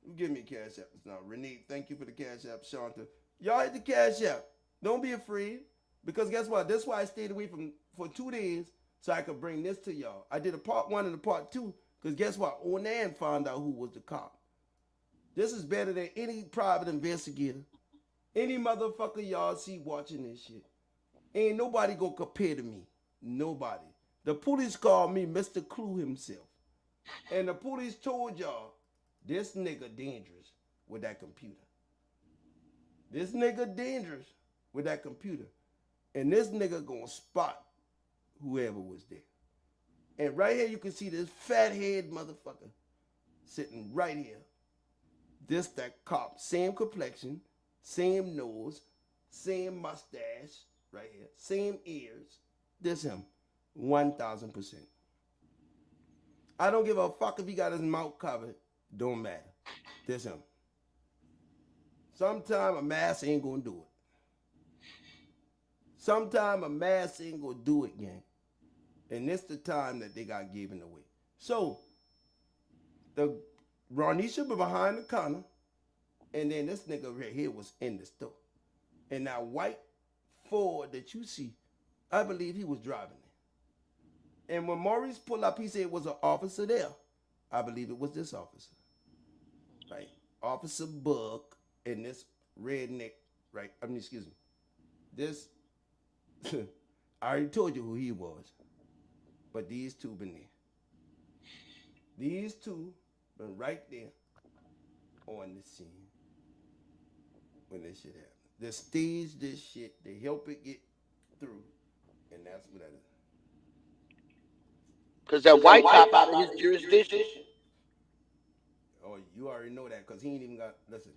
You give me a cash app now. Renee, thank you for the cash app. Shanta. Y'all hit the cash app. Don't be afraid. Because guess what? That's why I stayed away for 2 days so I could bring this to y'all. I did a part 1 and a part 2. Because guess what? Onan found out who was the cop. This is better than any private investigator. Any motherfucker y'all see watching this shit. Ain't nobody gonna compare to me. Nobody. The police called me Mr. Clue himself. And the police told y'all, this nigga dangerous with that computer. This nigga dangerous with that computer. And this nigga gonna spot whoever was there. And right here you can see this fat head motherfucker sitting right here. This that cop. Same complexion, same nose, same mustache right here, same ears. This him. 1,000%. I don't give a fuck if he got his mouth covered. Don't matter. This him. Sometime a mask ain't gonna do it. Sometime a mask ain't gonna do it, gang. And this the time that they got given away. So, the Ronisha was behind the counter, and then this nigga right here was in the store. And that white Ford that you see, I believe he was driving it. And when Maurice pulled up, he said it was an officer there. I believe it was this officer. Right? Officer Buck and this redneck, right? Excuse me. This, I already told you who he was. But these two been there. These two been right there on the scene when this shit happened. They stage this shit, they help it get through, and that's what that is. Because that white top out of his jurisdiction. Oh, you already know that because he ain't even got, listen.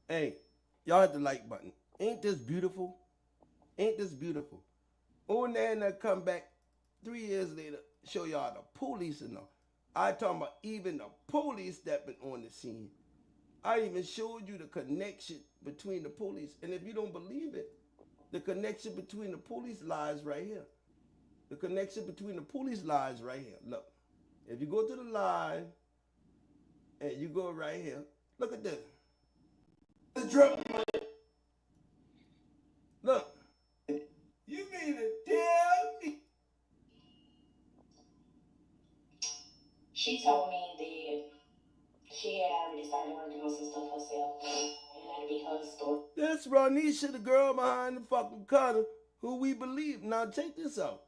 Hey, y'all hit the like button. Ain't this beautiful? Ain't this beautiful? Oh, then I come back 3 years later, show y'all the police and all. I talking about even the police that been on the scene. I even showed you the connection between the police. And if you don't believe it, the connection between the police lies right here. The connection between the police lies right here. Look, if you go to the live and you go right here, look at this. Look, you mean to tell me? She told me that she had already started working on some stuff herself, and that'd be her story. That's Ronisha, the girl behind the fucking counter, who we believe. Now check this out.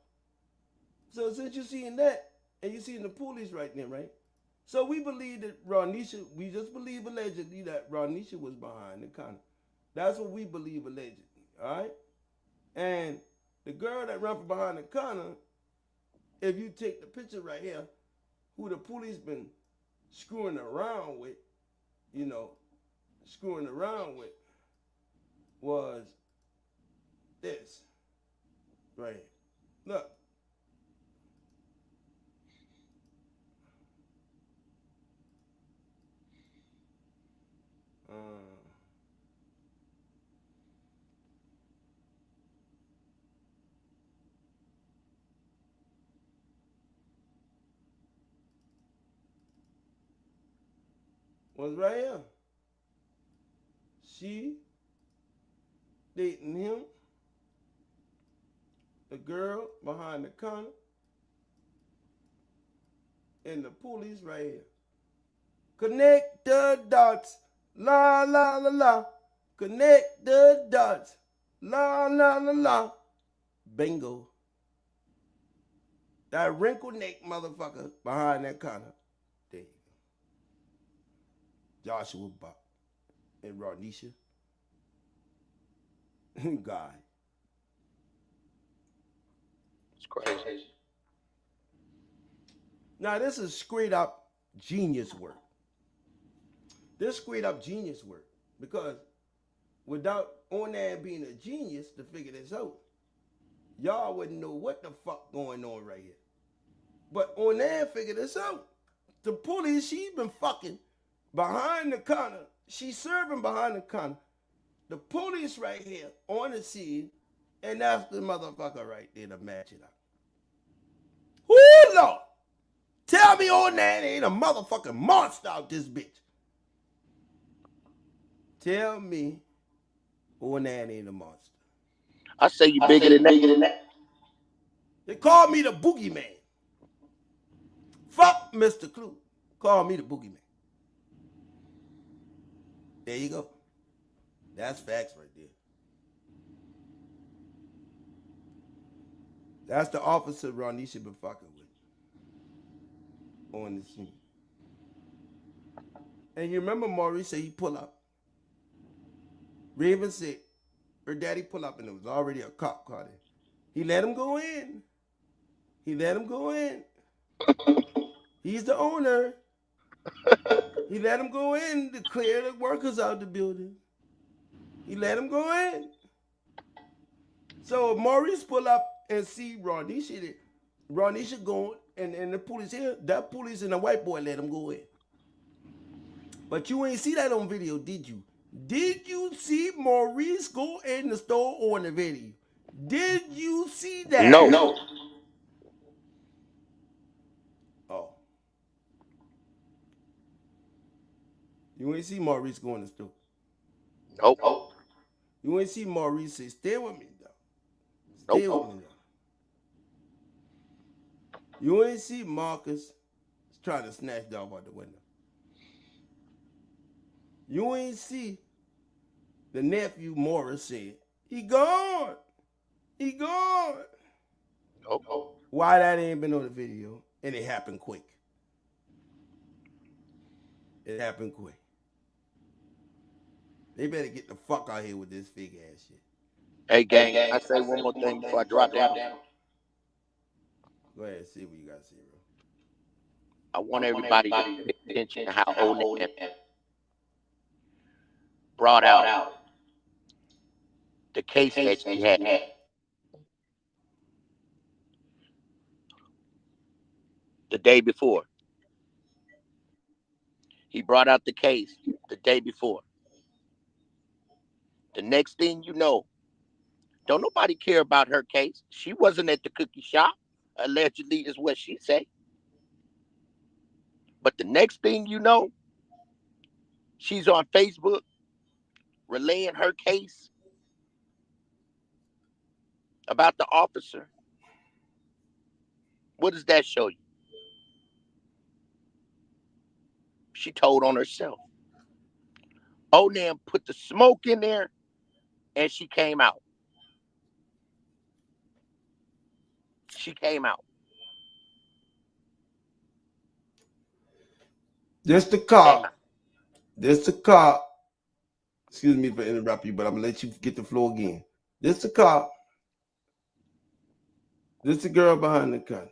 So since you seeing that, and you seeing the police right there, right? So we believe that Ronisha, we just believe allegedly that Ronisha was behind the counter. That's what we believe allegedly, all right? And the girl that ran from behind the counter, if you take the picture right here, who the police been screwing around with, you know, screwing around with, was this, right here. Look. Was right here. She dating him, the girl behind the counter, and the police right here. Connect the dots, la la la la. Connect the dots, la la la la. Bingo. That wrinkle neck motherfucker behind that counter. There you go. Joshua Buck and Ronisha. God. It's crazy. Now this is straight up genius work. This straight up genius work. Because without Onan being a genius to figure this out, y'all wouldn't know what the fuck going on right here. But Onan figured this out. The police, she been fucking behind the counter. She's serving behind the counter. The police right here on the scene, and that's the motherfucker right there to match it up. Whoo, Lord! Tell me Onan ain't a motherfucking monster out this bitch. Tell me Onan ain't a monster. I say you bigger than that. They call me the boogeyman. Fuck Mr. Clue. Call me the boogeyman. There you go. That's facts right there. That's the officer Ronisha been fucking with on the scene. And you remember Maurice said he pull up. Raven said her daddy pull up and there was already a cop car there. He let him go in. He let him go in. He's the owner. He let him go in to clear the workers out the building. He let him go in. So Maurice pull up and see Ronisha. Ronisha going and the police here. That police and the white boy let him go in. But you ain't see that on video, did you? Did you see Maurice go in the store on the video? Did you see that? No. Oh. You ain't see Maurice go in the store? Nope. You ain't see Maurice say, stay with me, though. Stay with me, though. You ain't see Marcus trying to snatch Dolph out the window. You ain't see the nephew Morris said, he gone. He gone. Nope. Why that ain't been on the video? And it happened quick. It happened quick. They better get the fuck out here with this fake ass shit. Hey, gang, I say one more thing before I drop down. Go ahead, see what you got to say, bro. I want everybody to pay attention to how old man brought out the case that she had. The day before. He brought out the case the day before. The next thing you know, don't nobody care about her case. She wasn't at the cookie shop, allegedly is what she said. But the next thing you know, she's on Facebook relaying her case about the officer. What does that show you? She told on herself. Onan put the smoke in there and she came out. She came out. This the cop. This the cop. Excuse me for interrupting you, but I'm gonna let you get the floor again. This the cop. This the girl behind the gun,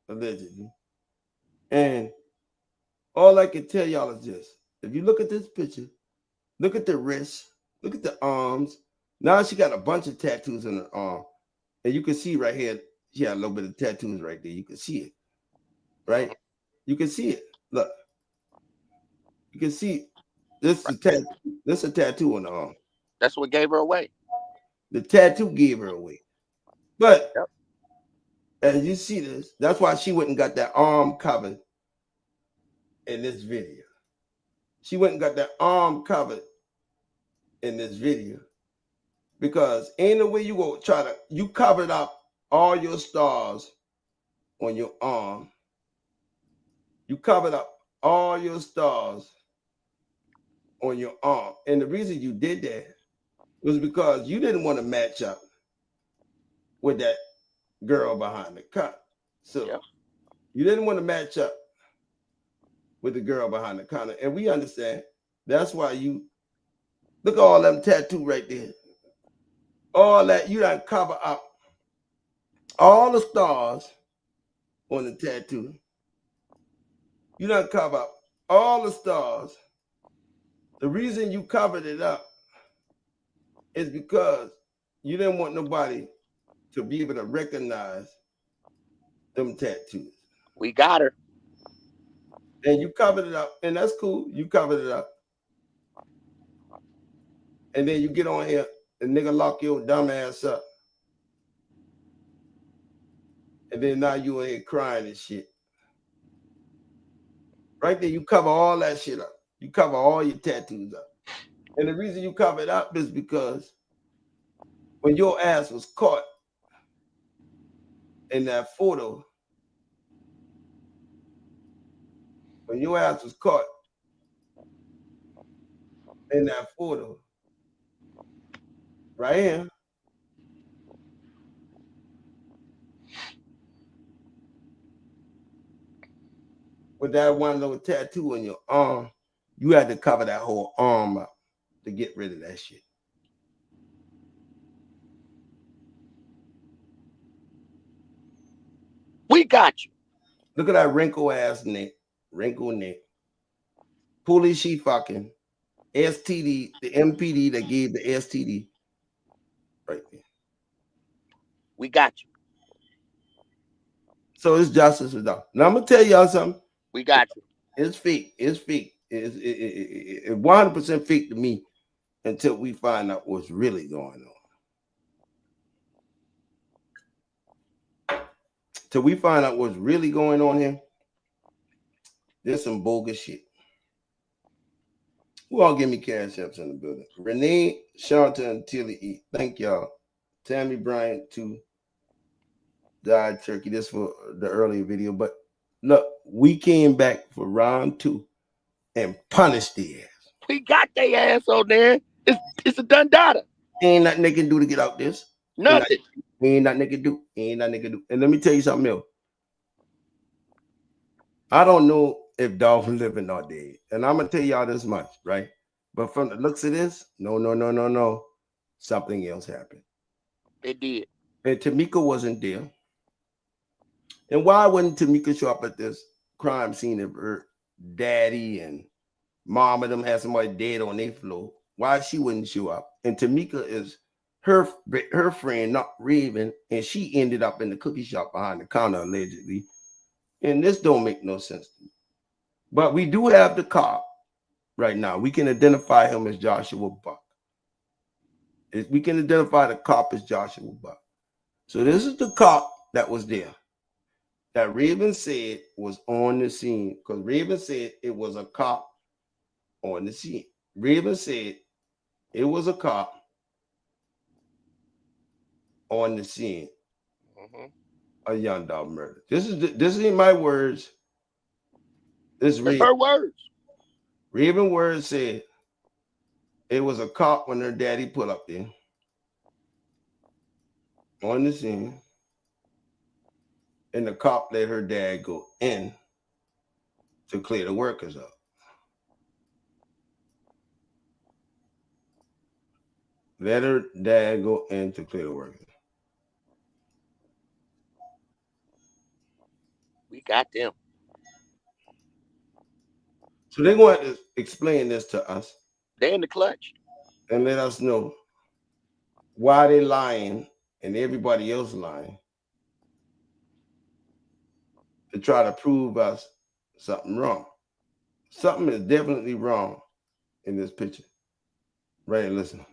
allegedly. And all I can tell y'all is this. If you look at this picture, look at the wrists, look at the arms. Now she got a bunch of tattoos on her arm. And you can see right here, she had a little bit of tattoos right there. You can see it. Right? You can see it. Look. You can see this is a tattoo on the arm. That's what gave her away. The tattoo gave her away. But as you see this, that's why she went and got that arm covered in this video. She went and got that arm covered in this video. Because ain't no way you go you covered up all your stars on your arm. You covered up all your stars on your arm. And the reason you did that was because you didn't want to match up with that girl behind the counter. So you didn't want to match up with the girl behind the counter. And we understand. That's why you look at all them tattoos right there. All that you done cover up all the stars on the tattoo. You done cover up all the stars. The reason you covered it up is because you didn't want nobody to be able to recognize them tattoos. We got her. And you covered it up, and that's cool. You covered it up. And then you get on here and nigga lock your dumb ass up. And then now you in here crying and shit. Right there, you cover all that shit up. You cover all your tattoos up. And the reason you cover it up is because when your ass was caught in that photo, when your ass was caught in that photo, right here, with that one little tattoo on your arm, you had to cover that whole arm up to get rid of that shit. We got you. Look at that wrinkle ass neck, wrinkled neck. Police she fucking STD, the MPD that gave the STD. Right there. We got you. So it's justice was done. Now I'm gonna tell y'all something. We got you. It's fake. It's fake. It's 100% fake to me until we find out what's really going on. Till we find out what's really going on here, there's some bogus shit. Who all give me cash apps in the building? Renee, Shanta, and Tilly E. Thank y'all. Tammy Bryant, too. Died turkey. This for the earlier video. But look, we came back for round 2 and punished the ass. We got their ass on there. It's a done data. Ain't nothing they can do to get out this. Nothing. Ain't nothing they can do. Ain't nothing they can do. And let me tell you something else. I don't know if Dolph was living or dead. And I'm gonna tell y'all this much, right? But from the looks of this, no. Something else happened. It did. And Tamika wasn't there. And why wouldn't Tamika show up at this crime scene if her daddy and mom of them had somebody dead on their floor? Why she wouldn't show up? And Tamika is her friend, not Raven, and she ended up in the cookie shop behind the counter allegedly. And this don't make no sense to me. But we do have the cop right now. We can identify him as Joshua Buck. We can identify the cop as Joshua Buck. So this is the cop that was there, that Raven said was on the scene, because Raven said it was a cop on the scene. Raven said it was a cop on the scene. A Young Dolph murder. This is my words. This is her words. Raven words said it was a cop when her daddy put up there on the scene, and the cop let her dad go in to clear the workers up. Let her dad go in to clear the workers. We got them. So they're going to explain this to us. They're in the clutch. And let us know why they lying and everybody else lying to try to prove us something wrong. Something is definitely wrong in this picture. Right, listen.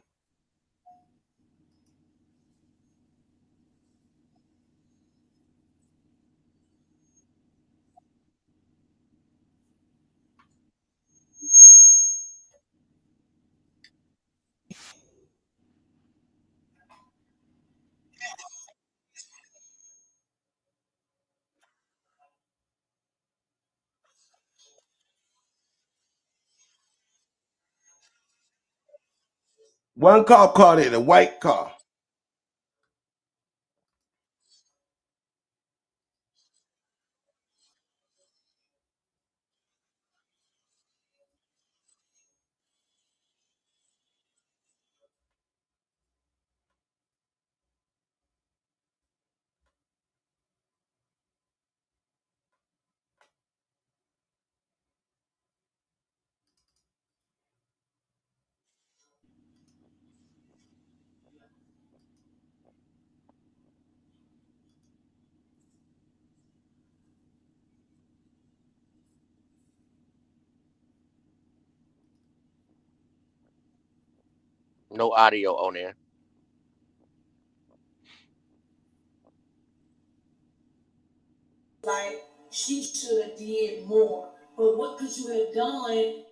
One car caught it, a white car. No audio on there. Like, she should have did more. But what could you have done?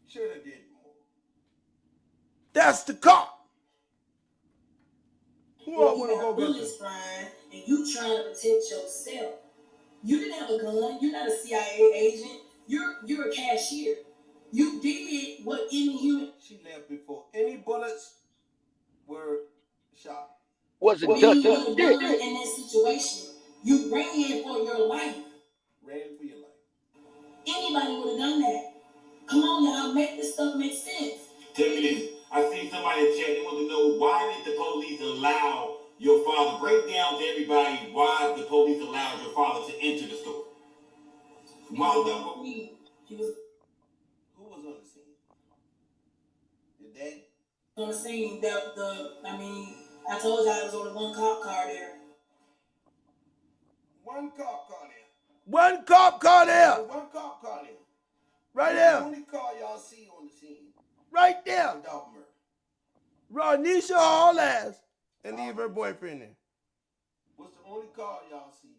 Should have did more. That's the cop. Who I want to go bullets flying, and you trying to protect yourself. You didn't have a gun. You're not a CIA agent. You're a cashier. You did what any human. She left before any bullets were shot. Wasn't done shit. in that situation. You ran for your life. Ran for your life. Anybody would have done that. Come on now, make this stuff make sense. Tell me this. I see somebody in chat. They want to know, why did the police allow your father, break down to everybody why the police allowed your father to enter the store? Who was on the scene? Your dad? On the scene. I told you I was only one cop car there. One cop car there. One cop car there. One cop car there. Right there. The only car y'all see on the scene. Right there. Dolph murder. Ronisha all ass and leave her boyfriend in. What's the only car y'all see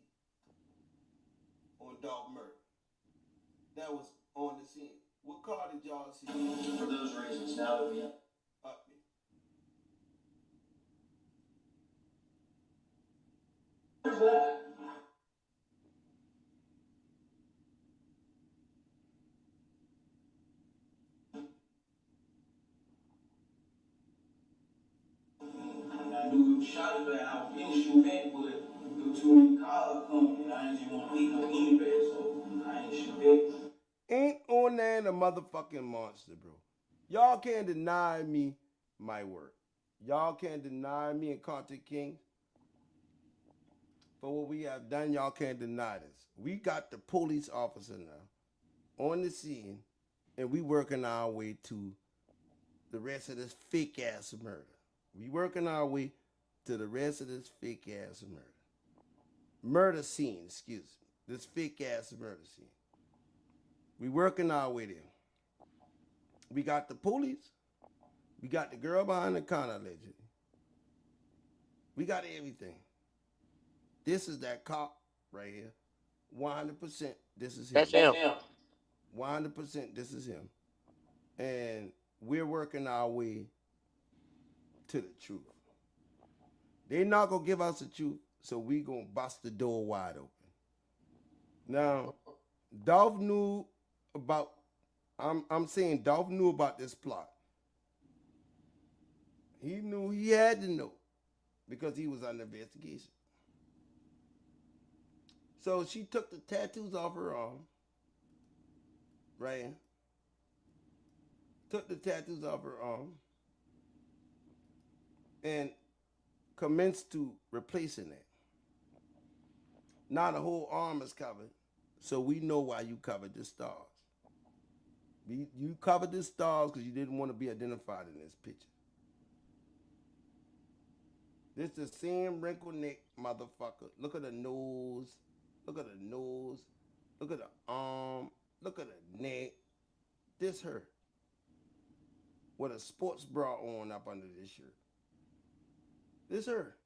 on Dolph murder? That was on the scene. What car did y'all see? For those reasons, now that we have. I knew we shot it, but I finished with that, but with too many cars coming, and I ain't just want to eat no anyway, so I ain't shoot that. Ain't on there a motherfucking monster, bro. Y'all can't deny me my work. Y'all can't deny me and Content Kings for what we have done. Y'all can't deny this. We got the police officer now on the scene, and we working our way to the rest of this fake ass murder. We working our way to the rest of this fake ass murder. Murder scene, excuse me. This fake ass murder scene. We working our way there. We got the police. We got the girl behind the counter, allegedly. We got everything. This is that cop right here. 100% this is him. That's him. 100% this is him. And we're working our way to the truth. They're not going to give us the truth, so we going to bust the door wide open. Now, Dolph knew about, I'm saying Dolph knew about this plot. He knew he had to know because he was under investigation. So she took the tattoos off her arm, right? Took the tattoos off her arm and commenced to replacing it. Now the whole arm is covered, so we know why you covered the stars. You covered the stars because you didn't want to be identified in this picture. This the same wrinkled neck motherfucker. Look at the nose. Look at the nose. Look at the arm. Look at the neck. This her. With a sports bra on up under this shirt. This her.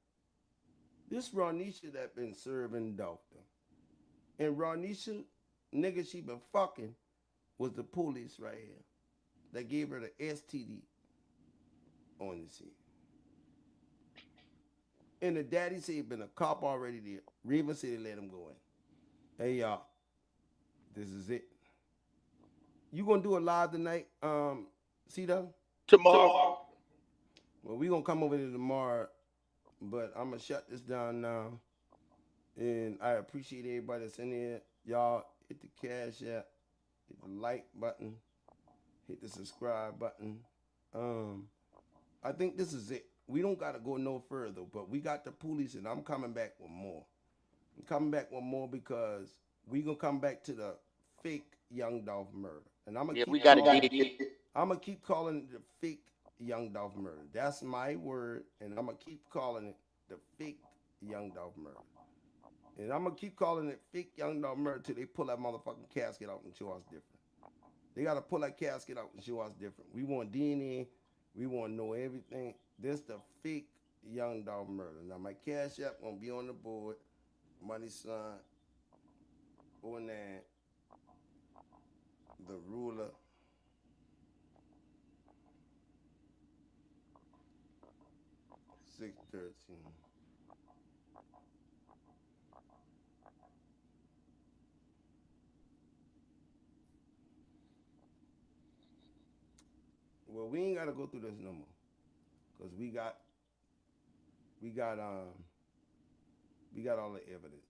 This Ronisha that been serving Dolph. And Ronisha, nigga she been fucking, was the police right here. That gave her the STD on the scene. And the daddy said he been a cop already there. Raven said they let him go in. Hey y'all, this is it. You gonna do a live tonight, C-Dub? Tomorrow. Well, we gonna come over there tomorrow, but I'm gonna shut this down now. And I appreciate everybody that's in here. Y'all hit the cash app, hit the like button, hit the subscribe button. I think this is it. We don't gotta go no further, but we got the police, and I'm coming back with more. I'm coming back with more because we gonna come back to the fake Young Dolph murder, and I'm gonna keep calling it the fake Young Dolph murder. That's my word, and I'm gonna keep calling it the fake Young Dolph murder. And I'm gonna keep calling it fake Young Dolph murder till they pull that motherfucking casket out and show us different. They gotta pull that casket out and show us different. We want DNA. We want to know everything. This the fake Young Dolph murder. Now my cash app gonna be on the board. Money sign. 09. The ruler. $613. Well, we ain't gotta go through this no more, cause we got all the evidence.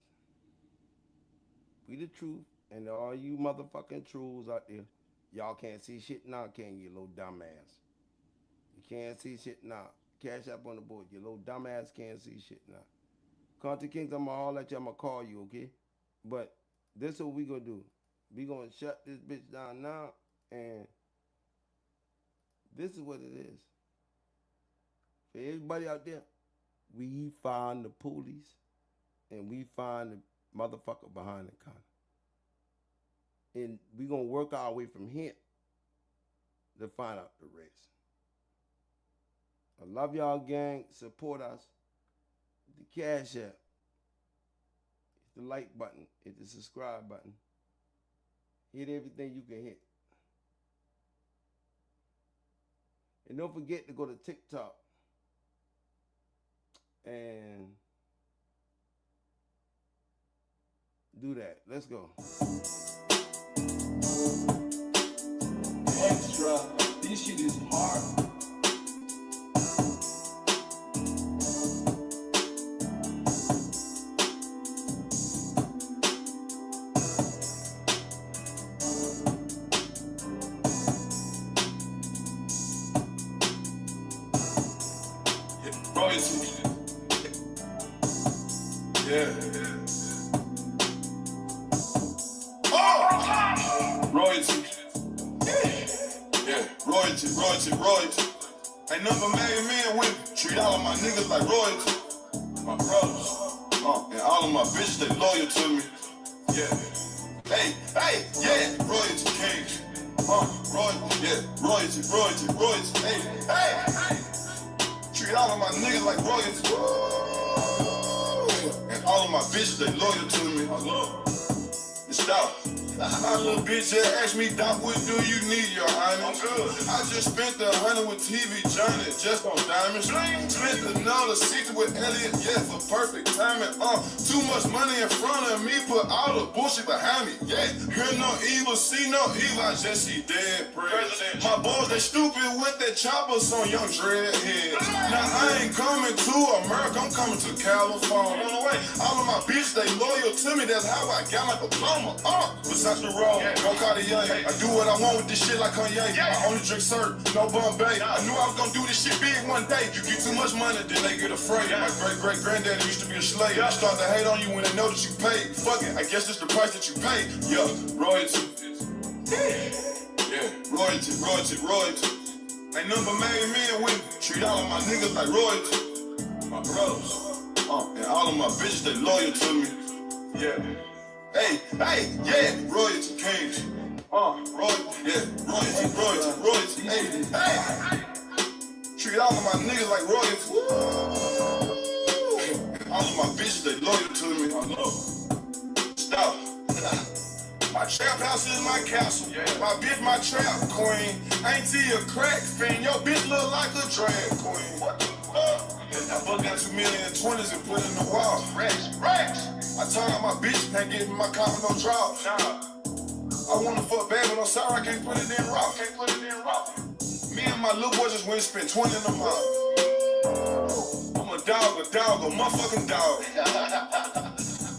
We the truth, and all you motherfucking trolls out there, y'all can't see shit now, can you, little dumbass? You can't see shit now. Cash up on the board, you little dumbass can't see shit now. Content Kings, I'm gonna holler at you, I'm gonna call you, okay? But this is what we gonna do. We gonna shut this bitch down now, and this is what it is. For everybody out there, we find the police and we find the motherfucker behind the counter. And we gonna work our way from here to find out the rest. I love y'all, gang. Support us. Hit the cash app. Hit the like button. Hit the subscribe button. Hit everything you can hit. And don't forget to go to TikTok and do that. Let's go. Extra. This shit is hard. royalty. Yeah. Oh! Royalty. Yeah, royalty. Ain't never made men with me. Treat all of my niggas like royalty. My brothers. And all of my bitches, they loyal to me. Yeah. Hey, yeah. Royalty kings. Royalty, yeah. Royalty. Hey. Treat all of my niggas like royalty. And all of my bitches, they loyal to me. I love it. Stop. My little bitch just asked me, Doc, what do you need, your honey? I'm good. I just spent the 100 with TV Johnny, just on diamonds. Spent another 60 with Elliot, yeah, for perfect timing. Too much money in front of me, put all the bullshit behind me. Yeah, hear no evil, see no evil, I just see dead presidents. My boys, they stupid with their choppers on young dreadheads. Now I ain't coming to America, I'm coming to California. All of my bitches, they loyal to me, that's how I got my diploma. Besides the road, no Cartier. I do what I want with this shit like Kanye. I only drink syrup, no Bombay. I knew I was gonna do this shit big one day. You get too much money, then they get afraid. My great-great-granddaddy used to be a slave. They start to hate on you when they know that you paid. Fuck it, I guess it's the price that you pay. Yeah, royalty. Yeah, royalty. Ain't never made men with me. Treat all of my niggas like royalty. My brothers. And all of my bitches, they loyal to me. Yeah. Hey, yeah, royalty kings. Royalty. Hey. Treat all of my niggas like royalty. All of my bitches, they loyal to me. I love. Stop. My trap house is my castle. My bitch, my trap queen. Ain't see a crack fiend. Your bitch look like a drag queen. What the fuck? I fuck got 2 million in 20s and put it in the wall. Racks. I told her my bitch can't give me my car with no draws. I wanna fuck bad, but I'm sorry I can't put it in raw. Me and my little boy just went and spent 20 in the mall. I'm a motherfucking dog.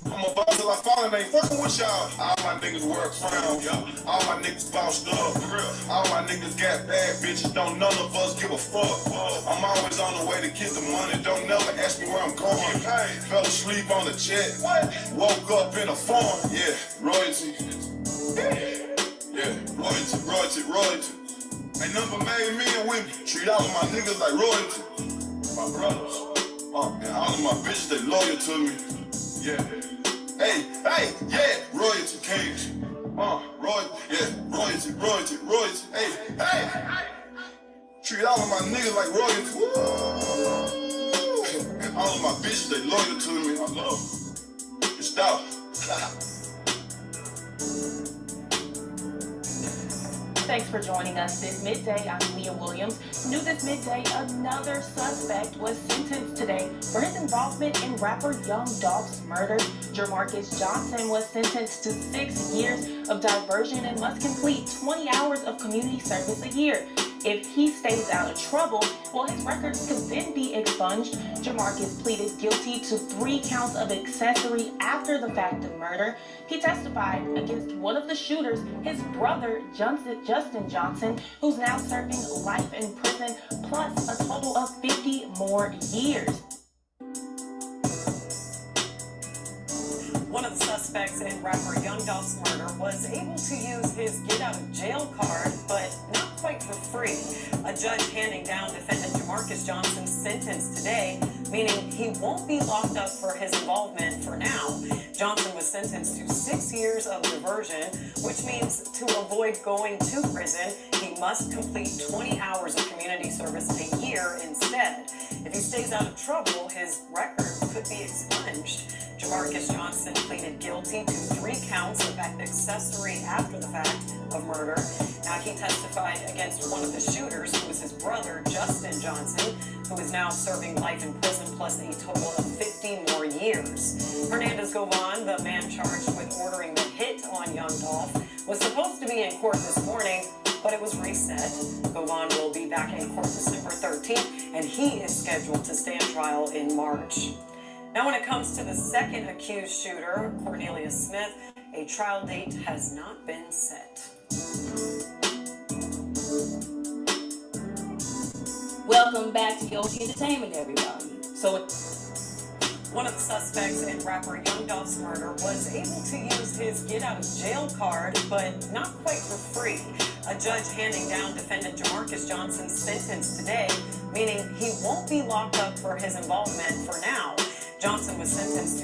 I'm a boss till I fall and ain't fucking with y'all. All my niggas wear crowns. All my niggas bossed up. All my niggas got bad bitches. Don't none of us give a fuck. I'm always on the way to get the money. Don't never ask me where I'm going. Fell asleep on the jet. Woke up in a farm. Yeah, royalty. Yeah, royalty. Ain't never made men with me. Treat all of my niggas like royalty. My brothers. And all of my bitches, they loyal to me. Yeah. Hey, yeah, royalty kings. Royalty. Hey. Treat all of my niggas like royalty. And all of my bitches, they loyal to me. I love. Stop. Thanks for joining us this midday. I'm Leah Williams. New this midday, another suspect was sentenced today for his involvement in rapper Young Dolph's murder. Jamarcus Johnson was sentenced to 6 years of diversion and must complete 20 hours of community service a year. If he stays out of trouble, well, his records could then be expunged. Jamarcus pleaded guilty to 3 counts of accessory after the fact of murder. He testified against one of the shooters, his brother, Justin Johnson, who's now serving life in prison, plus a total of 50 more years. One of the suspects in rapper Young Dolph's murder was able to use his get-out-of-jail card, but not quite for free. A judge handing down defendant Jamarcus Johnson's sentence today, meaning he won't be locked up for his involvement for now. Johnson was sentenced to 6 years of diversion, which means to avoid going to prison, he must complete 20 hours of community service a year instead. If he stays out of trouble, his record could be expunged. Jamarcus Johnson pleaded guilty to 3 counts of accessory after the fact of murder. Now, he testified against one of the shooters, who was his brother, Justin Johnson, who is now serving life in prison plus a total of 50 more years. Hernandez Govan, the man charged with ordering the hit on Young Dolph, was supposed to be in court this morning, but it was reset. Govan will be back in court December 13th, and he is scheduled to stand trial in March. Now, when it comes to the second accused shooter, Cornelius Smith, a trial date has not been set. Welcome back to Yogi Entertainment, everybody. So One of the suspects in rapper Young Dolph's murder was able to use his get-out-of-jail card, but not quite for free. A judge handing down defendant Jamarcus Johnson's sentence today, meaning he won't be locked up for his involvement for now. Johnson was sentenced to